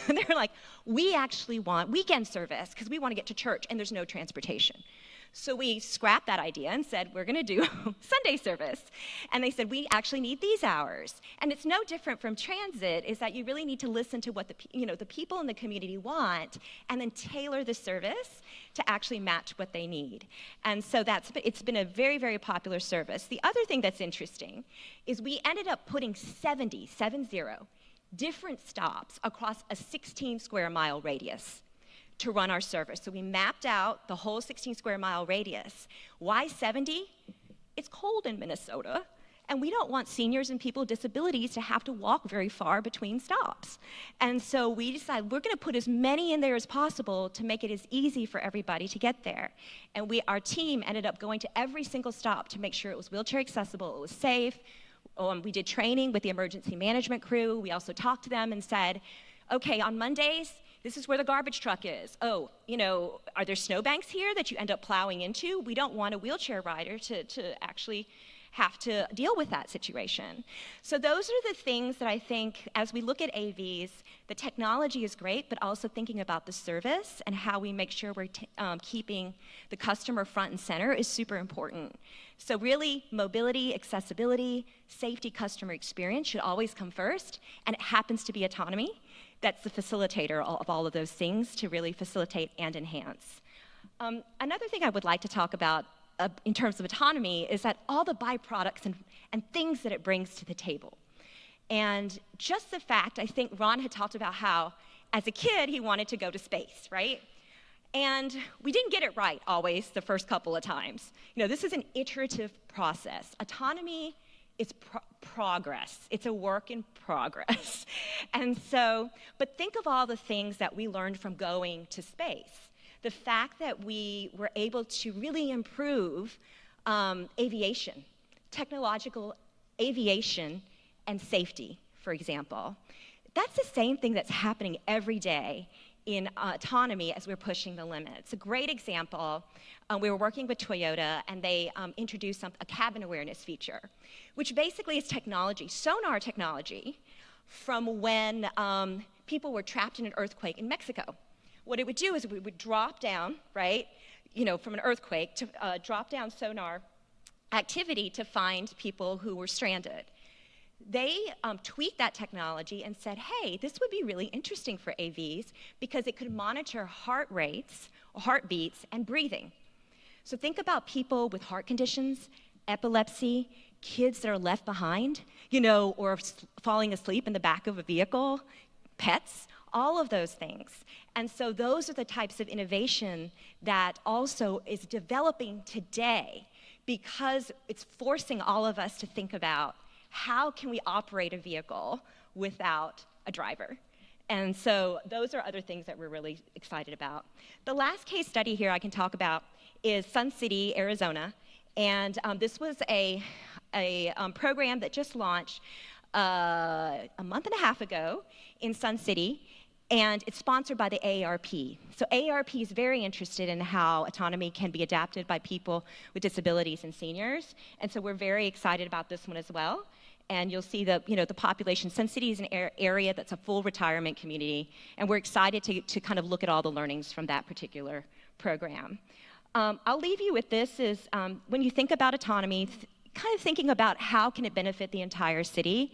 They're like, we actually want weekend service because we want to get to church and there's no transportation. So we scrapped that idea and said, we're going to do Sunday service. And they said, we actually need these hours. And it's no different from transit, is that you really need to listen to what the people in the community want and then tailor the service to actually match what they need. And so it's been a very, very popular service. The other thing that's interesting is we ended up putting 70 different stops across a 16 square mile radius to run our service. So we mapped out the whole 16 square mile radius. Why 70? It's cold in Minnesota, and we don't want seniors and people with disabilities to have to walk very far between stops. And so we decided we're gonna put as many in there as possible to make it as easy for everybody to get there. And our team ended up going to every single stop to make sure it was wheelchair accessible, it was safe. We did training with the emergency management crew. We also talked to them and said, okay, on Mondays, This is where the garbage truck is. Oh, you know, are there snowbanks here that you end up plowing into? We don't want a wheelchair rider to actually have to deal with that situation. So those are the things that I think, as we look at AVs, the technology is great, but also thinking about the service and how we make sure we're keeping the customer front and center is super important. So really, mobility, accessibility, safety, customer experience should always come first, and it happens to be autonomy. That's the facilitator of all of those things to really facilitate and enhance. Another thing I would like to talk about in terms of autonomy is that all the byproducts and things that it brings to the table. And just the fact, I think Ron had talked about how, as a kid, he wanted to go to space, right? And we didn't get it right always the first couple of times. You know, this is an iterative process. Autonomy is progress. It's a work in progress. And so, but think of all the things that we learned from going to space. The fact that we were able to really improve aviation, technological aviation and safety, for example. That's the same thing that's happening every day in autonomy as we're pushing the limits. A great example, we were working with Toyota, and they introduced a cabin awareness feature, which basically is technology, sonar technology, from when people were trapped in an earthquake in Mexico. What it would do is we would drop down, right, you know, from an earthquake to drop down sonar activity to find people who were stranded. They tweaked that technology and said, hey, this would be really interesting for AVs because it could monitor heart rates, heartbeats, and breathing. So think about people with heart conditions, epilepsy, kids that are left behind, you know, or falling asleep in the back of a vehicle, pets, all of those things. And so those are the types of innovation that also is developing today because it's forcing all of us to think about how can we operate a vehicle without a driver. And so those are other things that we're really excited about. The last case study here I can talk about is Sun City, Arizona. And this was a program that just launched a month and a half ago in Sun City. And it's sponsored by the AARP. So AARP is very interested in how autonomy can be adapted by people with disabilities and seniors. And so we're very excited about this one as well. And you'll see the population. Sun City is an area that's a full retirement community. And we're excited to kind of look at all the learnings from that particular program. I'll leave you with this is when you think about autonomy, kind of thinking about how can it benefit the entire city.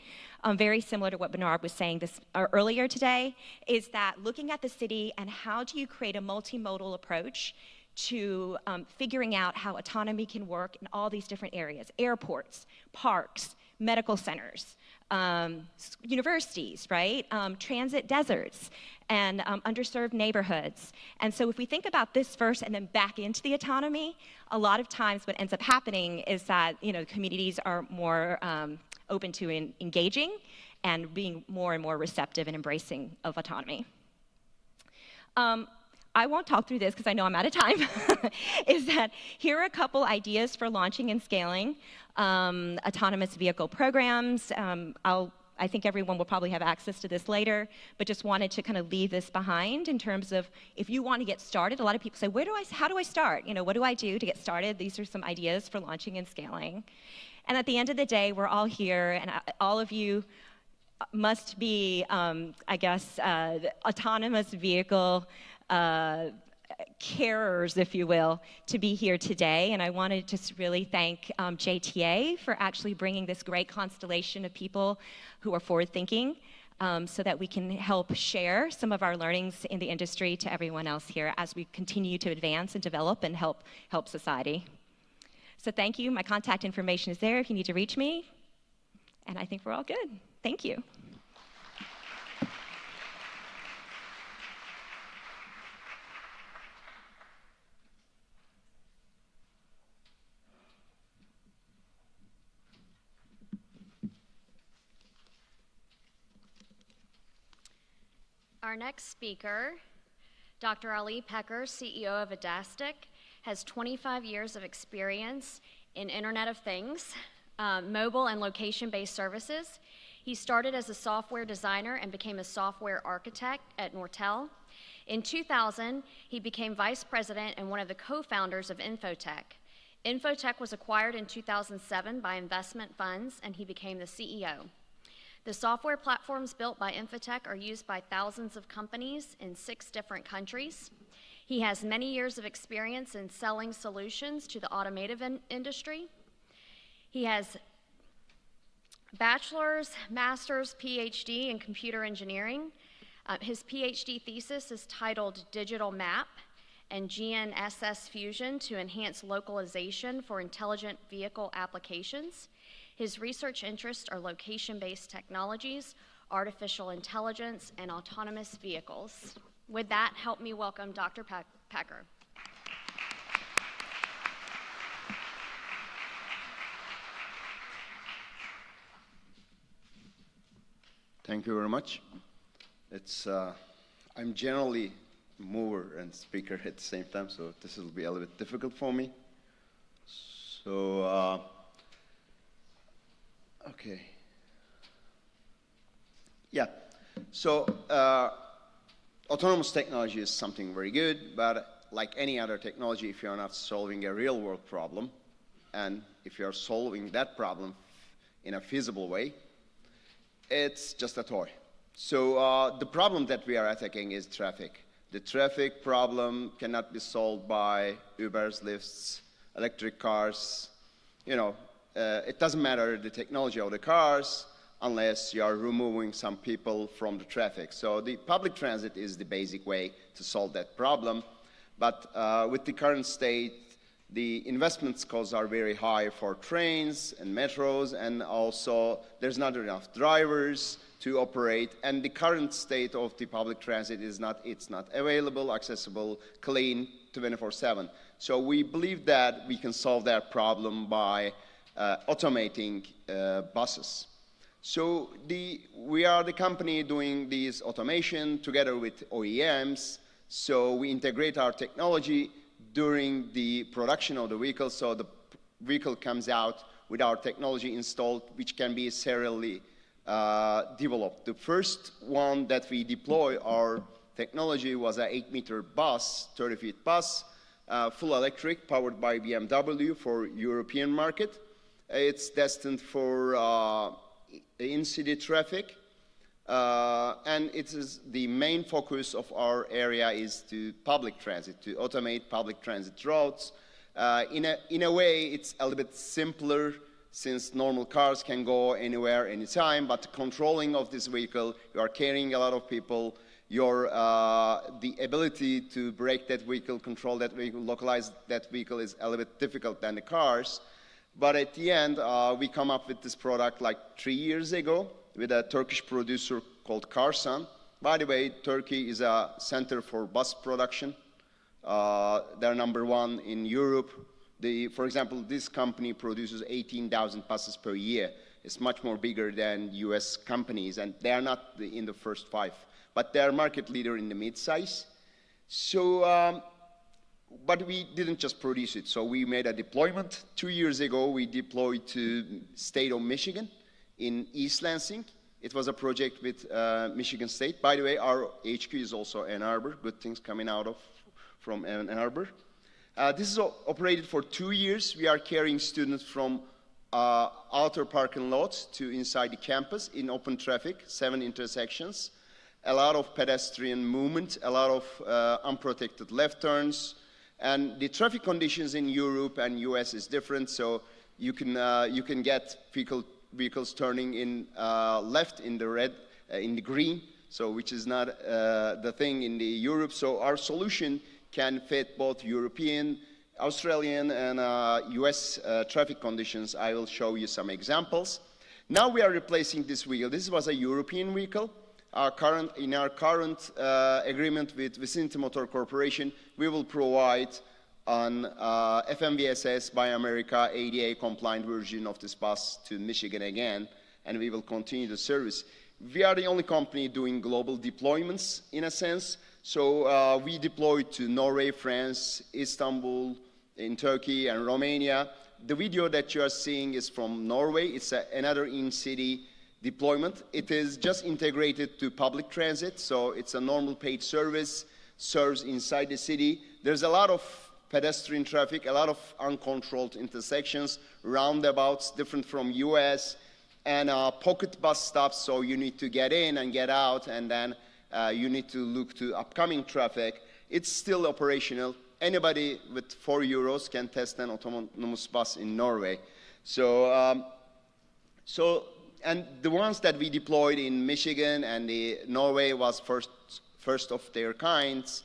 Very similar to what Bernard was saying earlier today, is that looking at the city and how do you create a multimodal approach to figuring out how autonomy can work in all these different areas, airports, parks, medical centers, universities, right? Transit deserts and underserved neighborhoods. And so if we think about this first and then back into the autonomy, a lot of times what ends up happening is that, you know, communities are more open to engaging and being more and more receptive and embracing of autonomy. I won't talk through this because I know I'm out of time, is that here are a couple ideas for launching and scaling autonomous vehicle programs. I think everyone will probably have access to this later, but just wanted to kind of leave this behind in terms of if you want to get started. A lot of people say, how do I start? You know, what do I do to get started? These are some ideas for launching and scaling. And at the end of the day, we're all here, and all of you must be, I guess, autonomous vehicle carers, if you will, to be here today. And I want to just really thank JTA for actually bringing this great constellation of people who are forward-thinking so that we can help share some of our learnings in the industry to everyone else here as we continue to advance and develop and help society. So thank you. My contact information is there if you need to reach me. And I think we're all good. Thank you. Our next speaker, Dr. Ali Pecker, CEO of Adastic, has 25 years of experience in Internet of Things, mobile and location-based services. He started as a software designer and became a software architect at Nortel. In 2000, he became vice president and one of the co-founders of Infotech. Infotech was acquired in 2007 by investment funds, and he became the CEO. The software platforms built by Infotech are used by thousands of companies in 6 different countries. He has many years of experience in selling solutions to the automotive industry. He has bachelor's, master's, PhD in computer engineering. His PhD thesis is titled Digital Map and GNSS Fusion to Enhance Localization for Intelligent Vehicle Applications. His research interests are location-based technologies, artificial intelligence, and autonomous vehicles. With that, help me welcome Dr. Pecker. Thank you very much. I'm generally mover and speaker at the same time, so this will be a little bit difficult for me. So, okay. Yeah, so autonomous technology is something very good, but like any other technology, if you're not solving a real world problem, and if you're solving that problem in a feasible way, it's just a toy. So the problem that we are attacking is traffic. The traffic problem cannot be solved by Ubers, Lyfts, electric cars. You know, it doesn't matter the technology of the cars unless you are removing some people from the traffic. So the public transit is the basic way to solve that problem. But with the current state, the investment costs are very high for trains and metros, and also there's not enough drivers to operate, and the current state of the public transit is not available, accessible, clean, 24/7. So we believe that we can solve that problem by automating buses. So we are the company doing this automation together with OEMs, so we integrate our technology during the production of the vehicle, so the vehicle comes out with our technology installed, which can be serially developed. The first one that we deploy our technology was an 8-meter bus, 30-feet bus, full electric, powered by BMW for European market. It's destined for in-city traffic, and it is the main focus of our area is to public transit, to automate public transit routes. In a way, it's a little bit simpler since normal cars can go anywhere, anytime, but controlling of this vehicle, you are carrying a lot of people, the ability to brake that vehicle, control that vehicle, localize that vehicle is a little bit difficult than the cars. But at the end, we come up with this product like 3 years ago with a Turkish producer called Karsan. By the way, Turkey is a center for bus production. They're #1 in Europe. For example, this company produces 18,000 buses per year. It's much more bigger than US companies, and they are not in the first 5, but they are market leader in the mid-size. So, but we didn't just produce it. So we made a deployment. 2 years ago, we deployed to state of Michigan in East Lansing. It was a project with Michigan State. By the way, our HQ is also Ann Arbor. Good things coming out from Ann Arbor. This is operated for 2 years. We are carrying students from outer parking lots to inside the campus in open traffic, 7 intersections, a lot of pedestrian movement, a lot of unprotected left turns, and the traffic conditions in Europe and US is different, so you can get vehicles turning in left in the red, in the green, so which is not the thing in the Europe. So our solution can fit both European, Australian, and US traffic conditions. I will show you some examples. Now we are replacing this vehicle. This was a European vehicle. In our current agreement with Vicinity Motor Corporation, we will provide an FMVSS Buy America ADA compliant version of this bus to Michigan again, and we will continue the service. We are the only company doing global deployments in a sense. So we deployed to Norway, France, Istanbul, in Turkey, and Romania. The video that you are seeing is from Norway. It's another in-city deployment. It is just integrated to public transit, so it's a normal paid service. serves inside the city. There's a lot of pedestrian traffic, a lot of uncontrolled intersections, roundabouts, different from US, and pocket bus stops, so you need to get in and get out, and then you need to look to upcoming traffic. It's still operational. Anybody with 4 euros can test an autonomous bus in Norway. So, and the ones that we deployed in Michigan and Norway was first of their kinds.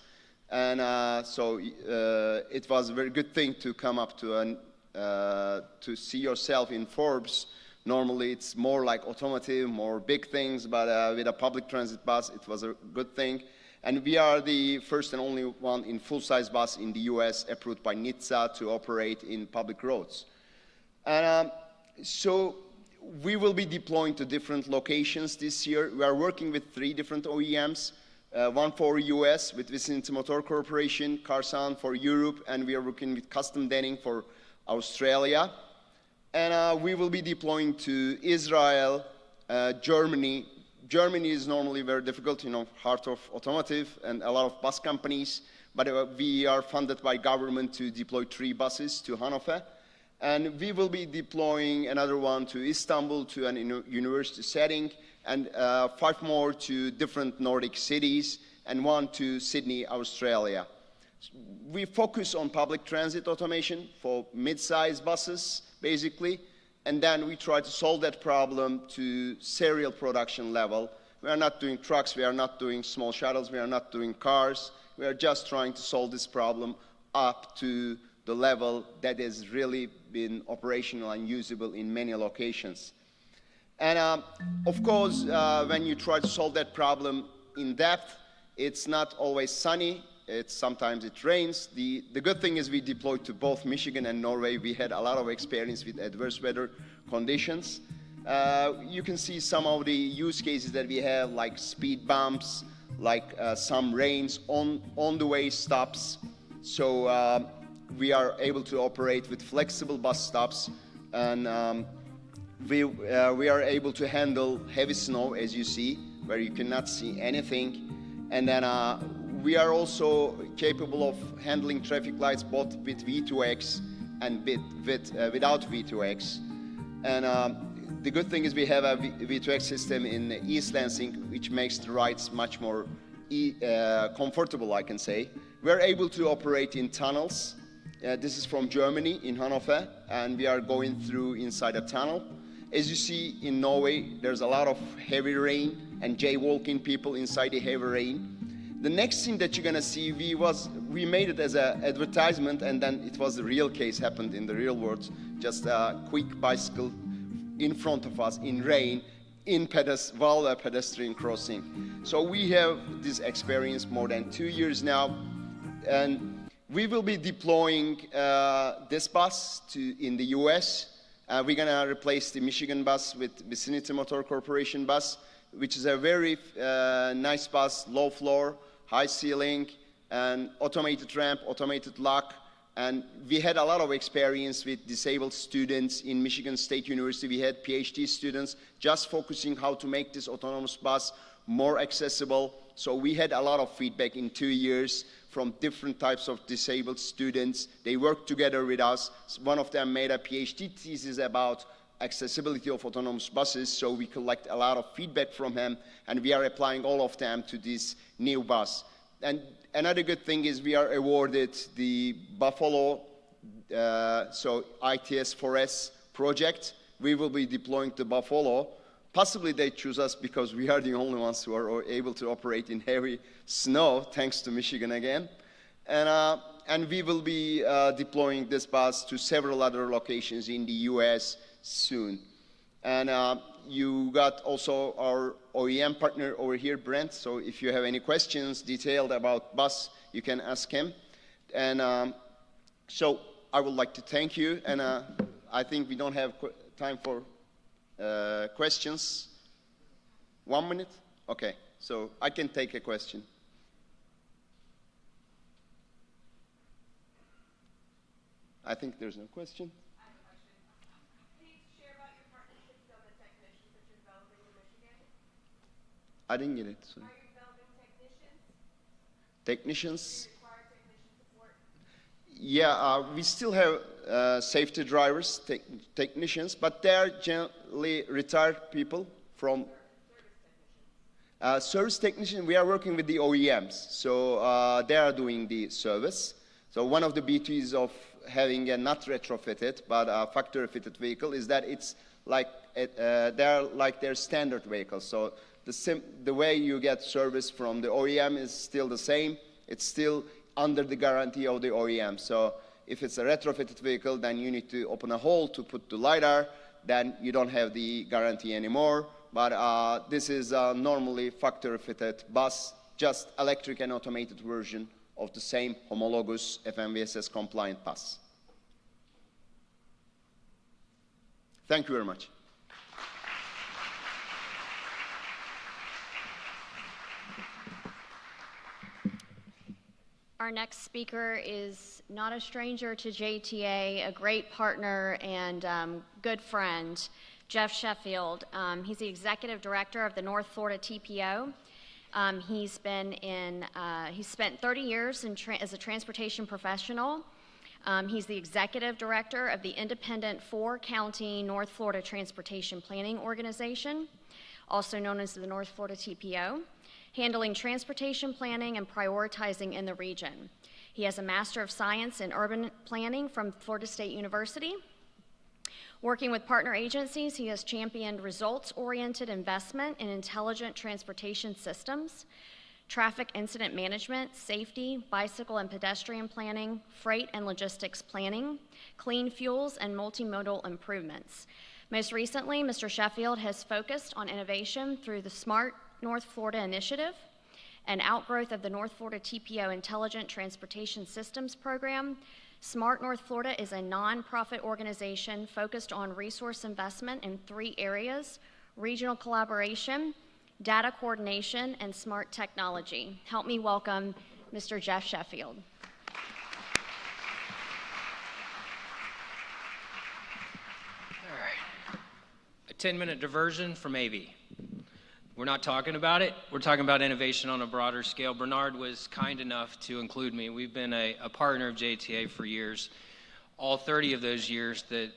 And so it was a very good thing to come up to to see yourself in Forbes. Normally it's more like automotive, more big things, but with a public transit bus, it was a good thing. And we are the first and only one in full-size bus in the US approved by NHTSA to operate in public roads. And so we will be deploying to different locations this year. We are working with 3 different OEMs. One for US with Vicinity Motor Corporation, Carsound for Europe, and we are working with Custom Denning for Australia. And we will be deploying to Israel, Germany. Germany is normally very difficult, heart of automotive and a lot of bus companies, but we are funded by government to deploy 3 buses to Hanover. And we will be deploying another one to Istanbul to an university setting, and 5 more to different Nordic cities, and 1 to Sydney, Australia. We focus on public transit automation for mid-size buses, basically, and then we try to solve that problem to serial production level. We are not doing trucks, we are not doing small shuttles, we are not doing cars. We are just trying to solve this problem up to the level that has really been operational and usable in many locations. And of course, when you try to solve that problem in depth, it's not always sunny. Sometimes it rains. The good thing is we deployed to both Michigan and Norway. We had a lot of experience with adverse weather conditions. You can see some of the use cases that we have, like speed bumps, like some rains, on-the-way stops. So we are able to operate with flexible bus stops, and we are able to handle heavy snow, as you see, where you cannot see anything. And then we are also capable of handling traffic lights both with V2X and without V2X. And the good thing is we have a V2X system in East Lansing, which makes the rides much more comfortable, I can say. We are able to operate in tunnels. This is from Germany, in Hanover, and we are going through inside a tunnel. As you see in Norway, there's a lot of heavy rain and jaywalking people inside the heavy rain. The next thing that you're gonna see, we made it as an advertisement, and then it was the real case happened in the real world. Just a quick bicycle in front of us in rain, while a pedestrian crossing. So we have this experience more than 2 years now, and we will be deploying this bus in the US. We're gonna replace the Michigan bus with Vicinity Motor Corporation bus, which is a very nice bus, low floor, high ceiling, and automated ramp, automated lock. And we had a lot of experience with disabled students in Michigan State University. We had PhD students just focusing how to make this autonomous bus more accessible. So we had a lot of feedback in 2 years from different types of disabled students. They worked together with us. One of them made a PhD thesis about accessibility of autonomous buses, so we collect a lot of feedback from him, and we are applying all of them to this new bus. And another good thing is we are awarded the Buffalo, so ITS4S project. We will be deploying to Buffalo. Possibly they choose us because we are the only ones who are able to operate in heavy snow, thanks to Michigan again. And we will be deploying this bus to several other locations in the US soon. And you got also our OEM partner over here, Brent. So if you have any questions detailed about bus, you can ask him. And so I would like to thank you. And I think we don't have time for questions. 1 minute? Okay, so I can take a question. I think there's no question. I didn't get it. Sorry. Are you developing technicians? Technicians? Yeah, we still have safety drivers, technicians, but they are generally retired people from service technician. We are working with the OEMs, so they are doing the service. So one of the beauties of having a not retrofitted but a factory fitted vehicle is that it's like they're like their standard vehicles. So the way you get service from the OEM is still the same. It's still under the guarantee of the OEM. So if it's a retrofitted vehicle, then you need to open a hole to put the LiDAR, then you don't have the guarantee anymore. But this is normally factory-fitted bus, just electric and automated version of the same homologous FMVSS compliant bus. Thank you very much. Our next speaker is not a stranger to JTA, a great partner and good friend, Jeff Sheffield. He's the executive director of the North Florida TPO. He's spent 30 years as a transportation professional. He's the executive director of the independent 4-county North Florida Transportation Planning Organization, also known as the North Florida TPO, handling transportation planning and prioritizing in the region. He has a Master of Science in Urban Planning from Florida State University. Working with partner agencies, he has championed results-oriented investment in intelligent transportation systems, traffic incident management, safety, bicycle and pedestrian planning, freight and logistics planning, clean fuels, and multimodal improvements. Most recently, Mr. Sheffield has focused on innovation through the Smart North Florida Initiative, an outgrowth of the North Florida TPO Intelligent Transportation Systems Program. Smart North Florida is a nonprofit organization focused on resource investment in 3 areas: regional collaboration, data coordination, and smart technology. Help me welcome Mr. Jeff Sheffield. All right. A 10-minute diversion from AV. We're not talking about it. We're talking about innovation on a broader scale. Bernard was kind enough to include me. We've been a partner of JTA for years. All 30 of those years that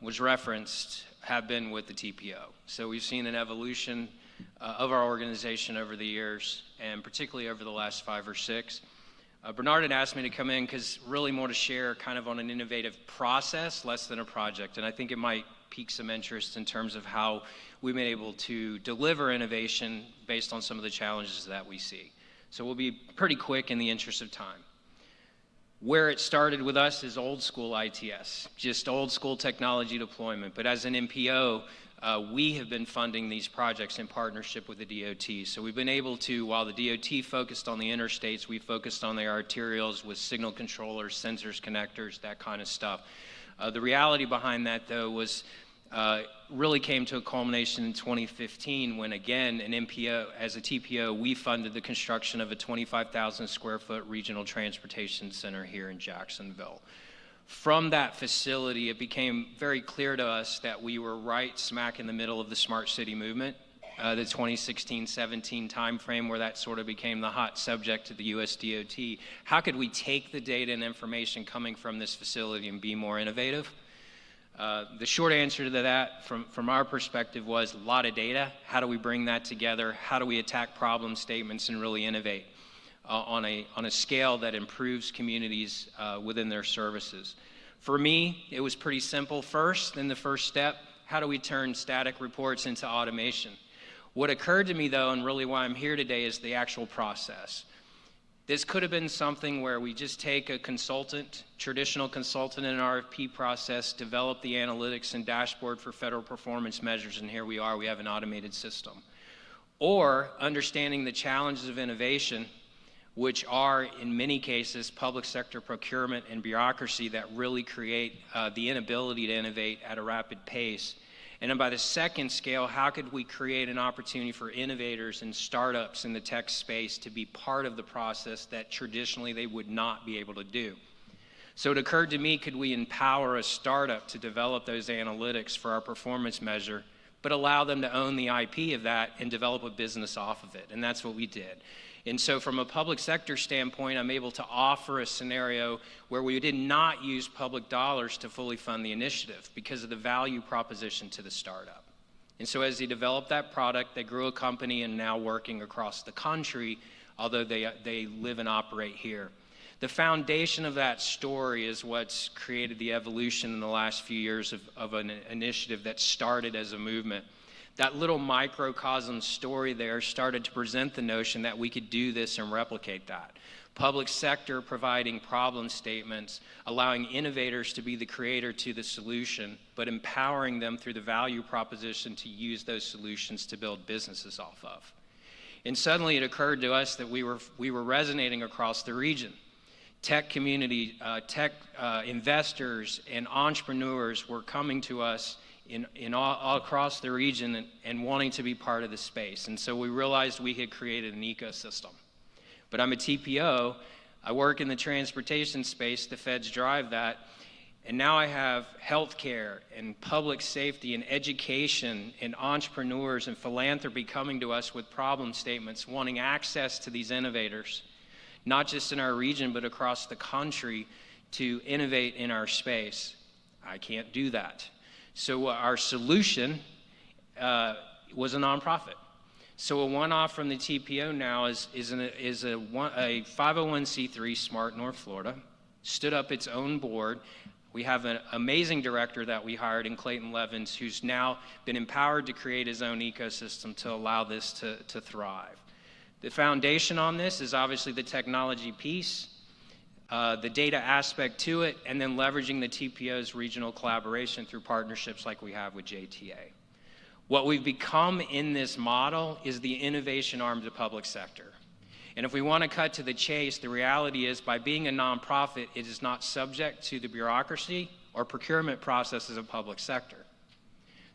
was referenced have been with the TPO. So we've seen an evolution of our organization over the years, and particularly over the last 5 or 6. Bernard had asked me to come in because really more to share kind of on an innovative process, less than a project. And I think it might pique some interest in terms of how we've been able to deliver innovation based on some of the challenges that we see. So we'll be pretty quick in the interest of time. Where it started with us is old school ITS, just old school technology deployment. But as an MPO, we have been funding these projects in partnership with the DOT. So we've been able to, while the DOT focused on the interstates, we focused on the arterials with signal controllers, sensors, connectors, that kind of stuff. The reality behind that, though, was really came to a culmination in 2015 when, again, an MPO, as a TPO, we funded the construction of a 25,000 square foot regional transportation center here in Jacksonville. From that facility, it became very clear to us that we were right smack in the middle of the smart city movement, the 2016-17 timeframe where that sort of became the hot subject to the US DOT. How could we take the data and information coming from this facility and be more innovative? The short answer to that from our perspective was a lot of data. How do we bring that together? How do we attack problem statements and really innovate on a scale that improves communities within their services? For me, it was pretty simple first. Then the first step, how do we turn static reports into automation? What occurred to me, though, and really why I'm here today, is the actual process. This could have been something where we just take a consultant, traditional consultant in an RFP process, develop the analytics and dashboard for federal performance measures, and here we are, we have an automated system. Or understanding the challenges of innovation, which are, in many cases, public sector procurement and bureaucracy that really create the inability to innovate at a rapid pace. And then by the second scale, how could we create an opportunity for innovators and startups in the tech space to be part of the process that traditionally they would not be able to do? So it occurred to me, could we empower a startup to develop those analytics for our performance measure, but allow them to own the IP of that and develop a business off of it? And that's what we did. And so from a public sector standpoint, I'm able to offer a scenario where we did not use public dollars to fully fund the initiative because of the value proposition to the startup. And so as they developed that product, they grew a company and now working across the country, although they live and operate here. The foundation of that story is what's created the evolution in the last few years of an initiative that started as a movement. That little microcosm story there started to present the notion that we could do this and replicate that. Public sector providing problem statements, allowing innovators to be the creator to the solution, but empowering them through the value proposition to use those solutions to build businesses off of. And suddenly it occurred to us that we were resonating across the region. Tech community, investors and entrepreneurs were coming to us in all across the region and wanting to be part of the space. And so we realized we had created an ecosystem. But I'm a TPO, I work in the transportation space, the feds drive that, and now I have healthcare and public safety and education and entrepreneurs and philanthropy coming to us with problem statements, wanting access to these innovators, not just in our region, but across the country to innovate in our space. I can't do that. So our solution was a nonprofit. So a one-off from the TPO now is a 501c3 Smart North Florida, stood up its own board. We have an amazing director that we hired in Clayton Levins, who's now been empowered to create his own ecosystem to allow this to thrive. The foundation on this is obviously the technology piece, the data aspect to it, and then leveraging the TPO's regional collaboration through partnerships like we have with JTA. What we've become in this model is the innovation arm of the public sector. And if we want to cut to the chase, the reality is by being a nonprofit, it is not subject to the bureaucracy or procurement processes of public sector.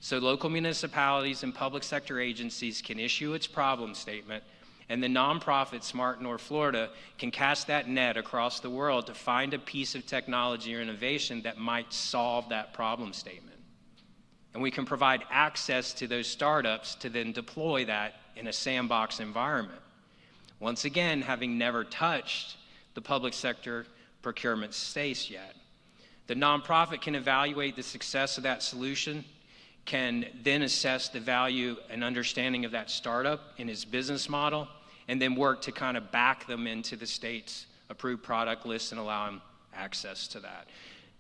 So local municipalities and public sector agencies can issue its problem statement, and the nonprofit Smart North Florida can cast that net across the world to find a piece of technology or innovation that might solve that problem statement. And we can provide access to those startups to then deploy that in a sandbox environment. Once again, having never touched the public sector procurement space yet. The nonprofit can evaluate the success of that solution, can then assess the value and understanding of that startup in its business model, and then work to kind of back them into the state's approved product list and allow them access to that.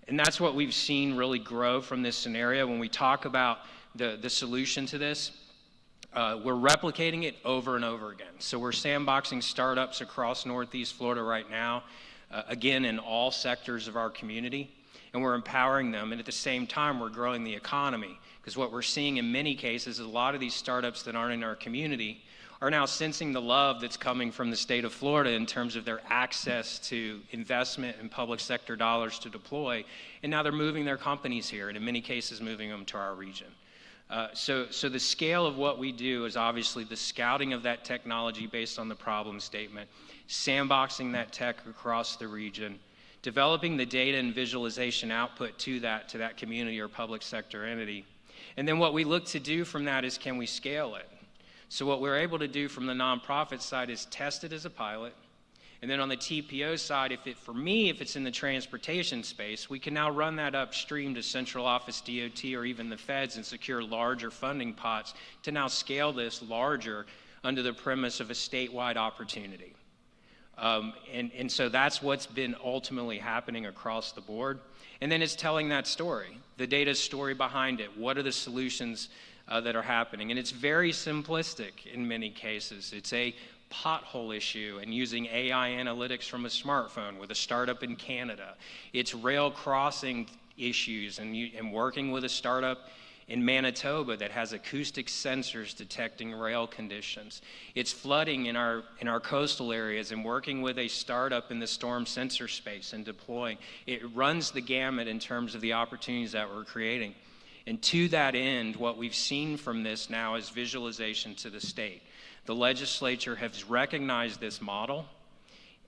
And that's what we've seen really grow from this scenario. When we talk about the solution to this, we're replicating it over and over again. So we're sandboxing startups across Northeast Florida right now, again, in all sectors of our community, and we're empowering them. And at the same time, we're growing the economy, because what we're seeing in many cases is a lot of these startups that aren't in our community are now sensing the love that's coming from the state of Florida in terms of their access to investment and public sector dollars to deploy, and now they're moving their companies here, and in many cases moving them to our region. So the scale of what we do is obviously the scouting of that technology based on the problem statement, sandboxing that tech across the region, developing the data and visualization output to that community or public sector entity. And then what we look to do from that is, can we scale it? So what we're able to do from the nonprofit side is test it as a pilot. And then on the TPO side, if it's in the transportation space, we can now run that upstream to central office DOT or even the feds and secure larger funding pots to now scale this larger under the premise of a statewide opportunity. And so that's what's been ultimately happening across the board. And then it's telling that story, the data story behind it. What are the solutions that are happening? And it's very simplistic in many cases. It's a pothole issue and using AI analytics from a smartphone with a startup in Canada. It's rail crossing issues and working with a startup in Manitoba that has acoustic sensors detecting rail conditions. It's flooding in our coastal areas and working with a startup in the storm sensor space and deploying. It runs the gamut in terms of the opportunities that we're creating. And to that end, what we've seen from this now is visualization to the state. The legislature has recognized this model,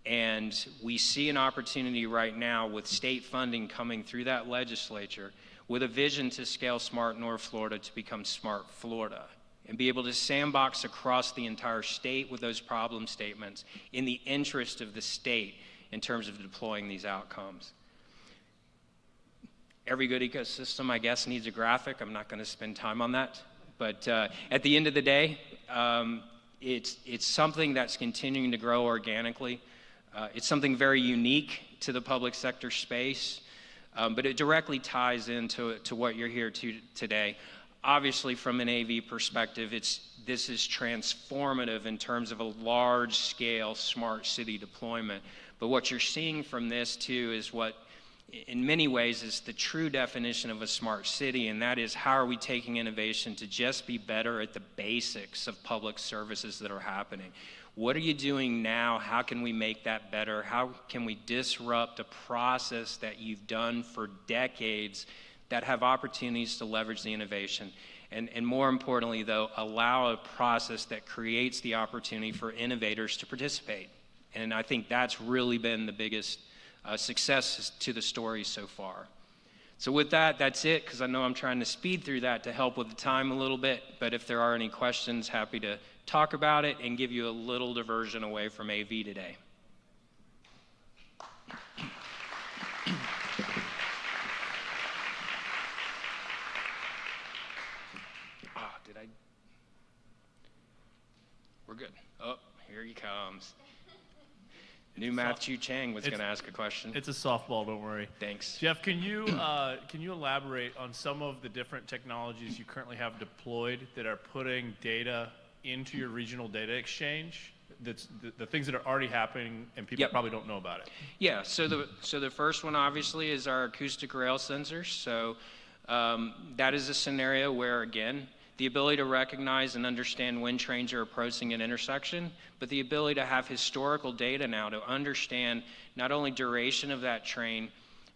and we see an opportunity right now with state funding coming through that legislature with a vision to scale Smart North Florida to become Smart Florida and be able to sandbox across the entire state with those problem statements in the interest of the state in terms of deploying these outcomes. Every good ecosystem, I guess, needs a graphic. I'm not going to spend time on that. But at the end of the day, it's something that's continuing to grow organically. It's something very unique to the public sector space, but it directly ties into what you're here today. Obviously, from an AV perspective, this is transformative in terms of a large-scale smart city deployment. But what you're seeing from this, too, is what, in many ways, is the true definition of a smart city, and that is how are we taking innovation to just be better at the basics of public services that are happening. What are you doing now? How can we make that better? How can we disrupt a process that you've done for decades that have opportunities to leverage the innovation? And more importantly, though, allow a process that creates the opportunity for innovators to participate. And I think that's really been the biggest success to the story so far. So with that, that's it, because I know I'm trying to speed through that to help with the time a little bit. But if there are any questions, happy to talk about it and give you a little diversion away from AV today. We're good. Oh, here he comes. Knew Matthew Chang was going to ask a question. It's a softball, don't worry. Thanks. Jeff, can you elaborate on some of the different technologies you currently have deployed that are putting data into your regional data exchange? That's the things that are already happening and people probably don't know about it. Yeah, so the first one obviously is our acoustic rail sensors. So that is a scenario where, again, the ability to recognize and understand when trains are approaching an intersection, but the ability to have historical data now to understand not only duration of that train,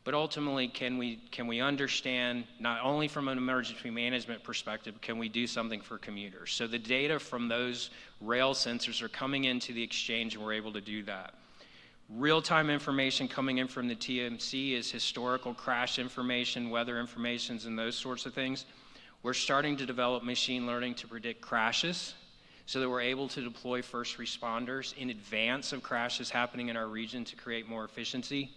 but ultimately can we understand, not only from an emergency management perspective, can we do something for commuters? So the data from those rail sensors are coming into the exchange, and we're able to do that. Real-time information coming in from the TMC is historical crash information, weather informations, and those sorts of things. We're starting to develop machine learning to predict crashes so that we're able to deploy first responders in advance of crashes happening in our region to create more efficiency.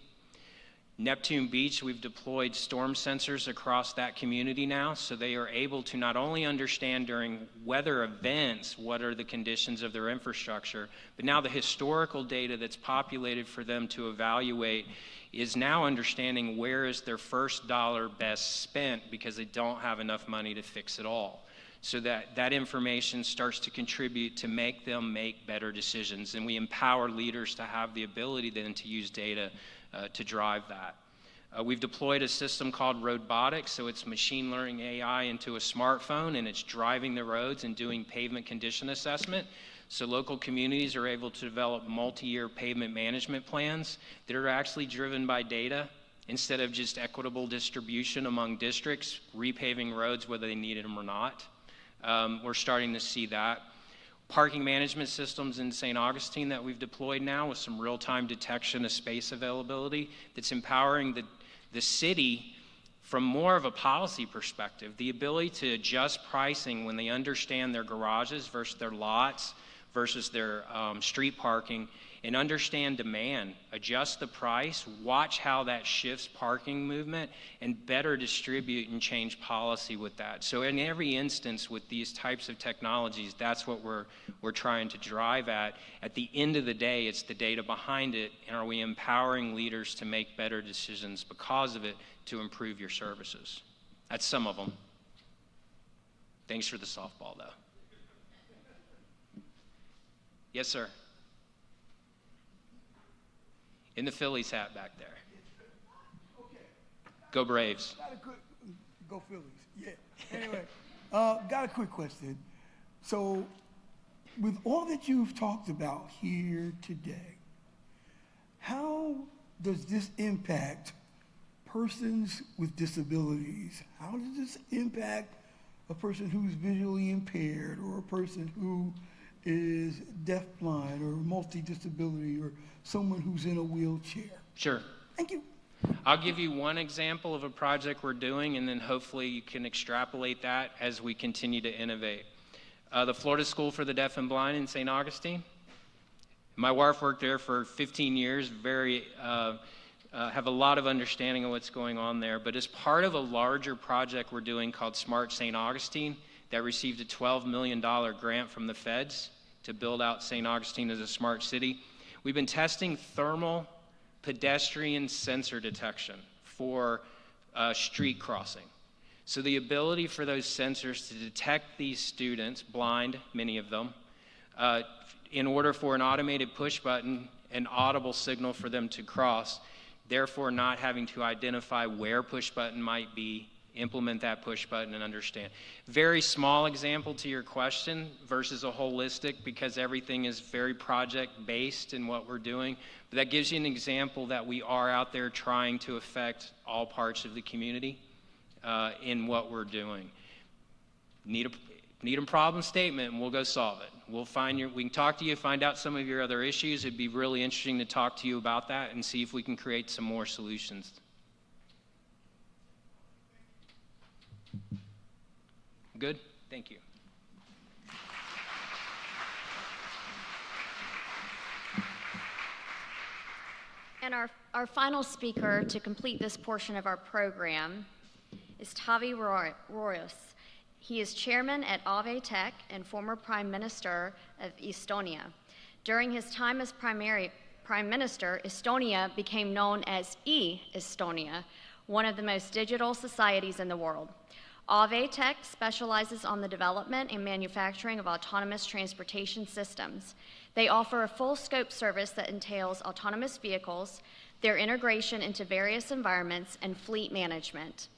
Neptune Beach, we've deployed storm sensors across that community now, so they are able to not only understand during weather events what are the conditions of their infrastructure, but now the historical data that's populated for them to evaluate is now understanding where is their first dollar best spent because they don't have enough money to fix it all. So that information starts to contribute to make them make better decisions, and we empower leaders to have the ability then to use data to drive that. We've deployed a system called Robotics, so it's machine learning AI into a smartphone, and it's driving the roads and doing pavement condition assessment. So local communities are able to develop multi-year pavement management plans that are actually driven by data instead of just equitable distribution among districts, repaving roads whether they needed them or not. We're starting to see that. Parking management systems in St. Augustine that we've deployed now with some real-time detection of space availability that's empowering the city from more of a policy perspective, the ability to adjust pricing when they understand their garages versus their lots versus their street parking, and understand demand, adjust the price, watch how that shifts parking movement, and better distribute and change policy with that. So in every instance with these types of technologies, that's what we're trying to drive at. At the end of the day, it's the data behind it, and are we empowering leaders to make better decisions because of it to improve your services? That's some of them. Thanks for the softball, though. Yes, sir. In the Phillies hat back there. Okay. Go Braves. Go Phillies. Yeah. Anyway, got a quick question. So, with all that you've talked about here today, how does this impact persons with disabilities? How does this impact a person who's visually impaired, or a person who is deafblind or multi-disability, or someone who's in a wheelchair? Sure. Thank you. I'll give you one example of a project we're doing, and then hopefully you can extrapolate that as we continue to innovate. the Florida School for the Deaf and Blind in St. Augustine. My wife worked there for 15 years, have a lot of understanding of what's going on there. But as part of a larger project we're doing called Smart St. Augustine, that received a $12 million grant from the feds to build out St. Augustine as a smart city, we've been testing thermal pedestrian sensor detection for street crossing. So the ability for those sensors to detect these students, blind, many of them, in order for an automated push button, an audible signal for them to cross, therefore not having to identify where push button might be, implement that push button and understand. Very small example to your question versus a holistic, because everything is very project-based in what we're doing. But that gives you an example that we are out there trying to affect all parts of the community in what we're doing. Need a problem statement and we'll go solve it. We can talk to you, find out some of your other issues. It'd be really interesting to talk to you about that and see if we can create some more solutions. Good? Thank you. And our final speaker to complete this portion of our program is Tavi Roius. He is chairman at Ave Tech and former Prime Minister of Estonia. During his time as Prime Minister, Estonia became known as e-Estonia, one of the most digital societies in the world. Ave Tech specializes on the development and manufacturing of autonomous transportation systems. They offer a full scope service that entails autonomous vehicles, their integration into various environments, and fleet management.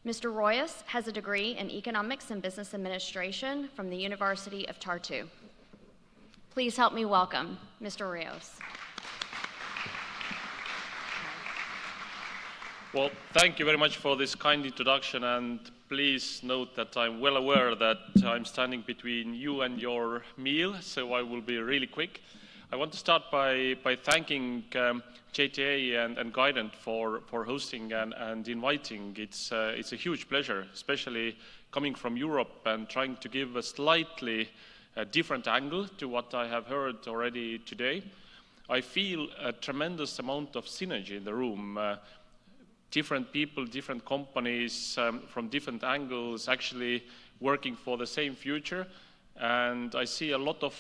Mr. Royas has a degree in Economics and Business Administration from the University of Tartu. Please help me welcome Mr. Royas. Well, thank you very much for this kind introduction, and please note that I'm well aware that I'm standing between you and your meal, so I will be really quick. I want to start by thanking JTA and Guident for hosting and inviting. It's a huge pleasure, especially coming from Europe and trying to give a slightly different angle to what I have heard already today. I feel a tremendous amount of synergy in the room. Different people, different companies from different angles actually working for the same future. And I see a lot of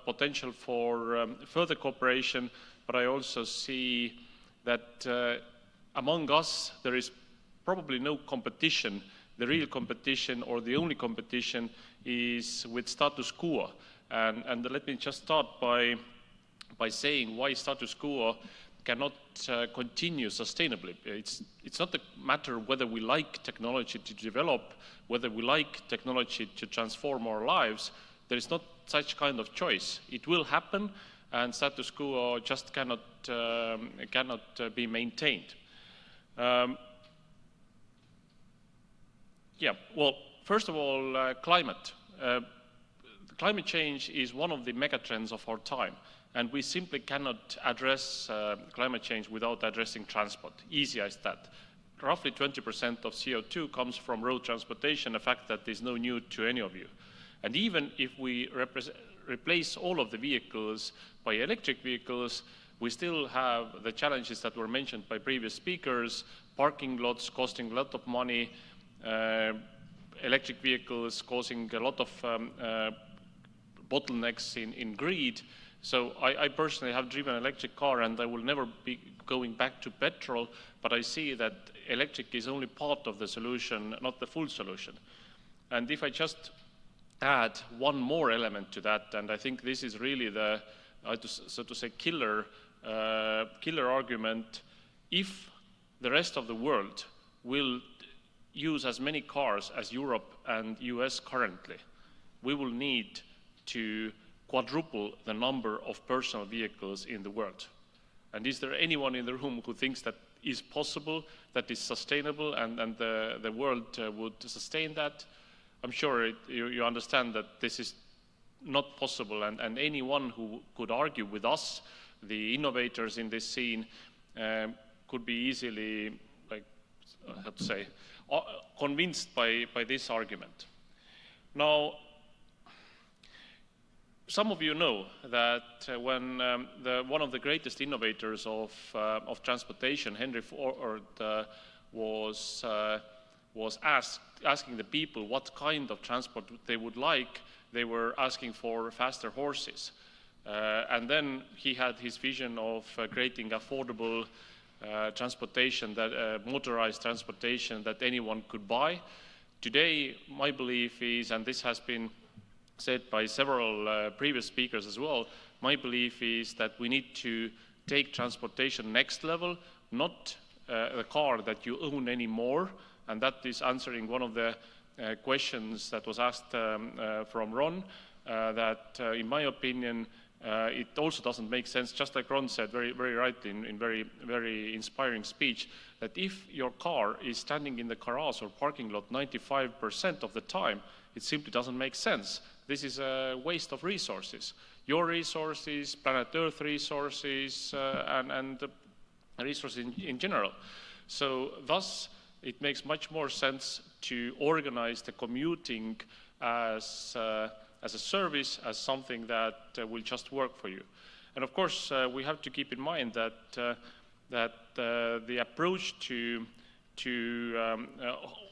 potential for further cooperation, but I also see that among us there is probably no competition. The real competition, or the only competition, is with status quo. And let me just start by saying why status quo cannot continue sustainably. It's not a matter whether we like technology to develop, whether we like technology to transform our lives. There is not such kind of choice. It will happen, and status quo just cannot be maintained. Yeah, well, first of all, climate. Climate change is one of the megatrends of our time, and we simply cannot address climate change without addressing transport. Easy as that. Roughly 20% of CO2 comes from road transportation, a fact that is no new to any of you. And even if we replace all of the vehicles by electric vehicles, we still have the challenges that were mentioned by previous speakers: parking lots costing a lot of money, electric vehicles causing a lot of bottlenecks in grid. So I personally have driven an electric car, and I will never be going back to petrol, but I see that electric is only part of the solution, not the full solution. And if I just add one more element to that, and I think this is really the, so to say, killer argument: if the rest of the world will use as many cars as Europe and US currently, we will need to quadruple the number of personal vehicles in the world. And is there anyone in the room who thinks that is possible, that is sustainable, and the world would sustain that? I'm sure you understand that this is not possible, and anyone who could argue with us, the innovators in this scene, could be easily, like, how to say, convinced by this argument. Now, some of you know that when one of the greatest innovators of transportation, Henry Ford, was asking the people what kind of transport they would like, they were asking for faster horses. And then he had his vision of creating affordable transportation, that motorized transportation that anyone could buy. Today, my belief is, and this has been said by several previous speakers as well, my belief is that we need to take transportation next level, not a car that you own anymore, and that is answering one of the questions that was asked from Ron, that in my opinion, it also doesn't make sense, just like Ron said very, very rightly in very inspiring speech, that if your car is standing in the garage or parking lot 95% of the time, it simply doesn't make sense. This is a waste of resources. Your resources, planet Earth resources, and resources in general. So thus, it makes much more sense to organize the commuting as a service, as something that will just work for you. And of course, we have to keep in mind that the approach to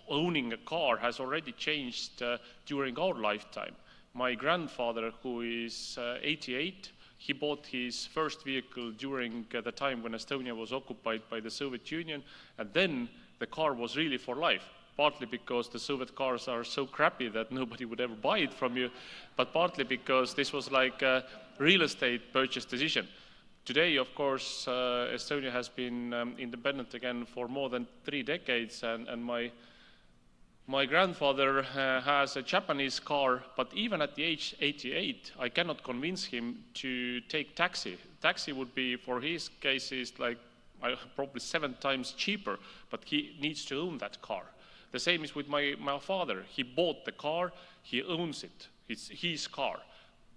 owning a car has already changed during our lifetime. My grandfather, who is 88, he bought his first vehicle during the time when Estonia was occupied by the Soviet Union, and then the car was really for life, partly because the Soviet cars are so crappy that nobody would ever buy it from you, but partly because this was like a real estate purchase decision. Today, of course, Estonia has been independent again for more than 3 decades, and my grandfather has a Japanese car, but even at the age 88, I cannot convince him to take taxi. Taxi would be, for his cases, like probably 7 times cheaper, but he needs to own that car. The same is with my father. He bought the car, he owns it. It's his car.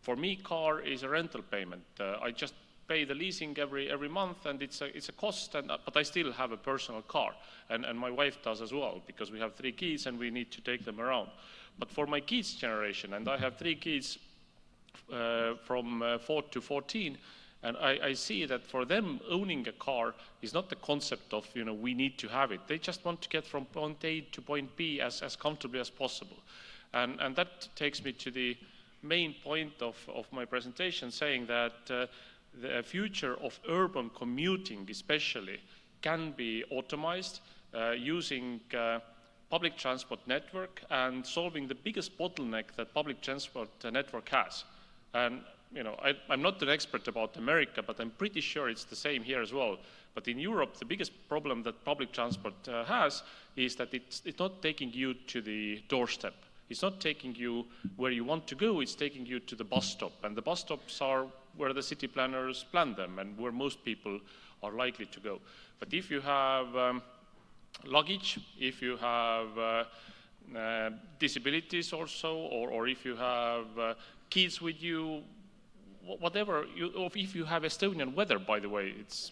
For me, car is a rental payment. I just pay the leasing every month, and it's a cost, but I still have a personal car, and my wife does as well, because we have 3 kids and we need to take them around. But for my kids' generation, and I have 3 kids from 4 to 14, and I see that for them, owning a car is not the concept of, we need to have it. They just want to get from point A to point B as comfortably as possible. And that takes me to the main point of my presentation, saying that the future of urban commuting especially can be automized using public transport network and solving the biggest bottleneck that public transport network has. And I'm not an expert about America, but I'm pretty sure it's the same here as well. But in Europe, the biggest problem that public transport has is that it's not taking you to the doorstep. It's not taking you where you want to go, it's taking you to the bus stop. And the bus stops are where the city planners plan them and where most people are likely to go. But if you have luggage, if you have disabilities also, or if you have kids with you, whatever, or if you have Estonian weather, by the way, it's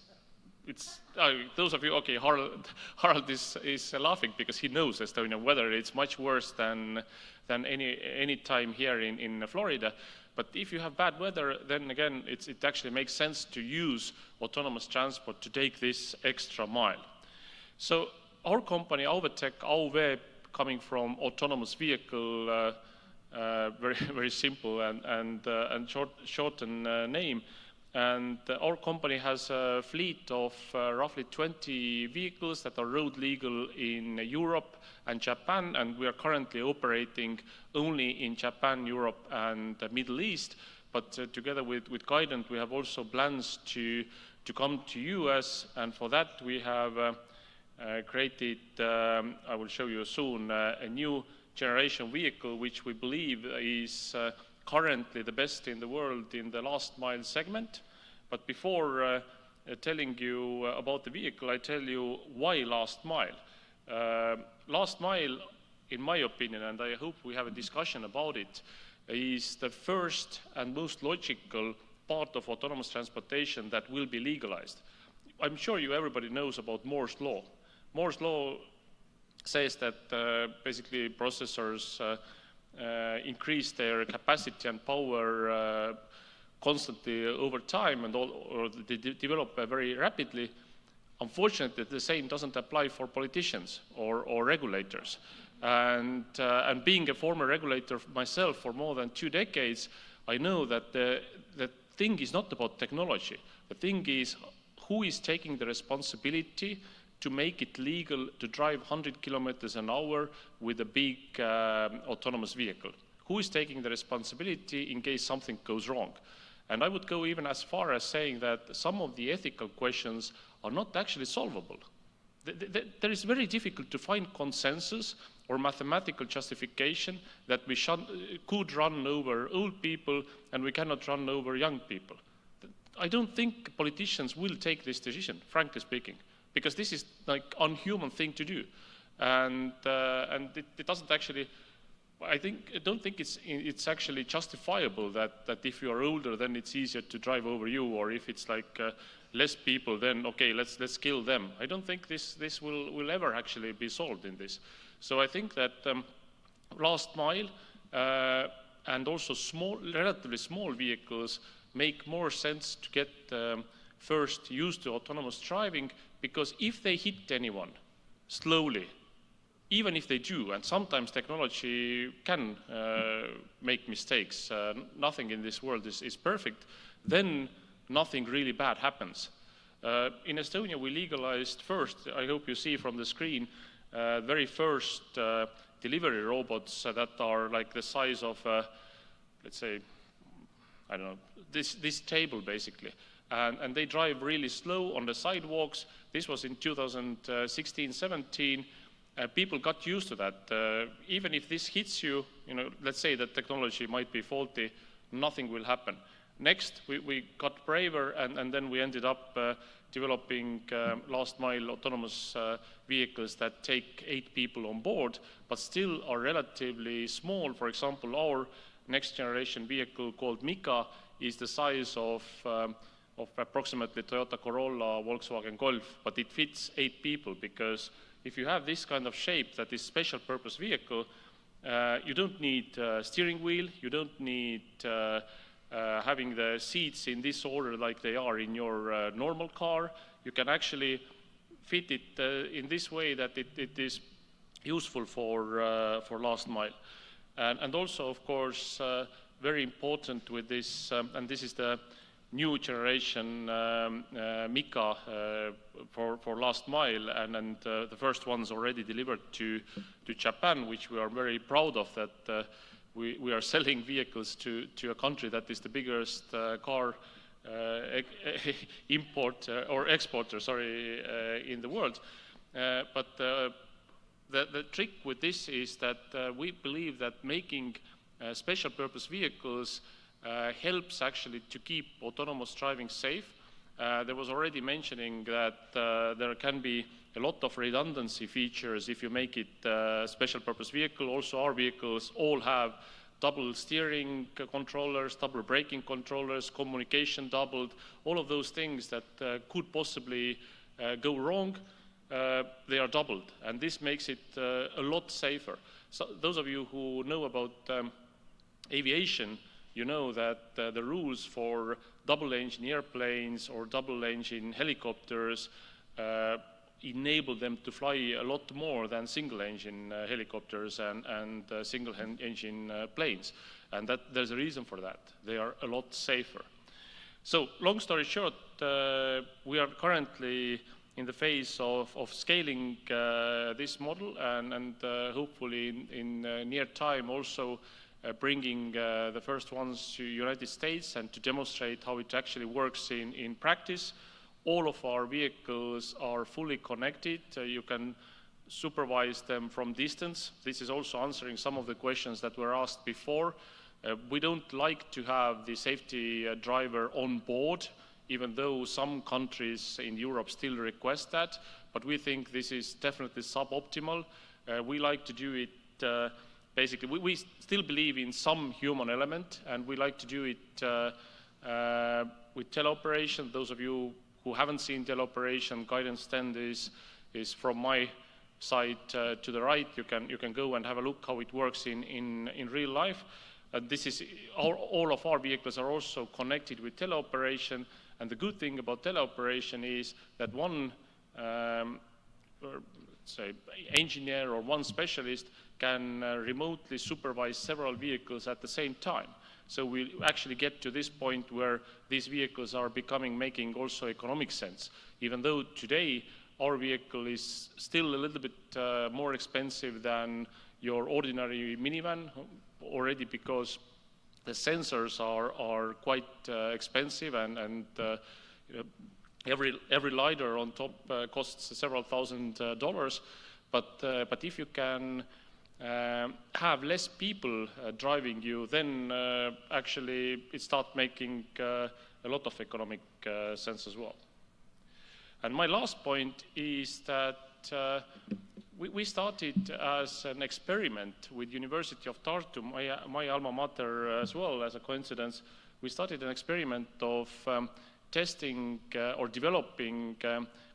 those of you, okay, Harald is laughing because he knows Estonian weather. It's much worse than any time here in Florida. But if you have bad weather, then again, it actually makes sense to use autonomous transport to take this extra mile. So our company, Auvetech, AUV, coming from autonomous vehicle, very, very simple and shortened name. And our company has a fleet of roughly 20 vehicles that are road legal in Europe and Japan, and we are currently operating only in Japan, Europe, and the Middle East. But together with Guident, we have also plans to come to US, and for that we have created, I will show you soon, a new generation vehicle, which we believe is currently the best in the world in the last mile segment. But before telling you about the vehicle, I tell you why last mile. Last mile, in my opinion, and I hope we have a discussion about it, is the first and most logical part of autonomous transportation that will be legalized. I'm sure everybody knows about Moore's law. Moore's law says that basically processors increase their capacity and power constantly over time, and or they develop very rapidly. Unfortunately, the same doesn't apply for politicians or regulators. And being a former regulator myself for more than 2 decades, I know that the thing is not about technology. The thing is who is taking the responsibility to make it legal to drive 100 kilometers an hour with a big autonomous vehicle. Who is taking the responsibility in case something goes wrong? And I would go even as far as saying that some of the ethical questions are not actually solvable. There is very difficult to find consensus or mathematical justification that we could run over old people and we cannot run over young people. I don't think politicians will take this decision, frankly speaking, because this is like unhuman thing to do, and it doesn't actually. I don't think it's actually justifiable that if you are older, then it's easier to drive over you, or if it's like less people, then okay, let's kill them. I don't think this will ever actually be solved in this. So I think that last mile and also relatively small vehicles make more sense to get first used to autonomous driving, because if they hit anyone slowly, even if they do, and sometimes technology can make mistakes, nothing in this world is perfect, then nothing really bad happens. In Estonia, we legalized first, I hope you see from the screen, very first delivery robots that are like the size of, let's say, I don't know, this table basically. And they drive really slow on the sidewalks. This was in 2016-17. People got used to that. Even if this hits you, let's say that technology might be faulty, nothing will happen. Next, we got braver, and then we ended up developing last mile autonomous vehicles that take 8 people on board, but still are relatively small. For example, our next generation vehicle called Mika is the size of approximately Toyota Corolla, Volkswagen Golf, but it fits 8 people, because if you have this kind of shape that is special purpose vehicle, you don't need steering wheel, you don't need having the seats in this order like they are in your normal car. You can actually fit it in this way that it is useful for last mile. And also, of course, very important with this, and this is the new generation Mika for last mile, and the first ones already delivered to Japan, which we are very proud of, that we are selling vehicles to a country that is the biggest car exporter, in the world. But the trick with this is that we believe that making special purpose vehicles helps actually to keep autonomous driving safe. There was already mentioning that there can be a lot of redundancy features if you make it a special purpose vehicle. Also, our vehicles all have double steering controllers, double braking controllers, communication doubled, all of those things that could possibly go wrong, they are doubled, and this makes it a lot safer. So those of you who know about aviation, you know that the rules for double-engine airplanes or double-engine helicopters enable them to fly a lot more than single-engine helicopters and single-engine planes. And there's a reason for that. They are a lot safer. So long story short, we are currently in the phase of scaling this model, and hopefully in near time also bringing the first ones to United States and to demonstrate how it actually works in practice. All of our vehicles are fully connected. You can supervise them from distance. This is also answering some of the questions that were asked before. We don't like to have the safety driver on board, even though some countries in Europe still request that, but we think this is definitely suboptimal. We like to do it basically, we still believe in some human element, and we like to do it with teleoperation. Those of you who haven't seen teleoperation, Guident stand is from my site to the right, you can go and have a look how it works in real life. This is all of our vehicles are also connected with teleoperation, and the good thing about teleoperation is that one say engineer or one specialist can remotely supervise several vehicles at the same time. So we actually get to this point where these vehicles are making also economic sense, even though today our vehicle is still a little bit more expensive than your ordinary minivan already, because the sensors are quite expensive, and you know, every LiDAR on top costs several $1,000s. But if you can have less people driving you, then actually it starts making a lot of economic sense as well. And my last point is that we started as an experiment with University of Tartu, my alma mater as well, as a coincidence. We started an experiment of testing or developing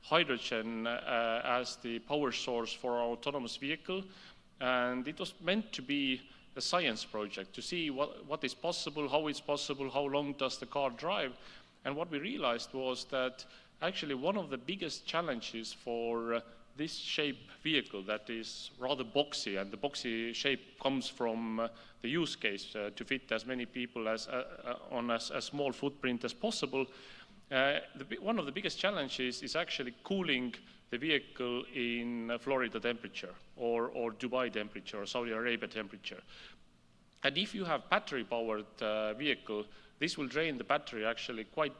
hydrogen as the power source for our autonomous vehicle. And it was meant to be a science project to see what is possible, how it's possible, how long does the car drive. And what we realized was that actually one of the biggest challenges for this shape vehicle that is rather boxy, and the boxy shape comes from the use case to fit as many people on as small footprint as possible. One of the biggest challenges is actually cooling the vehicle in Florida temperature or Dubai temperature or Saudi Arabia temperature. And if you have battery-powered vehicle, this will drain the battery actually quite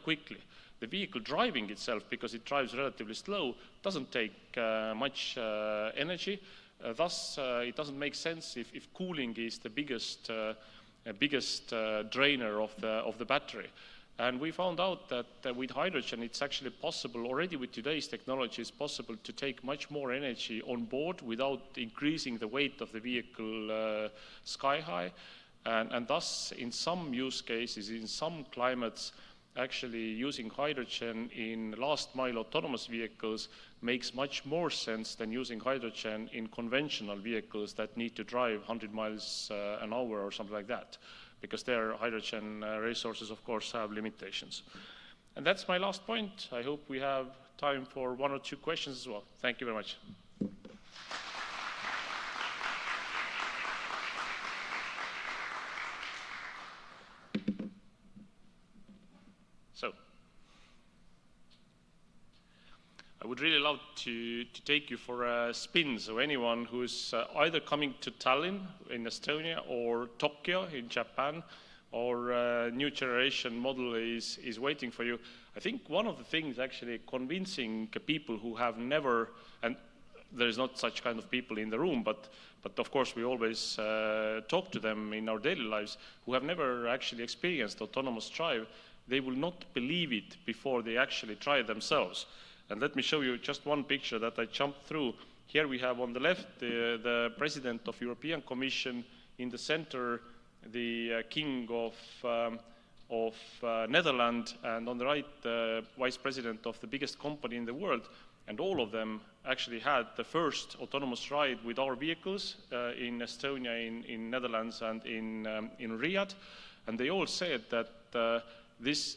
quickly. The vehicle driving itself, because it drives relatively slow, doesn't take much energy. Thus, it doesn't make sense if cooling is the biggest drainer of the battery. And we found out that with hydrogen, it's actually possible, already with today's technology, it's possible to take much more energy on board without increasing the weight of the vehicle sky high. And thus, in some use cases, in some climates, actually using hydrogen in last mile autonomous vehicles makes much more sense than using hydrogen in conventional vehicles that need to drive 100 miles an hour or something like that, because their hydrogen resources, of course, have limitations. And that's my last point. I hope we have time for 1 or 2 questions as well. Thank you very much. So, I would really love to take you for a spin. So anyone who's either coming to Tallinn in Estonia or Tokyo in Japan, or a new generation model is waiting for you. I think one of the things actually convincing people who have never, and there's not such kind of people in the room, but of course we always talk to them in our daily lives, who have never actually experienced autonomous drive. They will not believe it before they actually try it themselves. And let me show you just one picture that I jumped through. Here we have on the left the President of European Commission, in the center the King of Netherlands, and on the right the Vice President of the biggest company in the world. And all of them actually had the first autonomous ride with our vehicles in Estonia, in Netherlands, and in Riyadh. And they all said that this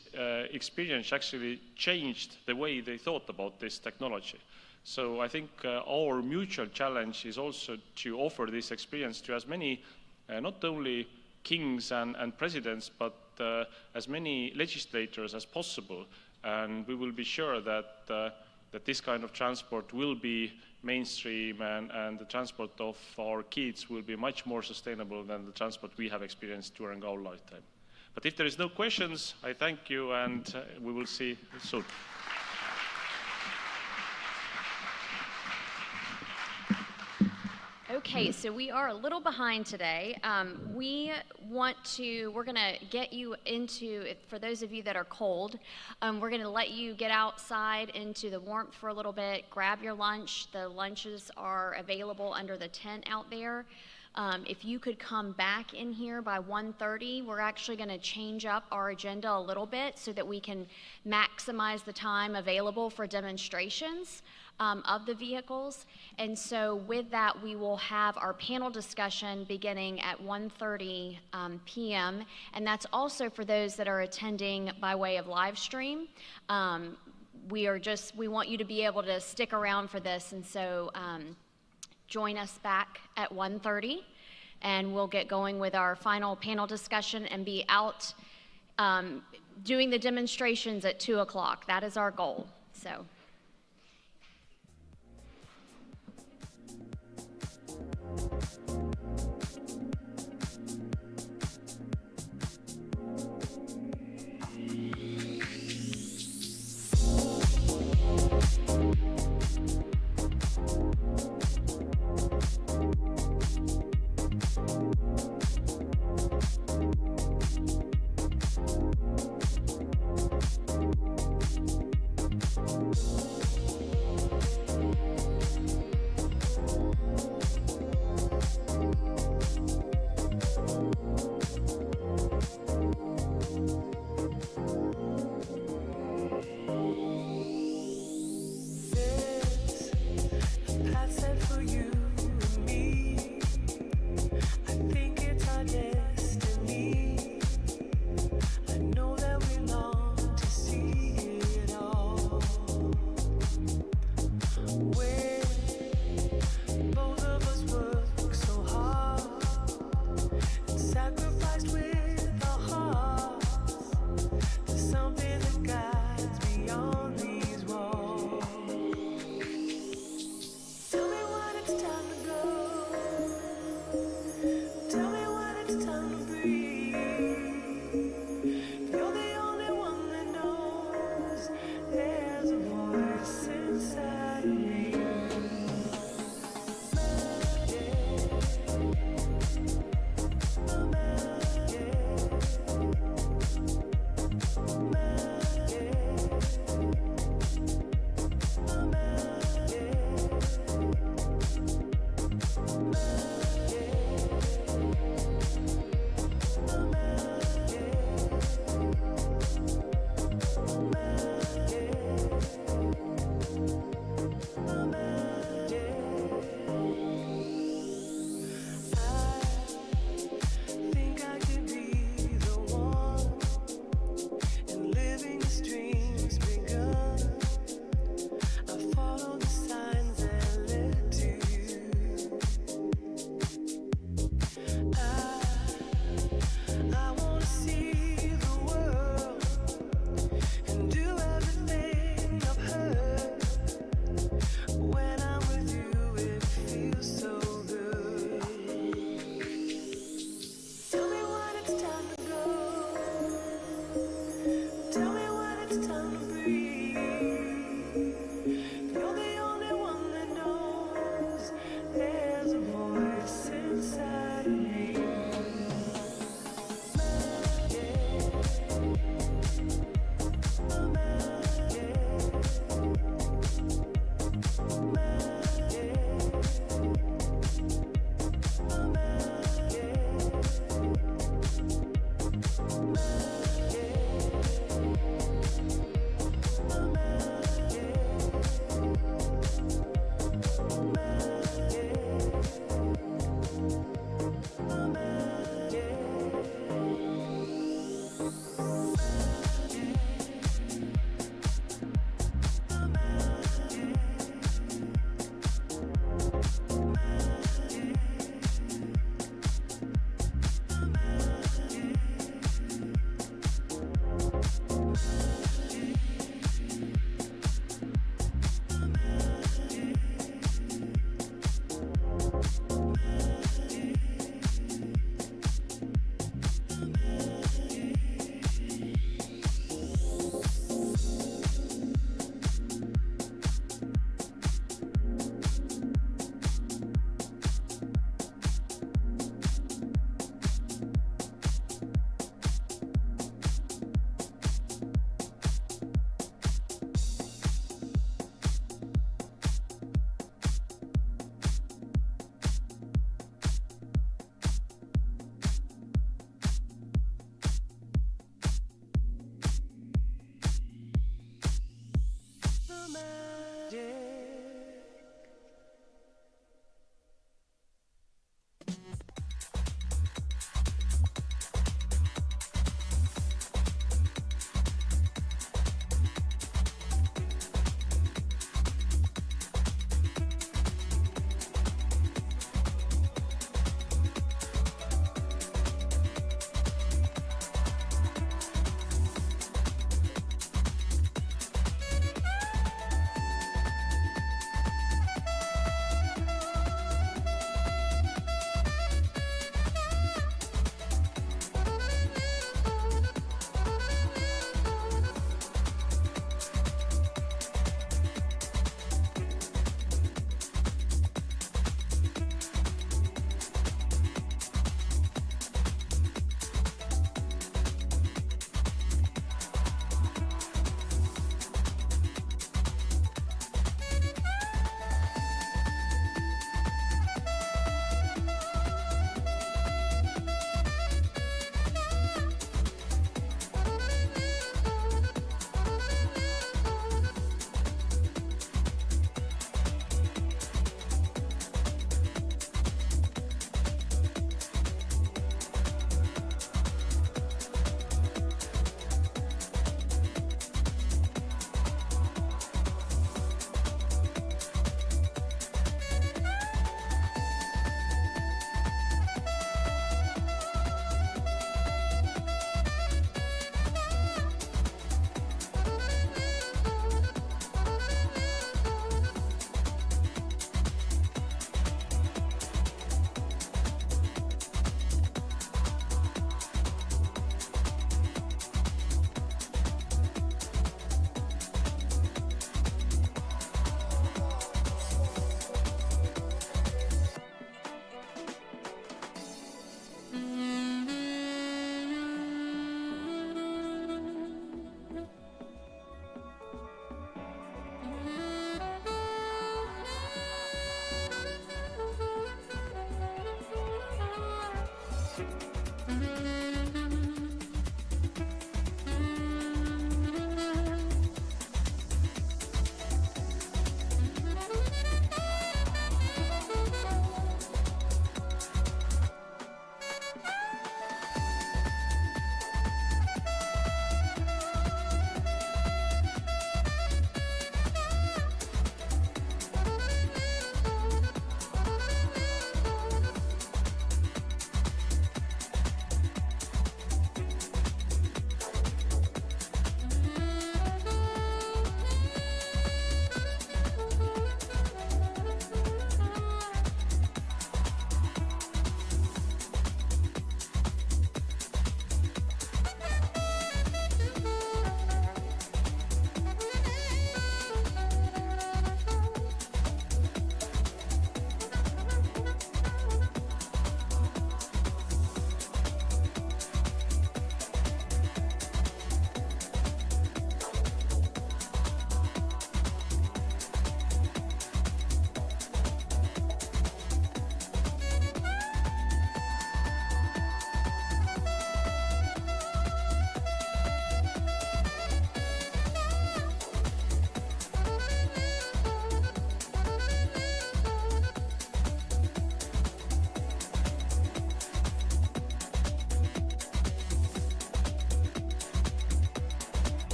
experience actually changed the way they thought about this technology. So I think our mutual challenge is also to offer this experience to as many, not only kings and presidents, but as many legislators as possible. And we will be sure that, that this kind of transport will be mainstream, and the transport of our kids will be much more sustainable than the transport we have experienced during our lifetime. But if there is no questions, I thank you, and we will see you soon. Okay, so we are a little behind today. We're gonna get you into, for those of you that are cold, we're gonna let you get outside into the warmth for a little bit, grab your lunch. The lunches are available under the tent out there. If you could come back in here by 1:30, we're actually going to change up our agenda a little bit so that we can maximize the time available for demonstrations. of the vehicles. And so with that, we will have our panel discussion beginning at 1:30 p.m. And that's also for those that are attending by way of live stream. We want you to be able to stick around for this. And so join us back at 1:30 and we'll get going with our final panel discussion and be out doing the demonstrations at 2 o'clock. That is our goal. So. Tell me what it's time.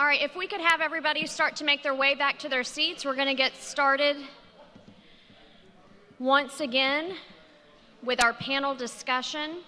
All right, if we could have everybody start to make their way back to their seats, we're going to get started once again with our panel discussion.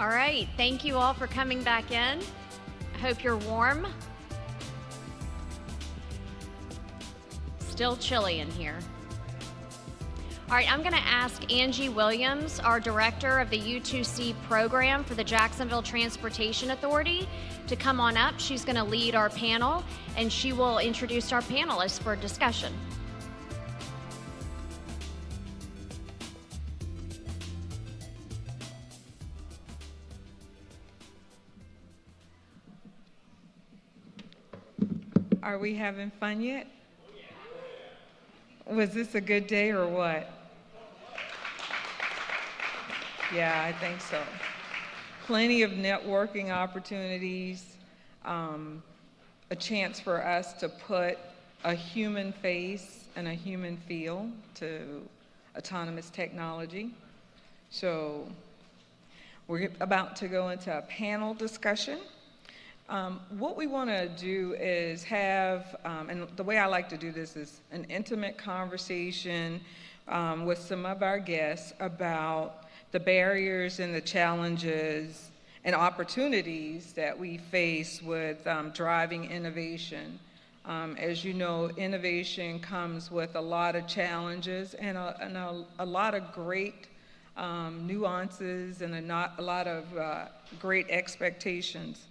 All right, thank you all for coming back in. I hope you're warm. Still chilly in here. All right, I'm going to ask Angie Williams, our director of the U2C program for the Jacksonville Transportation Authority, to come on up. She's going to lead our panel, and she will introduce our panelists for discussion. Are we having fun yet? Was this a good day or what? Yeah, I think so. Plenty of networking opportunities, a chance for us to put a human face and a human feel to autonomous technology. So we're about to go into a panel discussion. What we want to do is have, and the way I like to do this is an intimate conversation with some of our guests about the barriers and the challenges and opportunities that we face with driving innovation. As you know, innovation comes with a lot of challenges and a lot of great nuances and a lot of great expectations.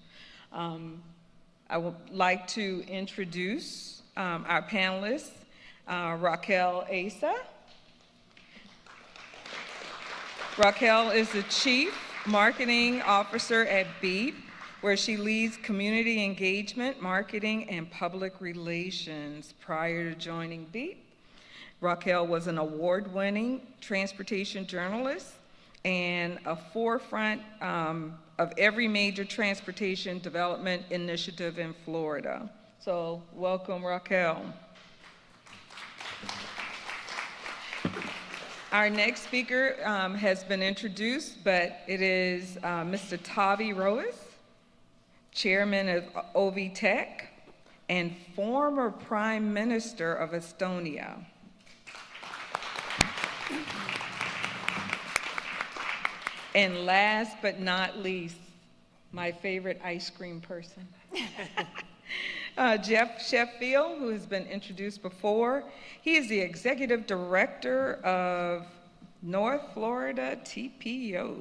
I would like to introduce our panelists, Raquel Asa. Raquel is the Chief Marketing Officer at Beep, where she leads community engagement, marketing, and public relations. Prior to joining Beep, Raquel was an award-winning transportation journalist and a forefront of every major transportation development initiative in Florida. So welcome, Raquel. Our next speaker has been introduced, but it is Mr. Tavi Roas, Chairman of OVTech and former Prime Minister of Estonia. And last but not least, my favorite ice cream person, Jeff Sheffield, who has been introduced before. He is the Executive Director of North Florida TPO. Can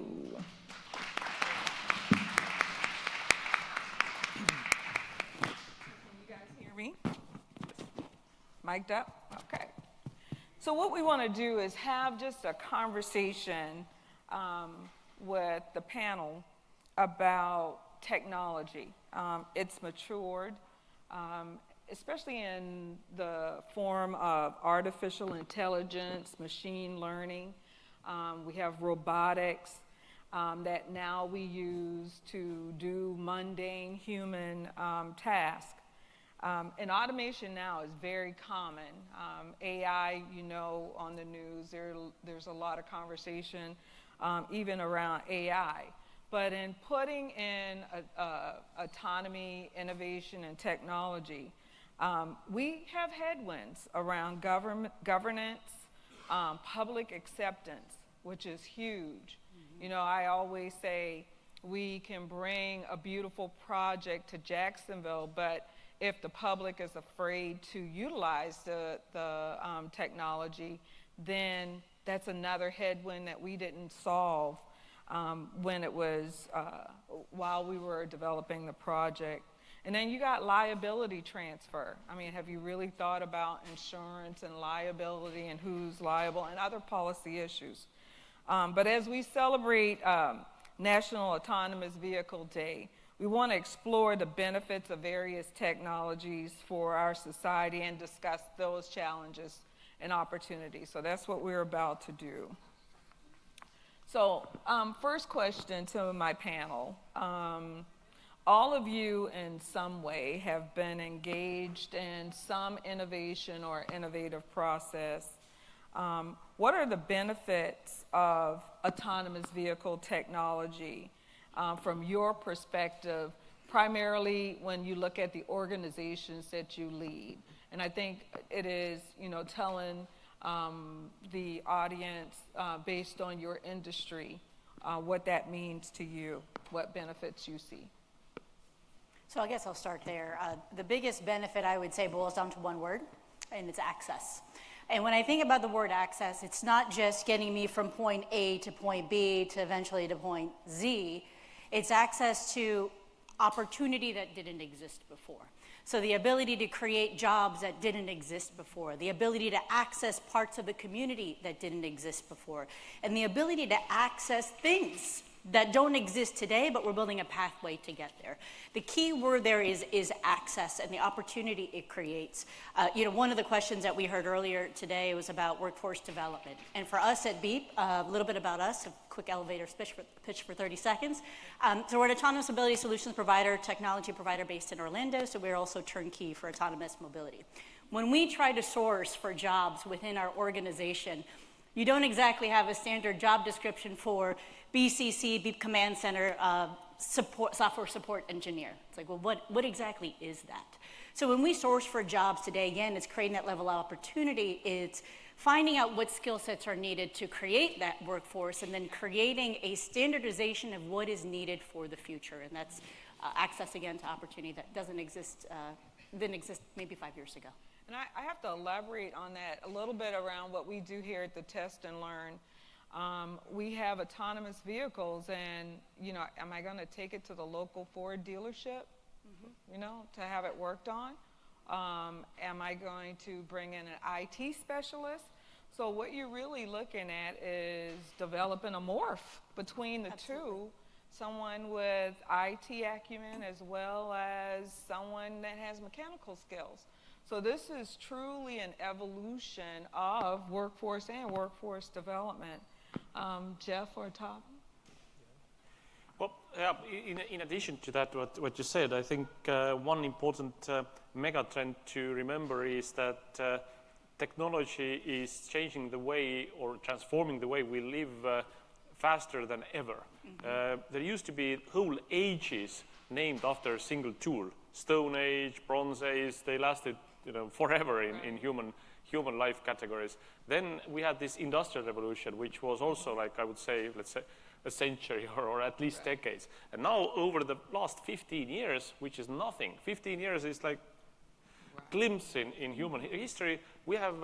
you guys hear me? Mic'd up? Okay. So what we want to do is have just a conversation with the panel about technology. It's matured, especially in the form of artificial intelligence, machine learning. We have robotics that now we use to do mundane human tasks. And automation now is very common. AI, you know, on the news, there's a lot of conversation even around AI. But in putting in autonomy, innovation, and technology, we have headwinds around governance, public acceptance, which is huge. You know, I always say we can bring a beautiful project to Jacksonville, but if the public is afraid to utilize the technology, then that's another headwind that we didn't solve when it was, while we were developing the project. And then you got liability transfer. I mean, have you really thought about insurance and liability and who's liable and other policy issues? But as we celebrate National Autonomous Vehicle Day, we want to explore the benefits of various technologies for our society and discuss those challenges and opportunities. So that's what we're about to do. So first question to my panel. All of you in some way have been engaged in some innovation or innovative process. What are the benefits of autonomous vehicle technology from your perspective, primarily when you look at the organizations that you lead? And I think it is, you know, telling the audience based on your industry, what that means to you, what benefits you see. So I guess I'll start there. The biggest benefit, I would say, boils down to one word, and it's access. And when I think about the word access, it's not just getting me from point A to point B to eventually to point Z. It's access to opportunity that didn't exist before. So the ability to create jobs that didn't exist before, the ability to access parts of the community that didn't exist before, and the ability to access things that don't exist today, but we're building a pathway to get there. The key word there is access and the opportunity it creates. One of the questions that we heard earlier today was about workforce development. And for us at Beep, a little bit about us, a quick elevator pitch for 30 seconds. So we're an autonomous mobility solutions provider, technology provider based in Orlando, so we're also turnkey for autonomous mobility. When we try to source for jobs within our organization, you don't exactly have a standard job description for BCC, Beep Command Center, software support engineer. It's like, well, what exactly is that? So when we source for jobs today, again, it's creating that level of opportunity. It's finding out what skill sets are needed to create that workforce and then creating a standardization of what is needed for the future. And that's access, again, to opportunity that didn't exist maybe 5 years ago. And I have to elaborate on that a little bit around what we do here at the Test and Learn. We have autonomous vehicles, and am I going to take it to the local Ford dealership, to have it worked on? Am I going to bring in an IT specialist? So what you're really looking at is developing a morph between the two, someone with IT acumen as well as someone that has mechanical skills. So this is truly an evolution of workforce and workforce development. Jeff or Tom? Well, in addition to that, what you said, I think one important mega trend to remember is that technology is changing the way or transforming the way we live faster than ever. There used to be whole ages named after a single tool. Stone Age, Bronze Age, they lasted forever in human life categories. Then we had this industrial revolution, which was also like, I would say, let's say a century or at least decades. And now over the last 15 years, which is nothing, 15 years is like glimpse in human history, we have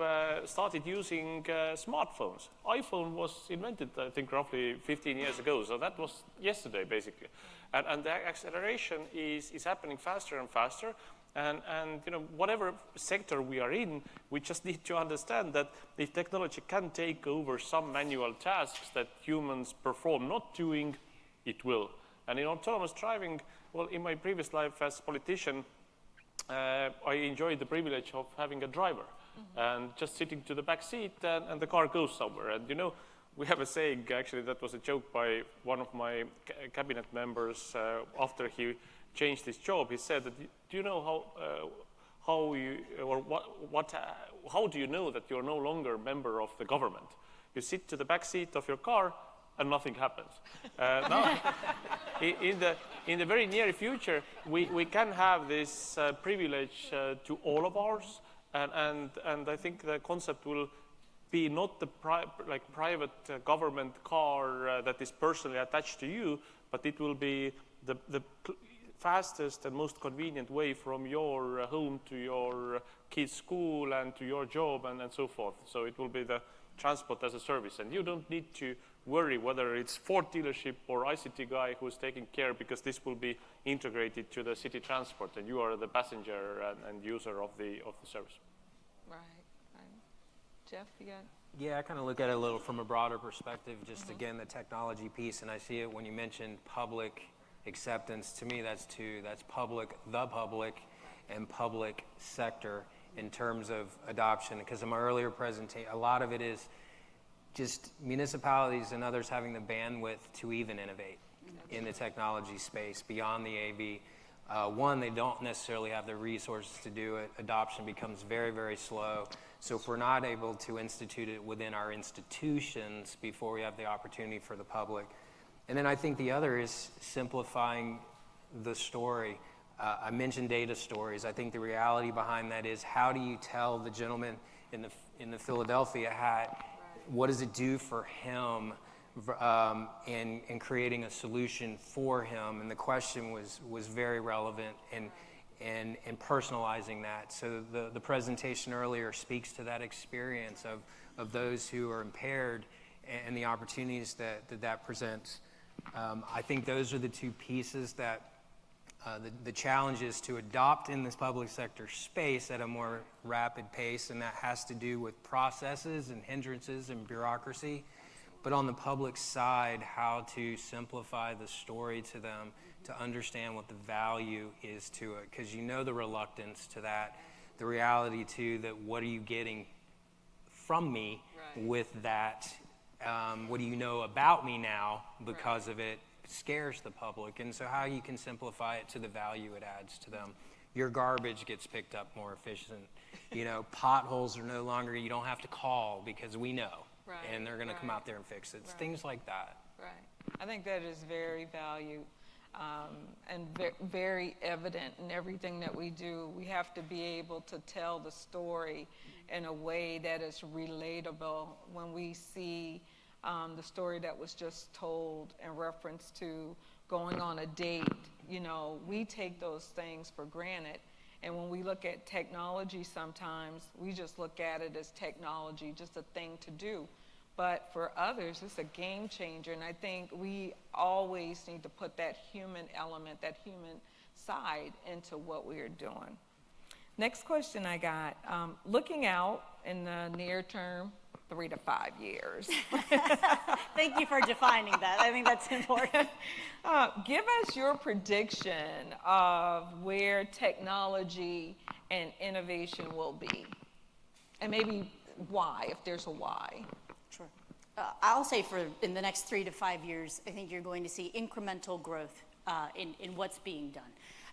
started using smartphones. iPhone was invented, I think, roughly 15 years ago. So that was yesterday, basically. And the acceleration is happening faster and faster. And whatever sector we are in, we just need to understand that if technology can take over some manual tasks that humans perform not doing, it will. And in autonomous driving, well, in my previous life as politician, I enjoyed the privilege of having a driver and just sitting to the back seat and the car goes somewhere. And we have a saying, actually, that was a joke by one of my cabinet members after he changed his job. He said that, do you know how do you know that you're no longer a member of the government? You sit to the back seat of your car and nothing happens. Now, in the very near future, we can have this privilege to all of ours, and I think the concept will be not the private government car that is personally attached to you, but it will be the fastest and most convenient way from your home to your kid's school and to your job and so forth. So it will be the transport as a service, and you don't need to worry whether it's Ford dealership or ICT guy who's taking care, because this will be integrated to the city transport, and you are the passenger and user of the service. Right. Jeff, you got? Yeah, I kind of look at it a little from a broader perspective, just again, the technology piece, and I see it when you mentioned public acceptance. To me, that's two. That's public, the public, and public sector in terms of adoption. Because in my earlier presentation, a lot of it is just municipalities and others having the bandwidth to even innovate in the technology space beyond the AV. One, they don't necessarily have the resources to do it. Adoption becomes very, very slow. So if we're not able to institute it within our institutions before we have the opportunity for the public. And then I think the other is simplifying the story. I mentioned data stories. I think the reality behind that is, how do you tell the gentleman in the Philadelphia hat, what does it do for him in creating a solution for him. And the question was very relevant and personalizing that. So the presentation earlier speaks to that experience of those who are impaired and the opportunities that presents. I think those are the two pieces that the challenge is to adopt in this public sector space at a more rapid pace, and that has to do with processes and hindrances and bureaucracy. But on the public side, how to simplify the story to them to understand what the value is to it. Because you know the reluctance to that, the reality too that what are you getting from me with that? What do you know about me now because of it scares the public. And so how you can simplify it to the value it adds to them. Your garbage gets picked up more efficient. You know, potholes are no longer, you don't have to call because we know. Right, and they're going to come out there and fix it. It's things like that. Right. I think that is very valued and very evident in everything that we do. We have to be able to tell the story in a way that is relatable. When we see the story that was just told in reference to going on a date, you know, we take those things for granted. And when we look at technology sometimes, we just look at it as technology, just a thing to do. But for others, it's a game changer. And I think we always need to put that human element, that human side into what we are doing. Next question I got, looking out in the near term, 3 to 5 years. Thank you for defining that. I think that's important. Give us your prediction of where technology and innovation will be, and maybe why, if there's a why. Sure. I'll say in the next 3 to 5 years, I think you're going to see incremental growth in what's being done.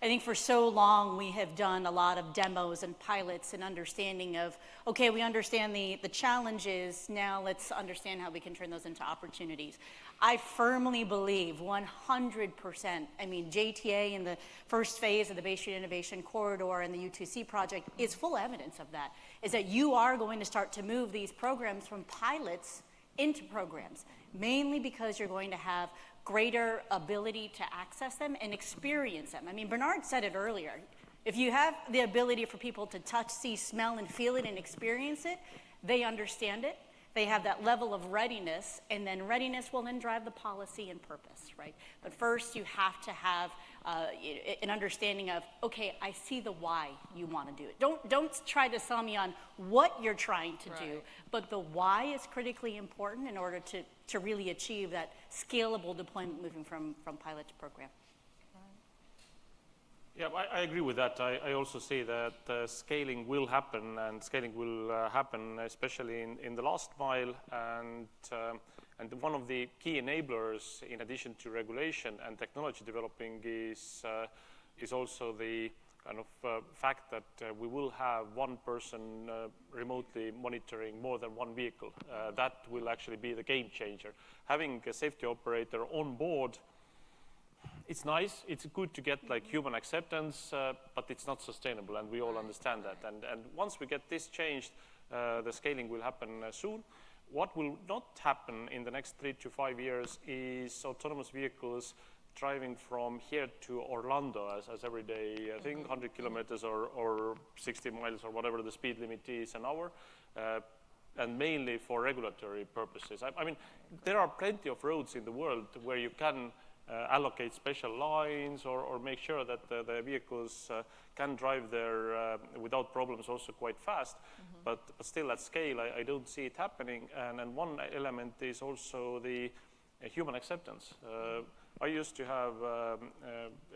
I think for so long we have done a lot of demos and pilots and understanding of, okay, we understand the challenges, now let's understand how we can turn those into opportunities. I firmly believe 100%, I mean, JTA in the first phase of the Bay Street Innovation Corridor and the U2C project is full evidence of that, is that you are going to start to move these programs from pilots into programs, mainly because you're going to have greater ability to access them and experience them. I mean, Bernard said it earlier. If you have the ability for people to touch, see, smell, and feel it and experience it, they understand it. They have that level of readiness, and then readiness will then drive the policy and purpose, right? But first, you have to have an understanding of, okay, I see the why you want to do it. Don't try to sell me on what you're trying to do, but the why is critically important in order to really achieve that scalable deployment moving from pilot to program. Yeah, I agree with that. I also see that scaling will happen, and scaling will happen especially in the last mile. And one of the key enablers, in addition to regulation and technology developing, is also the kind of fact that we will have one person remotely monitoring more than one vehicle. That will actually be the game changer. Having a safety operator on board, it's nice, it's good to get like human acceptance, but it's not sustainable, and we all understand that. And once we get this changed, the scaling will happen soon. What will not happen in the next 3 to 5 years is autonomous vehicles driving from here to Orlando as every day, I think 100 kilometers or 60 miles or whatever the speed limit is an hour, and mainly for regulatory purposes. I mean, there are plenty of roads in the world where you can allocate special lines or make sure that the vehicles can drive there without problems also quite fast. But still at scale, I don't see it happening. And one element is also the human acceptance. I used to have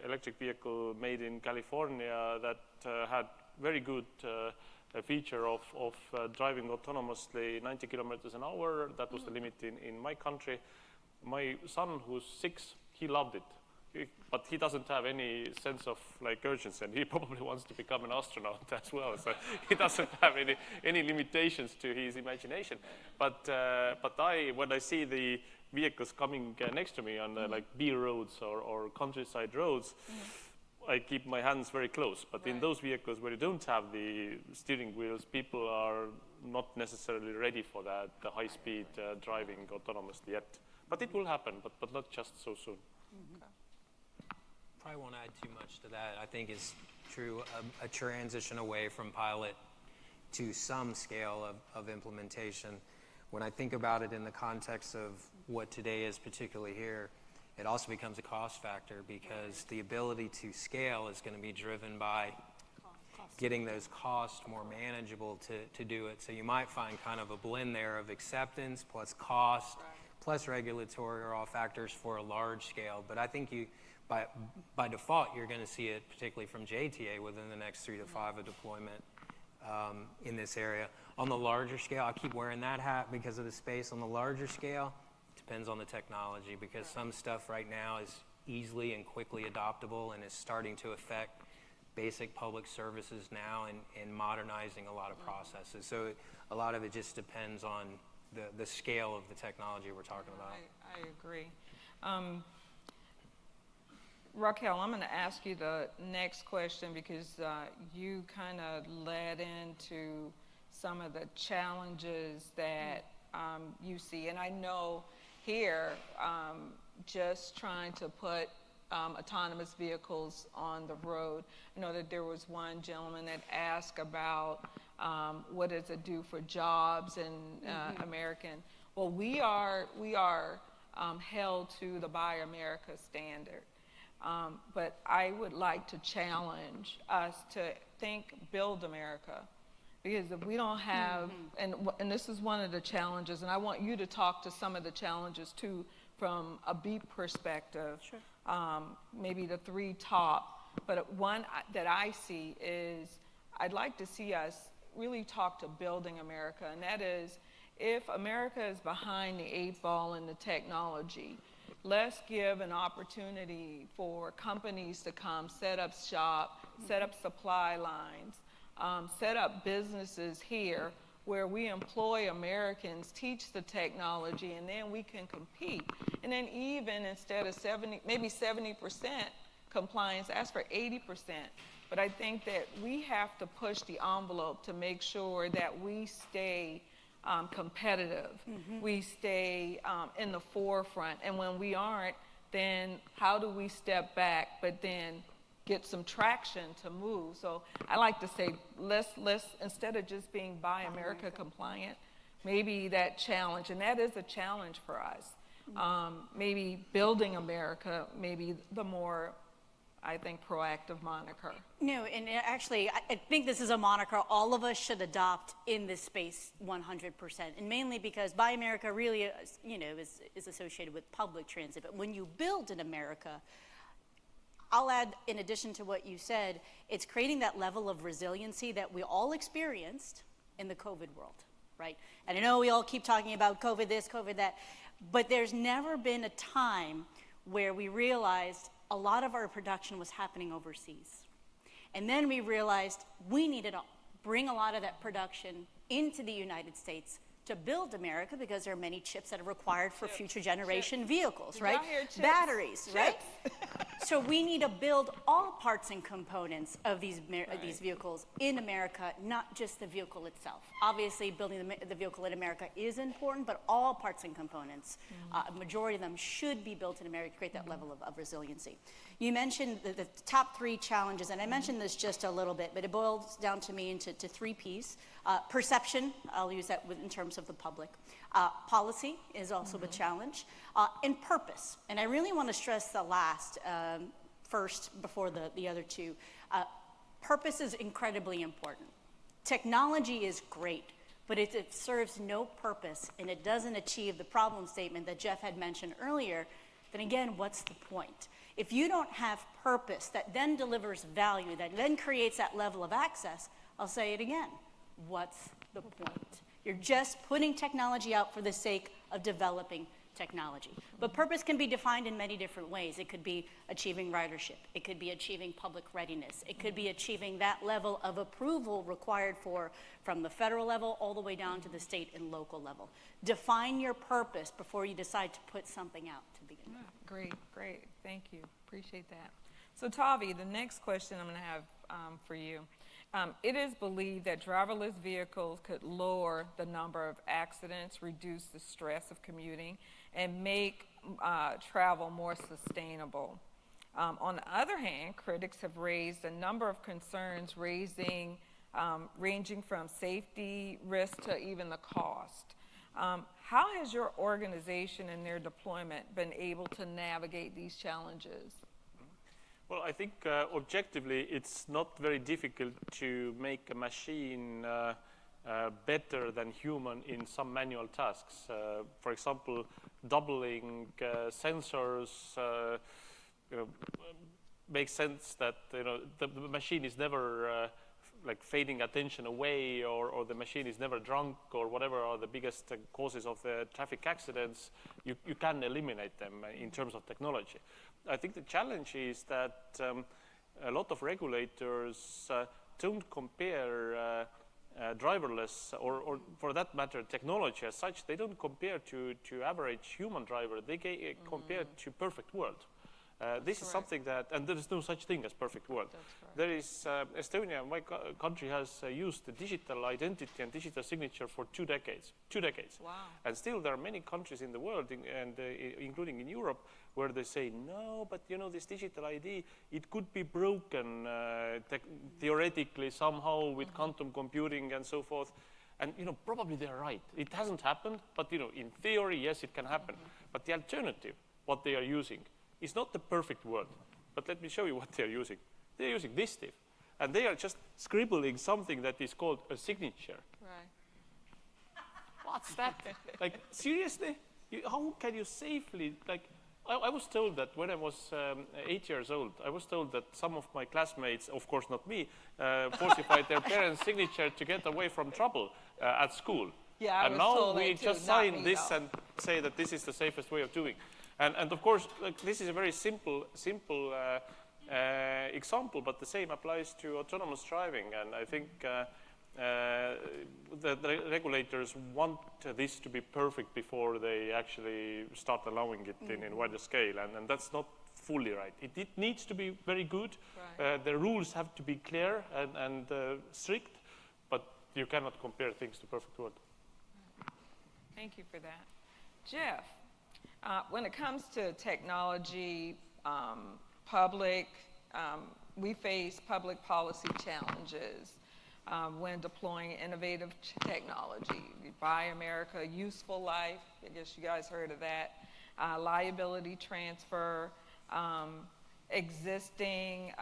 electric vehicle made in California that had very good feature of driving autonomously 90 kilometers an hour. That was the limit in my country. My son, who's 6, he loved it, but he doesn't have any sense of like urgency, and he probably wants to become an astronaut as well. So he doesn't have any limitations to his imagination. But when I see the vehicles coming next to me on like B roads or countryside roads, I keep my hands very close. But in those vehicles where you don't have the steering wheels, people are not necessarily ready for that, the high-speed driving autonomously yet. But it will happen, but not just so soon. Probably won't add too much to that. I think it's true, a transition away from pilot to some scale of implementation. When I think about it in the context of what today is, particularly here, it also becomes a cost factor because the ability to scale is going to be driven by getting those costs more manageable to do it. So you might find kind of a blend there of acceptance plus cost plus regulatory are all factors for a large scale. But I think you, by default, you're going to see it, particularly from JTA, within the next 3 to 5 of deployment in this area. On the larger scale, I keep wearing that hat because of the space. On the larger scale, it depends on the technology because some stuff right now is easily and quickly adoptable and is starting to affect basic public services now and modernizing a lot of processes. So a lot of it just depends on the scale of the technology we're talking about. I agree. Raquel, I'm going to ask you the next question because you kind of led into some of the challenges that you see. And I know here, just trying to put autonomous vehicles on the road. I know that there was one gentleman that asked about what does it do for jobs and American. Well, we are held to the Buy America standard. But I would like to challenge us to think Build America. Because if we don't have, and this is one of the challenges, and I want you to talk to some of the challenges too from a BEAT perspective, maybe the 3 top. But one that I see is I'd like to see us really talk to Building America, and that is if America is behind the 8 ball in the technology, let's give an opportunity for companies to come set up shop, set up supply lines, set up businesses here where we employ Americans, teach the technology, and then we can compete. And then even instead of 70% compliance, ask for 80%. But I think that we have to push the envelope to make sure that we stay competitive. We stay in the forefront. And when we aren't, then how do we step back, but then get some traction to move? So I like to say, let's instead of just being Buy America compliant, maybe that challenge, and that is a challenge for us. Maybe Building America, maybe the more, I think, proactive moniker. No, and actually, I think this is a moniker all of us should adopt in this space 100%, and mainly because Buy America really, is associated with public transit. But when you build in America, I'll add, in addition to what you said, it's creating that level of resiliency that we all experienced in the COVID world, right? And I know we all keep talking about COVID this, COVID that, but there's never been a time where we realized a lot of our production was happening overseas. And then we realized we needed to bring a lot of that production into the United States to build America because there are many chips that are required for future generation vehicles, right? Batteries, right? So we need to build all parts and components of these vehicles in America, not just the vehicle itself. Obviously, building the vehicle in America is important, but all parts and components, a majority of them should be built in America to create that level of resiliency. You mentioned the top 3 challenges, and I mentioned this just a little bit, but it boils down to me into 3 Ps. Perception, I'll use that in terms of the public. Policy is also a challenge. And purpose, and I really want to stress the last first before the other 2. Purpose is incredibly important. Technology is great, but if it serves no purpose and it doesn't achieve the problem statement that Jeff had mentioned earlier, then again, what's the point? If you don't have purpose that then delivers value, that then creates that level of access, I'll say it again, what's the point? You're just putting technology out for the sake of developing technology. But purpose can be defined in many different ways. It could be achieving ridership. It could be achieving public readiness. It could be achieving that level of approval required from the federal level all the way down to the state and local level. Define your purpose before you decide to put something out to begin with. Great. Thank you. Appreciate that. So Tavi, the next question I'm going to have for you. It is believed that driverless vehicles could lower the number of accidents, reduce the stress of commuting, and make travel more sustainable. On the other hand, critics have raised a number of concerns ranging from safety, risk, to even the cost. How has your organization and their deployment been able to navigate these challenges? Well, I think objectively it's not very difficult to make a machine better than human in some manual tasks. For example, doubling sensors, makes sense that the machine is never like fading attention away, or the machine is never drunk, or whatever are the biggest causes of traffic accidents. You can eliminate them in terms of technology. I think the challenge is that a lot of regulators don't compare driverless, or for that matter, technology as such. They don't compare to average human driver. They compare to perfect world. This is something that, and there is no such thing as perfect world. There is, Estonia, my country, has used the digital identity and digital signature for 2 decades. 2 decades. Wow. And still there are many countries in the world, including in Europe, where they say, no, but this digital ID, it could be broken theoretically somehow with quantum computing and so forth. And probably they're right. It hasn't happened, but in theory, yes, it can happen. But the alternative, what they are using, is not the perfect word. But let me show you what they're using. They're using this div. And they are just scribbling something that is called a signature. Right. What's that? Like, seriously? How can you safely, like, I was told that when I was 8 years old, I was told that some of my classmates, of course not me, falsified their parents' signature to get away from trouble at school. Yeah, and now we just sign this and say that this is the safest way of doing. And of course, like, this is a very simple example, but the same applies to autonomous driving. And I think the regulators want this to be perfect before they actually start allowing it in wider scale. And that's not fully right. It needs to be very good. Right. The rules have to be clear and strict, but you cannot compare things to perfect world. Thank you for that. Jeff, when it comes to technology, we face public policy challenges when deploying innovative technology. Buy America, Useful Life, I guess you guys heard of that, liability transfer, existing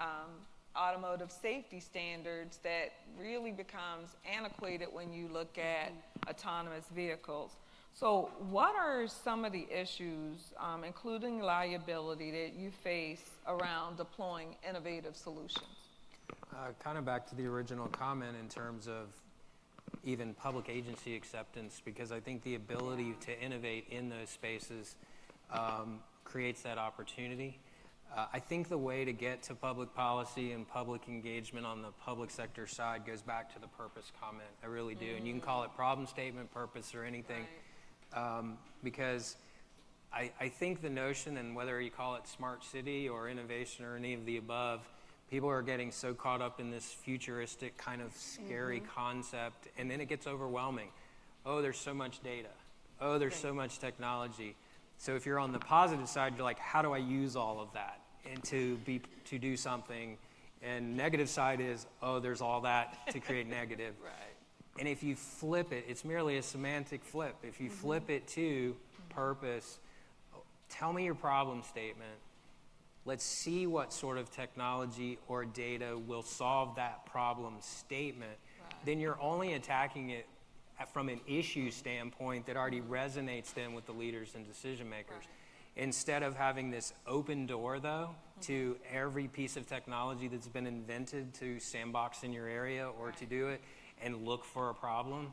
automotive safety standards that really becomes antiquated when you look at autonomous vehicles. So what are some of the issues, including liability, that you face around deploying innovative solutions? Kind of back to the original comment in terms of even public agency acceptance, because I think the ability to innovate in those spaces creates that opportunity. I think the way to get to public policy and public engagement on the public sector side goes back to the purpose comment. I really do. And you can call it problem statement, purpose, or anything. Right. Because I think the notion, and whether you call it smart city or innovation or any of the above, people are getting so caught up in this futuristic kind of scary concept, and then it gets overwhelming. Oh, there's so much data. Oh, there's so much technology. So if you're on the positive side, you're like, how do I use all of that and to do something? And negative side is, oh, there's all that to create negative. Right. And if you flip it, it's merely a semantic flip. If you flip it to purpose, tell me your problem statement. Let's see what sort of technology or data will solve that problem statement. Right. Then you're only attacking it from an issue standpoint that already resonates then with the leaders and decision makers. Right. Instead of having this open door, though, to every piece of technology that's been invented to sandbox in your area or to do it and look for a problem.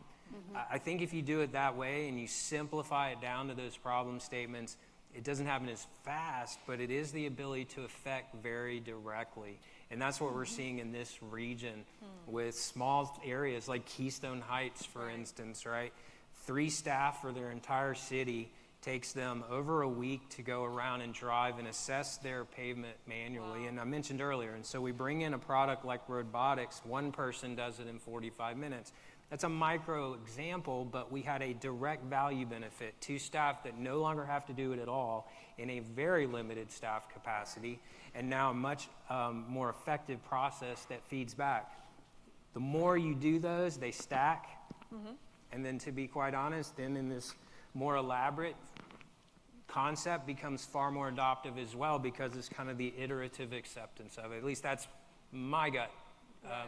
I think if you do it that way and you simplify it down to those problem statements, it doesn't happen as fast, but it is the ability to affect very directly. And that's what we're seeing in this region with small areas like Keystone Heights, for instance, right? 3 staff for their entire city takes them over a week to go around and drive and assess their pavement manually. And I mentioned earlier, and so we bring in a product like robotics, one person does it in 45 minutes. That's a micro example, but we had a direct value benefit to staff that no longer have to do it at all in a very limited staff capacity, and now a much more effective process that feeds back. The more you do those, they stack, and then to be quite honest, then in this more elaborate concept becomes far more adoptive as well, because it's kind of the iterative acceptance of it. At least that's my gut,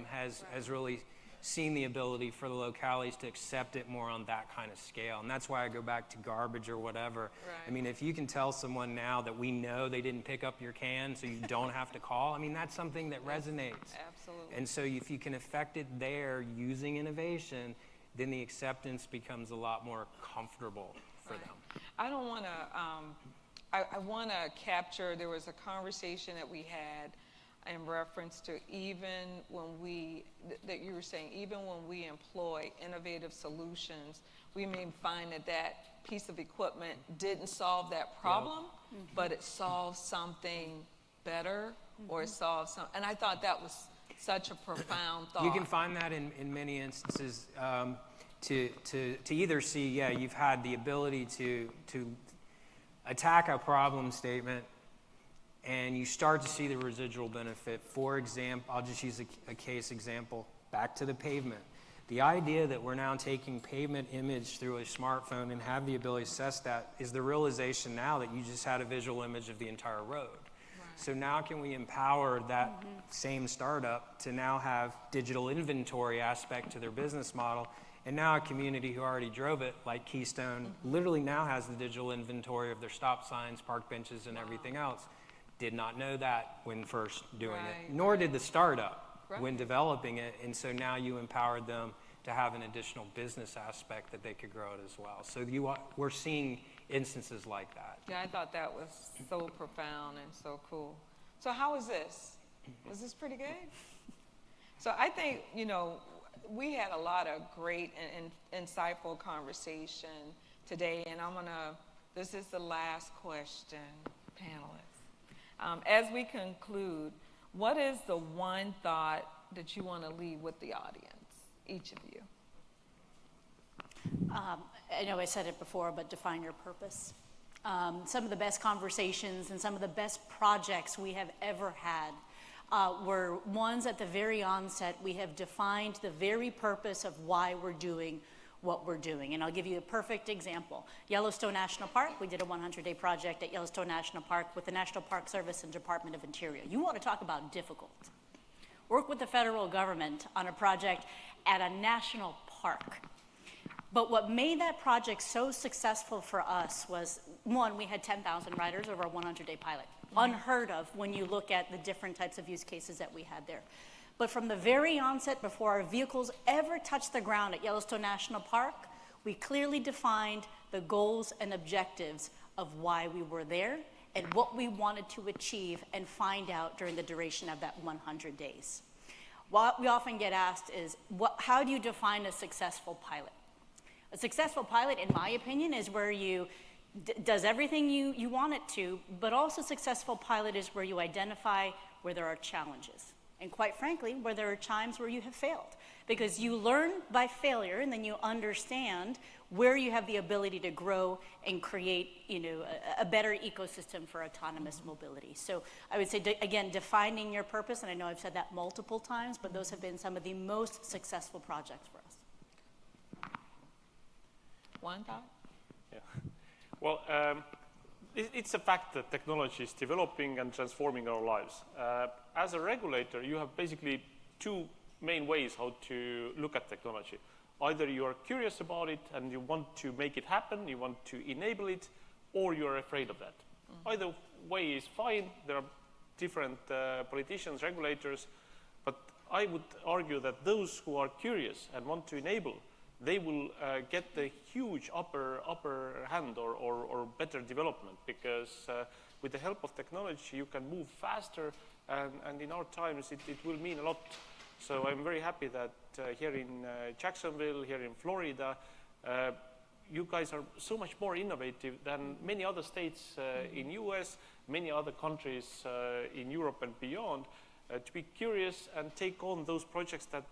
has really seen the ability for the localities to accept it more on that kind of scale. And that's why I go back to garbage or whatever. I mean, if you can tell someone now that we know they didn't pick up your can so you don't have to call, I mean, that's something that resonates. Absolutely. And so if you can affect it there using innovation, then the acceptance becomes a lot more comfortable for them. I don't want to, I want to capture, there was a conversation that we had in reference to even when we, that you were saying, even when we employ innovative solutions, we may find that that piece of equipment didn't solve that problem, but it solved something better, or it solved something, and I thought that was such a profound thought. You can find that in many instances. To either see, yeah, you've had the ability to attack a problem statement, and you start to see the residual benefit. For example, I'll just use a case example, back to the pavement. The idea that we're now taking pavement image through a smartphone and have the ability to assess that is the realization now that you just had a visual image of the entire road. So now can we empower that same startup to now have digital inventory aspect to their business model? And now a community who already drove it, like Keystone, literally now has the digital inventory of their stop signs, park benches, and everything else. Did not know that when first doing it, nor did the startup when developing it. And so now you empowered them to have an additional business aspect that they could grow it as well. So we're seeing instances like that. Yeah, I thought that was so profound and so cool. So how was this? Was this pretty good? So I think, you know, we had a lot of great and insightful conversation today, and this is the last question, panelists. As we conclude, what is the one thought that you want to leave with the audience, each of you? I know I said it before, but define your purpose. Some of the best conversations and some of the best projects we have ever had were ones at the very onset. We have defined the very purpose of why we're doing what we're doing. And I'll give you a perfect example. Yellowstone National Park, we did a 100-day project at Yellowstone National Park with the National Park Service and Department of Interior. You want to talk about difficult. Work with the federal government on a project at a national park. But what made that project so successful for us was, one, we had 10,000 riders over a 100-day pilot. Unheard of when you look at the different types of use cases that we had there. But from the very onset, before our vehicles ever touched the ground at Yellowstone National Park, we clearly defined the goals and objectives of why we were there and what we wanted to achieve and find out during the duration of that 100 days. What we often get asked is, how do you define a successful pilot? A successful pilot, in my opinion, is where you does everything you want it to, but also successful pilot is where you identify where there are challenges. And quite frankly, where there are times where you have failed. Because you learn by failure, and then you understand where you have the ability to grow and create, you know, a better ecosystem for autonomous mobility. So I would say, again, defining your purpose, and I know I've said that multiple times, but those have been some of the most successful projects for us. One thought? Yeah. Well, it's a fact that technology is developing and transforming our lives. As a regulator, you have basically two main ways how to look at technology. Either you are curious about it and you want to make it happen, you want to enable it, or you're afraid of that. Either way is fine. There are different politicians, regulators, but I would argue that those who are curious and want to enable, they will get the huge upper hand or better development, because with the help of technology you can move faster, and in our times it will mean a lot. So I'm very happy that here in Jacksonville, here in Florida, you guys are so much more innovative than many other states in US, many other countries in Europe and beyond, to be curious and take on those projects that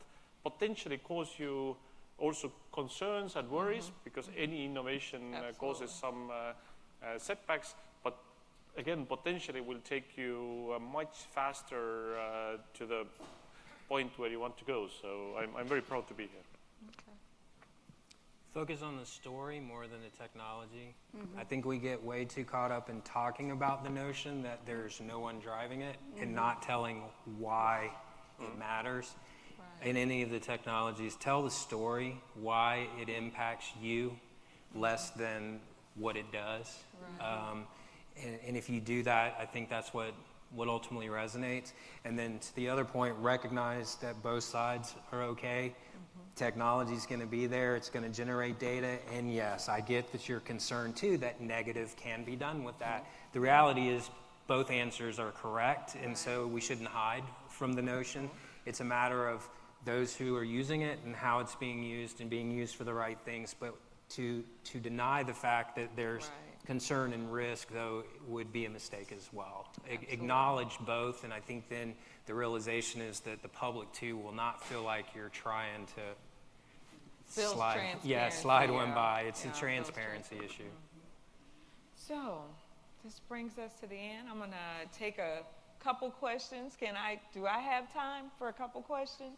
potentially cause you also concerns and worries, because any innovation causes some setbacks, but again, potentially will take you much faster to the point where you want to go. So I'm very proud to be here. Focus on the story more than the technology. I think we get way too caught up in talking about the notion that there's no one driving it and not telling why it matters. In any of the technologies, tell the story, why it impacts you less than what it does. And if you do that, I think that's what ultimately resonates. And then to the other point, recognize that both sides are okay. Technology is going to be there. It's going to generate data. And yes, I get that you're concerned too that negative can be done with that. The reality is both answers are correct. And so we shouldn't hide from the notion. It's a matter of those who are using it and how it's being used and being used for the right things. But to deny the fact that there's concern and risk, though, would be a mistake as well. Acknowledge both, and I think then the realization is that the public too will not feel like you're trying to slide one by. It's a transparency issue. So this brings us to the end. I'm gonna take a couple questions. Do I have time for a couple questions?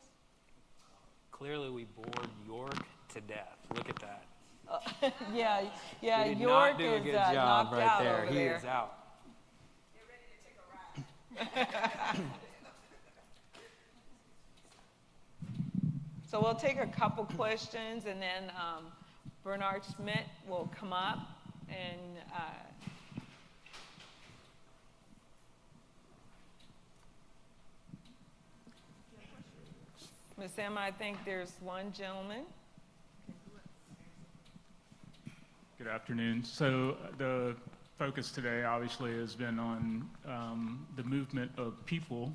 Clearly we bored York to death. Look at that. Yeah, He did York not do a is good job knocked right out there. over He there. is out. So we'll take a couple questions, and then Bernard Schmidt will come up and Ms. Emma, I think there's one gentleman. Good afternoon. So the focus today obviously has been on the movement of people,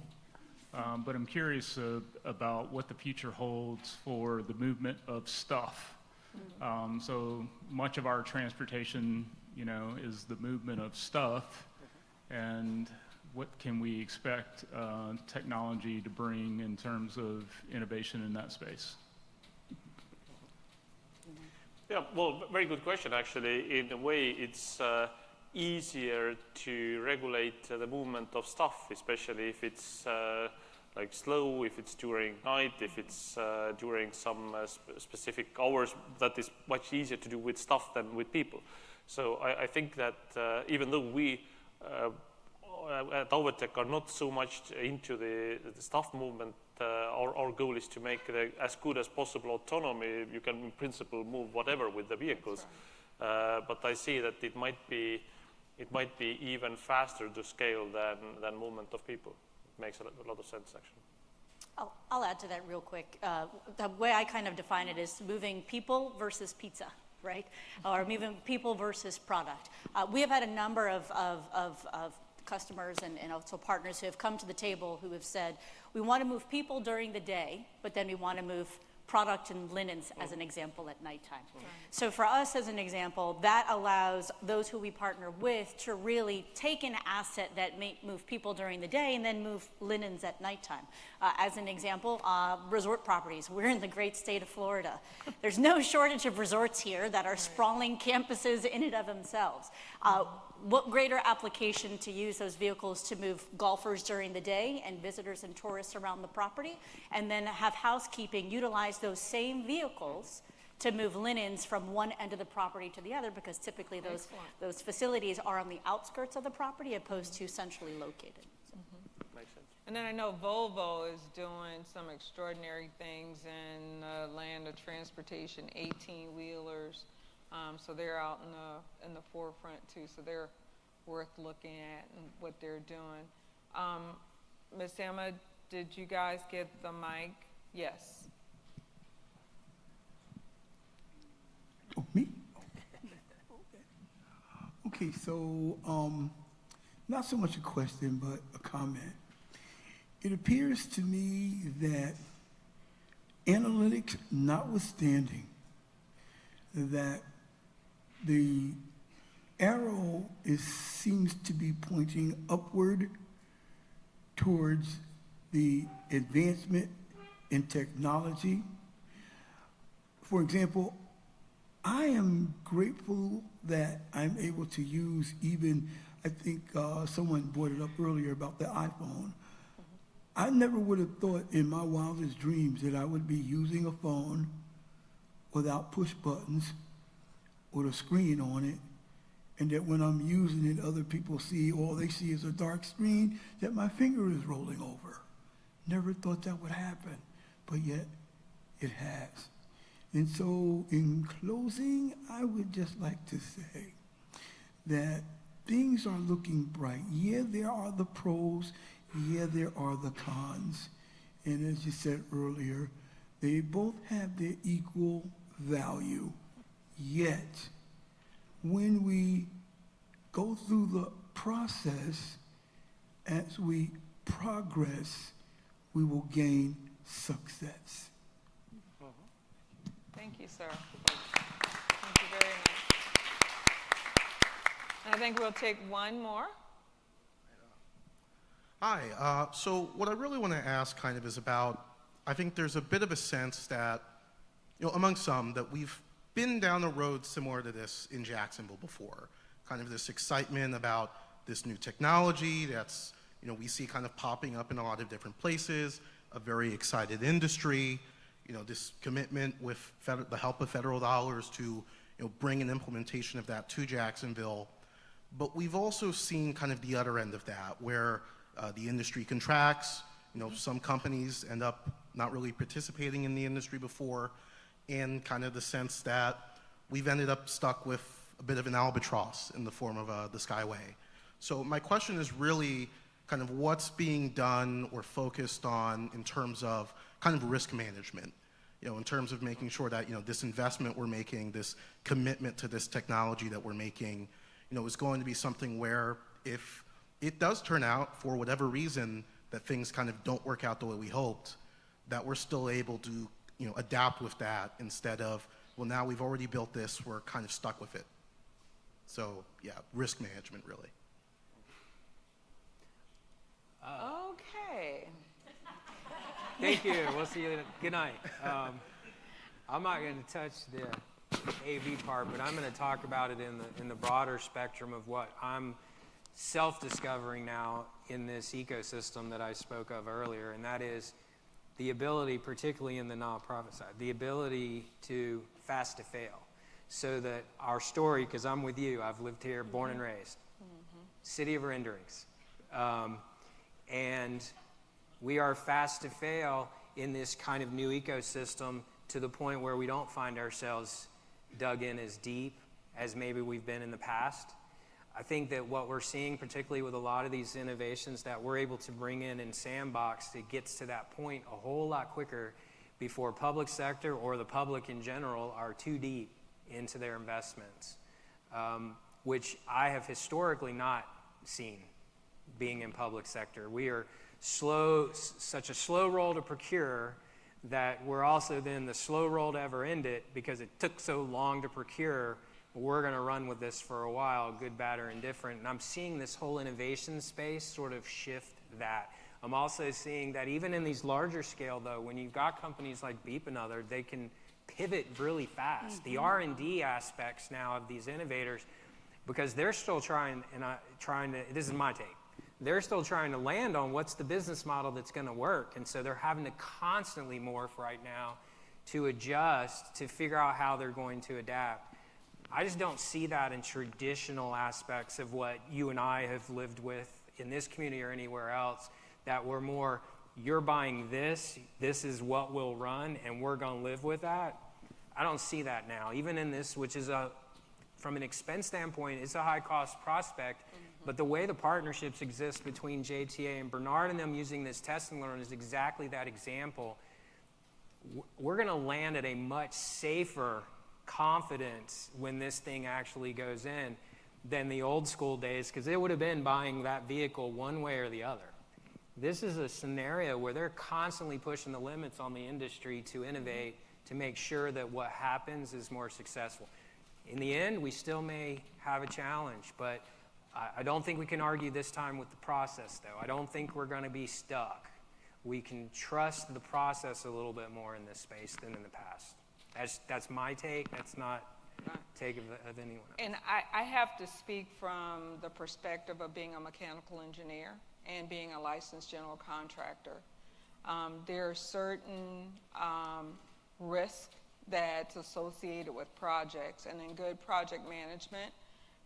but I'm curious about what the future holds for the movement of stuff. So much of our transportation, is the movement of stuff, and what can we expect technology to bring in terms of innovation in that space? Yeah, well, very good question, actually. In a way, it's easier to regulate the movement of stuff, especially if it's like slow, if it's during night, if it's during some specific hours. That is much easier to do with stuff than with people. So I think that even though we at Auvetech are not so much into the stuff movement, our goal is to make as good as possible autonomy. You can, in principle, move whatever with the vehicles. But I see that it might be even faster to scale than movement of people. It makes a lot of sense, actually. I'll add to that real quick. The way I kind of define it is moving people versus pizza, right? Or moving people versus product. We have had a number of customers and also partners who have come to the table who have said, we want to move people during the day, but then we want to move product and linens, as an example, at nighttime. So for us, as an example, that allows those who we partner with to really take an asset that may move people during the day and then move linens at nighttime. As an example, resort properties. We're in the great state of Florida. There's no shortage of resorts here that are sprawling campuses in and of themselves. What greater application to use those vehicles to move golfers during the day and visitors and tourists around the property, and then have housekeeping utilize those same vehicles to move linens from one end of the property to the other, because typically those facilities are on the outskirts of the property opposed to centrally located. Makes sense. And then I know Volvo is doing some extraordinary things in the land of transportation, 18-wheelers. So they're out in the forefront too. So they're worth looking at and what they're doing. Ms. Emma, did you guys get the mic? Yes. Oh, me? Okay, so not so much a question, but a comment. It appears to me that analytics notwithstanding, that the arrow seems to be pointing upward towards the advancement in technology. For example, I am grateful that I'm able to use even, I think someone brought it up earlier about the iPhone. I never would have thought in my wildest dreams that I would be using a phone without push buttons with a screen on it, and that when I'm using it, other people see, all they see is a dark screen, that my finger is rolling over. Never thought that would happen, but yet it has. And so in closing, I would just like to say that things are looking bright. Yeah, there are the pros. Yeah, there are the cons. And as you said earlier, they both have their equal value. Yet, when we go through the process, as we progress, we will gain success. Thank you, sir. Thank you very much. And I think we'll take one more. Hi. So what I really want to ask kind of is about, I think there's a bit of a sense that, among some, that we've been down a road similar to this in Jacksonville before. Kind of this excitement about this new technology that's, we see kind of popping up in a lot of different places, a very excited industry, this commitment with the help of federal dollars to, bring an implementation of that to Jacksonville. But we've also seen kind of the other end of that, where the industry contracts, some companies end up not really participating in the industry before, and kind of the sense that we've ended up stuck with a bit of an albatross in the form of the Skyway. So my question is really kind of what's being done or focused on in terms of kind of risk management, in terms of making sure that, this investment we're making, this commitment to this technology that we're making, is going to be something where if it does turn out, for whatever reason, that things kind of don't work out the way we hoped, that we're still able to, adapt with that instead of, well, now we've already built this, we're kind of stuck with it. So, yeah, risk management, really. Okay. Thank you. We'll see you. Good night. I'm not going to touch the AV part, but I'm going to talk about it in the broader spectrum of what I'm self-discovering now in this ecosystem that I spoke of earlier, and that is the ability, particularly in the nonprofit side, the ability to fast to fail. So that our story, because I'm with you, I've lived here, born and raised, city of renderings. And we are fast to fail in this kind of new ecosystem to the point where we don't find ourselves dug in as deep as maybe we've been in the past. I think that what we're seeing, particularly with a lot of these innovations that we're able to bring in Sandbox, it gets to that point a whole lot quicker before public sector or the public in general are too deep into their investments, which I have historically not seen being in public sector. We are such a slow roll to procure that we're also then the slow roll to ever end it because it took so long to procure. We're going to run with this for a while, good, bad, or indifferent. And I'm seeing this whole innovation space sort of shift that. I'm also seeing that even in these larger scale, though, when you've got companies like Beep and other, they can pivot really fast. The R&D aspects now of these innovators, because they're still trying to, this is my take, they're still trying to land on what's the business model that's going to work. And so they're having to constantly morph right now to adjust, to figure out how they're going to adapt. I just don't see that in traditional aspects of what you and I have lived with in this community or anywhere else, that we're more, you're buying this, this is what we'll run, and we're going to live with that. I don't see that now. Even in this, which is from an expense standpoint, it's a high-cost prospect, but the way the partnerships exist between JTA and Bernard and them using this test and learn is exactly that example. We're going to land at a much safer confidence when this thing actually goes in than the old school days, because it would have been buying that vehicle one way or the other. This is a scenario where they're constantly pushing the limits on the industry to innovate, to make sure that what happens is more successful. In the end, we still may have a challenge, but I don't think we can argue this time with the process, though. I don't think we're going to be stuck. We can trust the process a little bit more in this space than in the past. That's my take. That's not take of anyone else. And I have to speak from the perspective of being a mechanical engineer and being a licensed general contractor. There are certain risks that's associated with projects, and in good project management,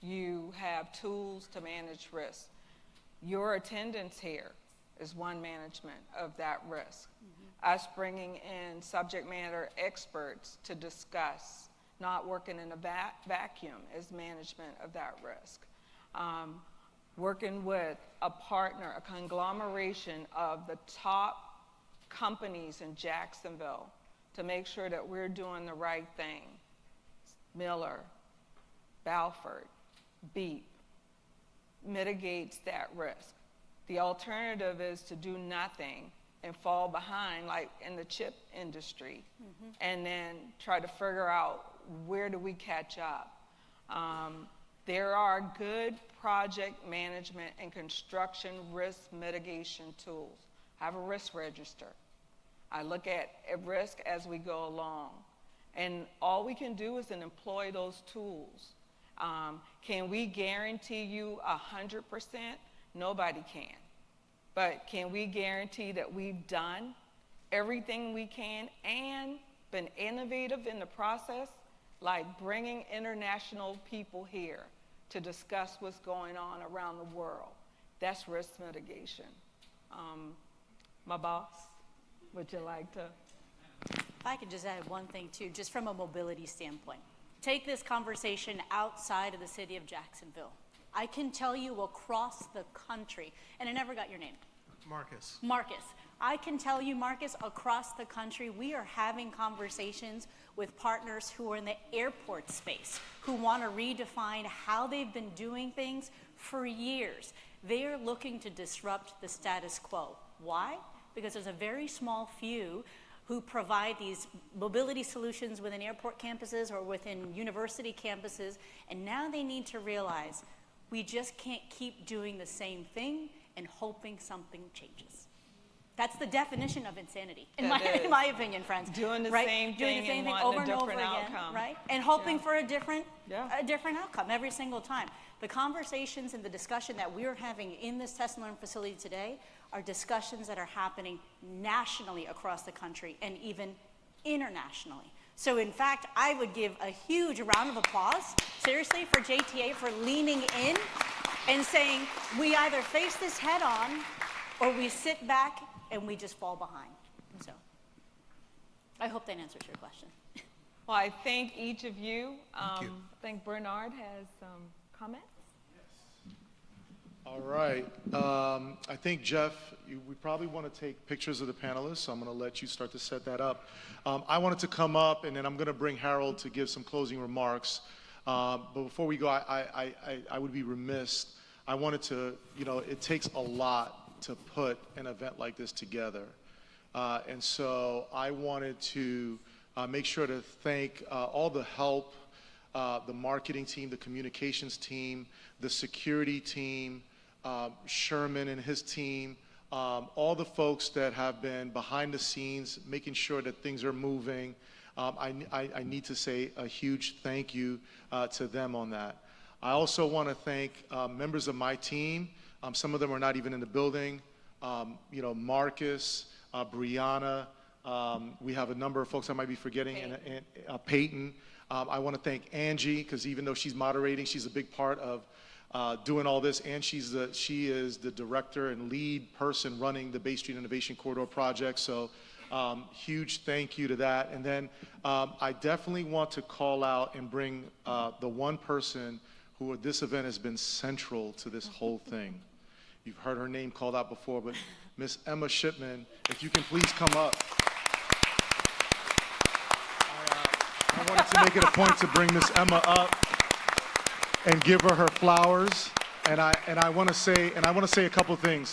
you have tools to manage risk. Your attendance here is one management of that risk. Us bringing in subject matter experts to discuss, not working in a vacuum, is management of that risk. Working with a partner, a conglomeration of the top companies in Jacksonville to make sure that we're doing the right thing. Miller, Balfour, Beep, mitigates that risk. The alternative is to do nothing and fall behind, like in the chip industry, and then try to figure out where do we catch up. There are good project management and construction risk mitigation tools. I have a risk register. I look at risk as we go along. And all we can do is employ those tools. Can we guarantee you 100%? Nobody can. But can we guarantee that we've done everything we can and been innovative in the process, like bringing international people here to discuss what's going on around the world? That's risk mitigation. My boss, would you like to? If I could just add one thing too, just from a mobility standpoint. Take this conversation outside of the city of Jacksonville. I can tell you across the country, and I never got your name. Marcus. Marcus. I can tell you, Marcus, across the country, we are having conversations with partners who are in the airport space, who want to redefine how they've been doing things for years. They are looking to disrupt the status quo. Why? Because there's a very small few who provide these mobility solutions within airport campuses or within university campuses, and now they need to realize we just can't keep doing the same thing and hoping something changes. That's the definition of insanity, in my opinion, friends. Doing the right? same Doing thing the same and thing over and wanting a over different again, outcome. right? And hoping for a different outcome every single time. The conversations and the discussion that we're having in this test and learn facility today are discussions that are happening nationally across the country and even internationally. So in fact, I would give a huge round of applause, seriously, for JTA for leaning in and saying, we either face this head on or we sit back and we just fall behind. So I hope that answers your question. Well, I thank each of you. I think Bernard has some comments. All right. I think, Jeff, we probably want to take pictures of the panelists, so I'm going to let you start to set that up. I wanted to come up, and then I'm going to bring Harold to give some closing remarks. But before we go, I would be remiss. I wanted to, it takes a lot to put an event like this together. And so I wanted to make sure to thank all the help, the marketing team, the communications team, the security team, Sherman and his team, all the folks that have been behind the scenes, making sure that things are moving. I need to say a huge thank you to them on that. I also want to thank members of my team. Some of them are not even in the building. Marcus, Brianna, we have a number of folks I might be forgetting, and Peyton. I want to thank Angie, because even though she's moderating, she's a big part of doing all this, and she is the director and lead person running the Bay Street Innovation Corridor project. So huge thank you to that. And then I definitely want to call out and bring the one person who at this event has been central to this whole thing. You've heard her name called out before, but Miss Emma Shipman, if you can please come up. I wanted to make it a point to bring Miss Emma up and give her her flowers. And I want to say a couple things,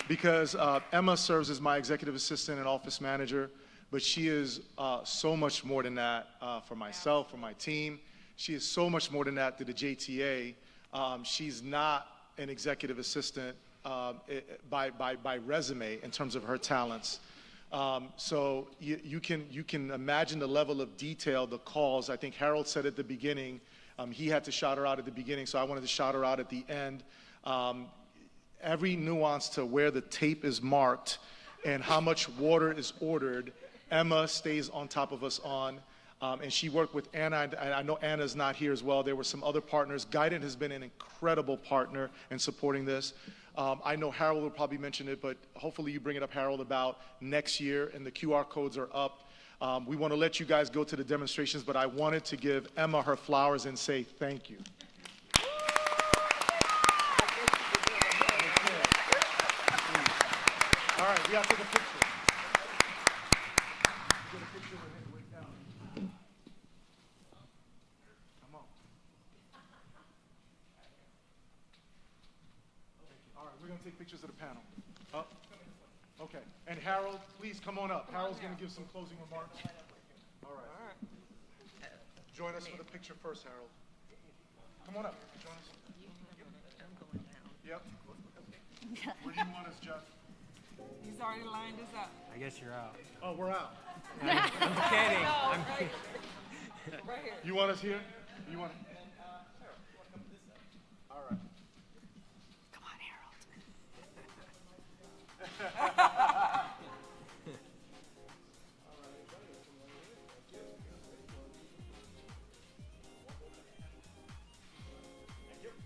because Emma serves as my executive assistant and office manager, but she is so much more than that for myself, for my team. She is so much more than that to the JTA. She's not an executive assistant by resume in terms of her talents. So you can imagine the level of detail, the calls. I think Harold said at the beginning, he had to shout her out at the beginning, so I wanted to shout her out at the end. Every nuance to where the tape is marked and how much water is ordered, Emma stays on top of us on. And she worked with Anna, and I know Anna's not here as well. There were some other partners. Guident has been an incredible partner in supporting this. I know Harold will probably mention it, but hopefully you bring it up, Harold, about next year, and the QR codes are up. We want to let you guys go to the demonstrations, but I wanted to give Emma her flowers and say thank you. All right, we have to take a picture. Get a picture with Emma. Come on. All right, we're going to take pictures of the panel. Okay, and Harold, please come on up. Harold's going to give some closing remarks. All right. Join us for the picture first, Harold. Come on up. Join us. Yep. Where do you want us, Jeff? He's already lined us up. I guess you're out. Oh, we're out. I'm kidding. I'm Right. kidding. Right here. You want us here? You want? All right. Come on, Harold.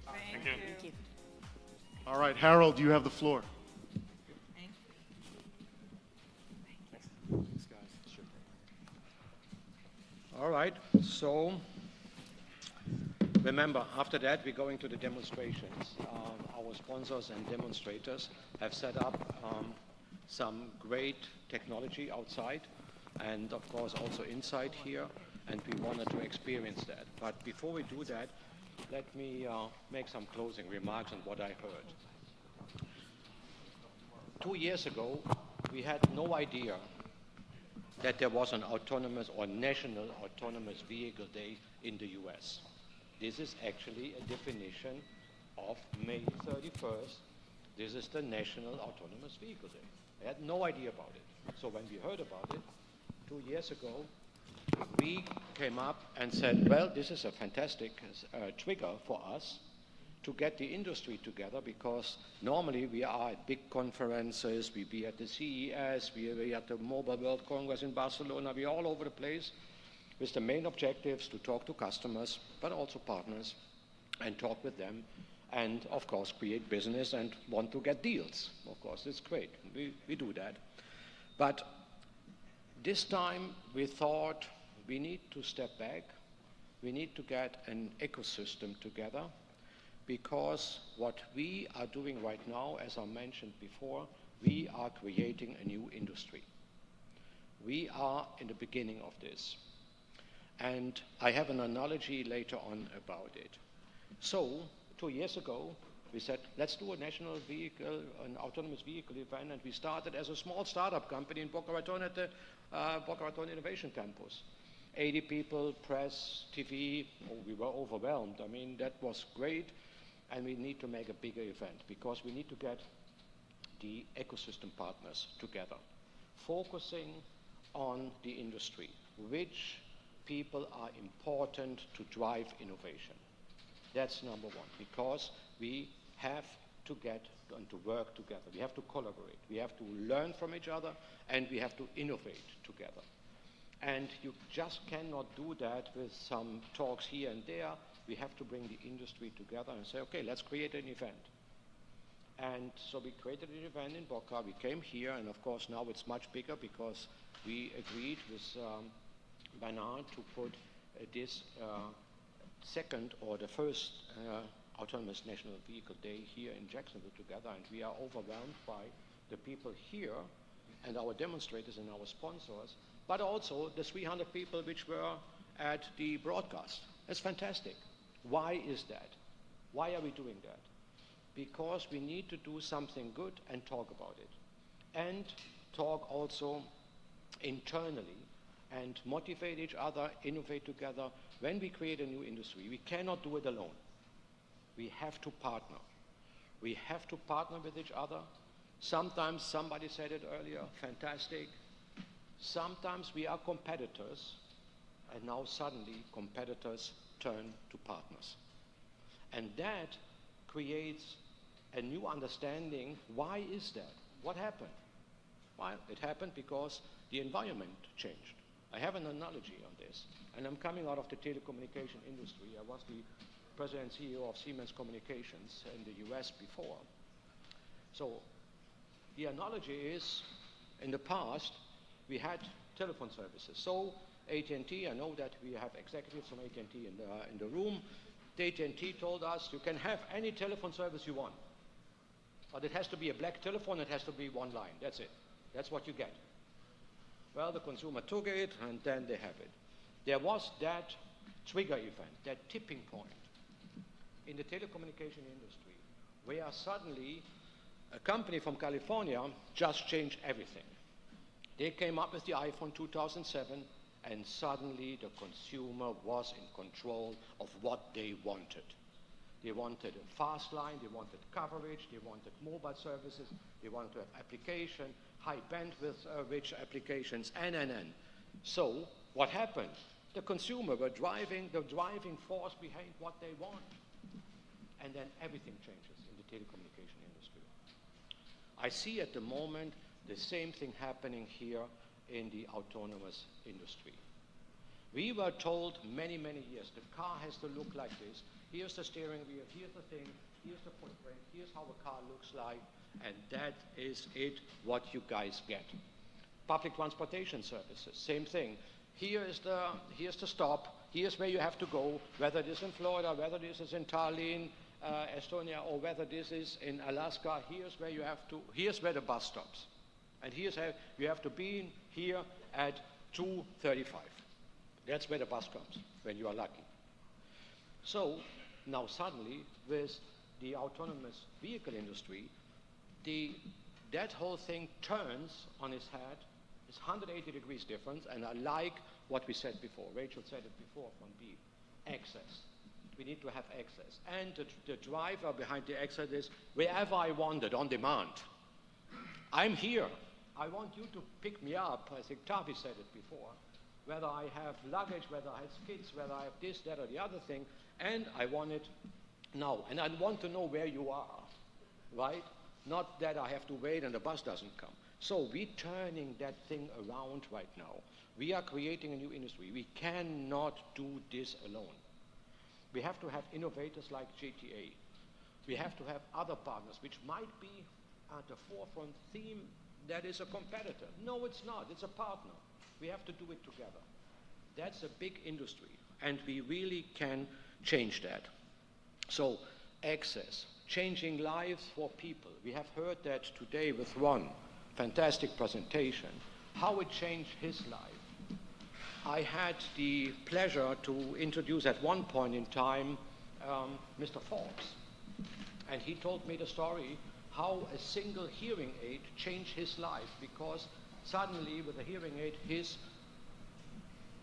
Thank you. Thank you. All right, Harold, you have the floor. Thanks, guys. All right, so remember, after that, we're going to the demonstrations. Our sponsors and demonstrators have set up some great technology outside and, of course, also inside here, and we wanted to experience that. But before we do that, let me make some closing remarks on what I heard. 2 years ago, we had no idea that there was an autonomous or national autonomous vehicle day in the US. This is actually a definition of May 31st. This is the National Autonomous Vehicle Day. I had no idea about it. So when we heard about it 2 years ago, we came up and said, well, this is a fantastic trigger for us to get the industry together, because normally we are at big conferences, we be at the CES, we at the Mobile World Congress in Barcelona, we're all over the place with the main objectives to talk to customers, but also partners, and talk with them, and of course create business and want to get deals. Of course, it's great, we do that. But this time we thought we need to step back, we need to get an ecosystem together, because what we are doing right now, as I mentioned before, we are creating a new industry. We are in the beginning of this. And I have an analogy later on about it. So, 2 years ago, we said, let's do a national vehicle, an autonomous vehicle event, and we started as a small startup company in Boca Raton at the Boca Raton Innovation Campus. 80 people, press, TV, we were overwhelmed. I mean, that was great. And we need to make a bigger event, because we need to get the ecosystem partners together, focusing on the industry, which people are important to drive innovation. That's number one, because we have to get and to work together. We have to collaborate. We have to learn from each other, and we have to innovate together. And you just cannot do that with some talks here and there. We have to bring the industry together and say, okay, let's create an event. And so we created an event in Boca. We came here, and of course now it's much bigger, because we agreed with Bernard to put this second or the first Autonomous National Vehicle Day here in Jacksonville together, and we are overwhelmed by the people here and our demonstrators and our sponsors, but also the 300 people which were at the broadcast. That's fantastic. Why is that? Why are we doing that? Because we need to do something good and talk about it. And talk also internally and motivate each other, innovate together. When we create a new industry, we cannot do it alone. We have to partner. We have to partner with each other. Sometimes, somebody said it earlier, fantastic. Sometimes we are competitors, and now suddenly competitors turn to partners. And that creates a new understanding. Why is that? What happened? Well, it happened because the environment changed. I have an analogy on this, and I'm coming out of the telecommunication industry. I was the president and CEO of Siemens Communications in the US before. So the analogy is, in the past, we had telephone services. So AT&T, I know that we have executives from AT&T in the room. AT&T told us, you can have any telephone service you want, but it has to be a black telephone, it has to be one line, that's it. That's what you get. Well, the consumer took it, and then they have it. There was that trigger event, that tipping point in the telecommunication industry, where suddenly a company from California just changed everything. They came up with the iPhone 2007, and suddenly the consumer was in control of what they wanted. They wanted a fast line, they wanted coverage, they wanted mobile services, they wanted to have application, high bandwidth rich applications, and. So what happened? The consumer were driving the driving force behind what they want. And then everything changes in the telecommunication industry. I see at the moment the same thing happening here in the autonomous industry. We were told many, many years, the car has to look like this. Here's the steering wheel, here's the thing, here's the footprint, here's how a car looks like, and that is it, what you guys get. Public transportation services, same thing. Here's the stop, here's where you have to go, whether this is in Florida, whether this is in Tallinn, Estonia, or whether this is in Alaska, here's where the bus stops. And here's how you have to be here at 2:35. That's where the bus comes, when you are lucky. So now suddenly, with the autonomous vehicle industry, that whole thing turns on its head. It's 180 degrees difference, and I like what we said before. Rachel said it before from B, access. We need to have access. And the driver behind the access is wherever I want it, on demand. I'm here. I want you to pick me up. I think Tavi said it before. Whether I have luggage, whether I have kids, whether I have this, that, or the other thing, and I want it now. And I want to know where you are, right? Not that I have to wait and the bus doesn't come. So we're turning that thing around right now. We are creating a new industry. We cannot do this alone. We have to have innovators like JTA. We have to have other partners, which might be at the forefront theme that is a competitor. No, it's not. It's a partner. We have to do it together. That's a big industry, and we really can change that. So access, changing lives for people. We have heard that today with Ron. Fantastic presentation. How it changed his life. I had the pleasure to introduce at one point in time Mr. Forbes. And he told me the story how a single hearing aid changed his life, because suddenly with a hearing aid his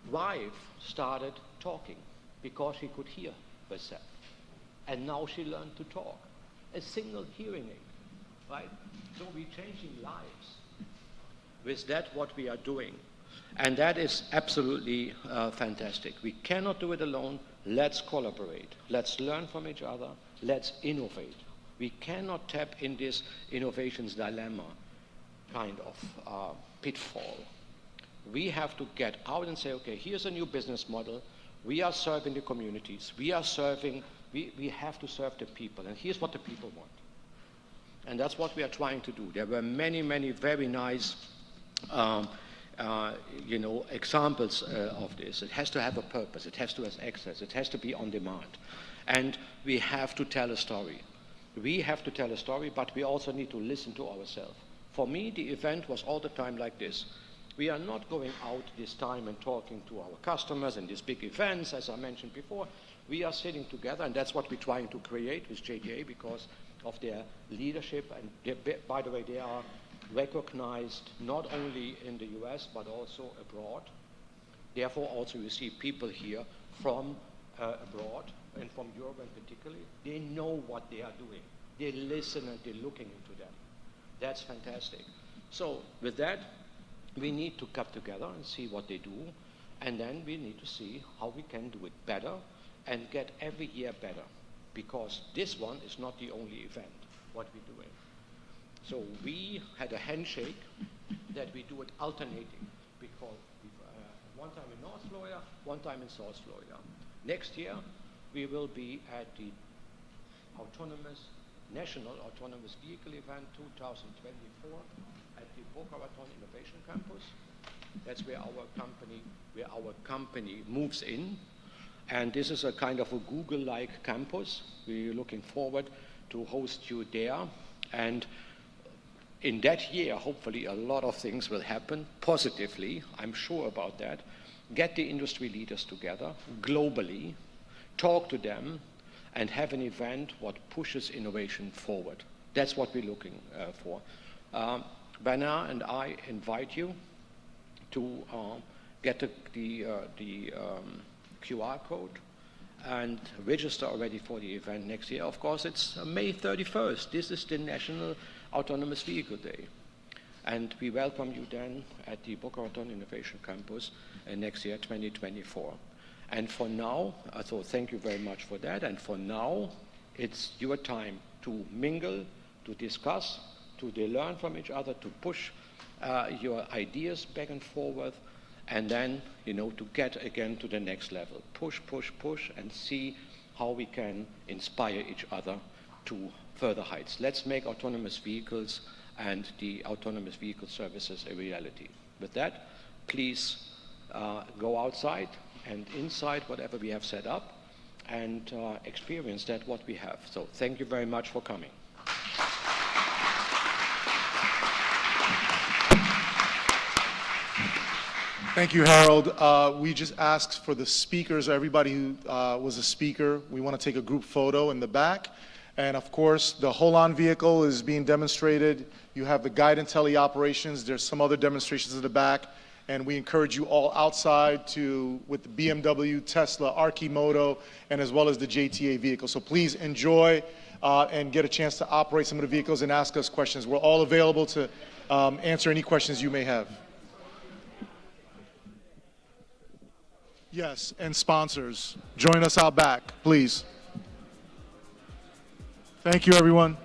wife started talking because she could hear herself. And now she learned to talk. A single hearing aid, right? So we're changing lives with that what we are doing. And that is absolutely fantastic. We cannot do it alone. Let's collaborate. Let's learn from each other. Let's innovate. We cannot tap in this innovations dilemma kind of pitfall. We have to get out and say, okay, here's a new business model. We are serving the communities. We have to serve the people. And here's what the people want. And that's what we are trying to do. There were many, many very nice examples of this. It has to have a purpose. It has to have access. It has to be on demand. And we have to tell a story. We have to tell a story, but we also need to listen to ourselves. For me, the event was all the time like this. We are not going out this time and talking to our customers in these big events, as I mentioned before. We are sitting together, and that's what we're trying to create with JTA because of their leadership. And by the way, they are recognized not only in the US, but also abroad. Therefore, also you see people here from abroad and from Europe in particular. They know what they are doing. They listen and they're looking into that. That's fantastic. So with that, we need to come together and see what they do, and then we need to see how we can do it better and get every year better, because this one is not the only event what we're doing. So we had a handshake that we do it alternating, because one time in North Florida, one time in South Florida. Next year, we will be at the National Autonomous Vehicle Event 2024 at the Boca Raton Innovation Campus. That's where our company moves in. And this is a kind of a Google-like campus. We're looking forward to host you there. And in that year, hopefully a lot of things will happen positively. I'm sure about that. Get the industry leaders together globally, talk to them, and have an event what pushes innovation forward. That's what we're looking for. Bernard and I invite you to get the QR code and register already for the event next year. Of course, it's May 31st. This is the National Autonomous Vehicle Day. And we welcome you then at the Boca Raton Innovation Campus next year, 2024. And for now, so thank you very much for that. And for now, it's your time to mingle, to discuss, to learn from each other, to push your ideas back and forward, and then, to get again to the next level. Push, push, push, and see how we can inspire each other to further heights. Let's make autonomous vehicles and the autonomous vehicle services a reality. With that, please go outside and inside whatever we have set up and experience that what we have. So thank you very much for coming. Thank you, Harold. We just asked for the speakers, everybody who was a speaker. We want to take a group photo in the back. And of course, the Holon vehicle is being demonstrated. You have the Guident tele operations. There's some other demonstrations in the back. And we encourage you all outside with the BMW, Tesla, Archimoto, and as well as the JTA vehicle. So please enjoy and get a chance to operate some of the vehicles and ask us questions. We're all available to answer any questions you may have. Yes, and sponsors. Join us out back, please. Thank you, everyone.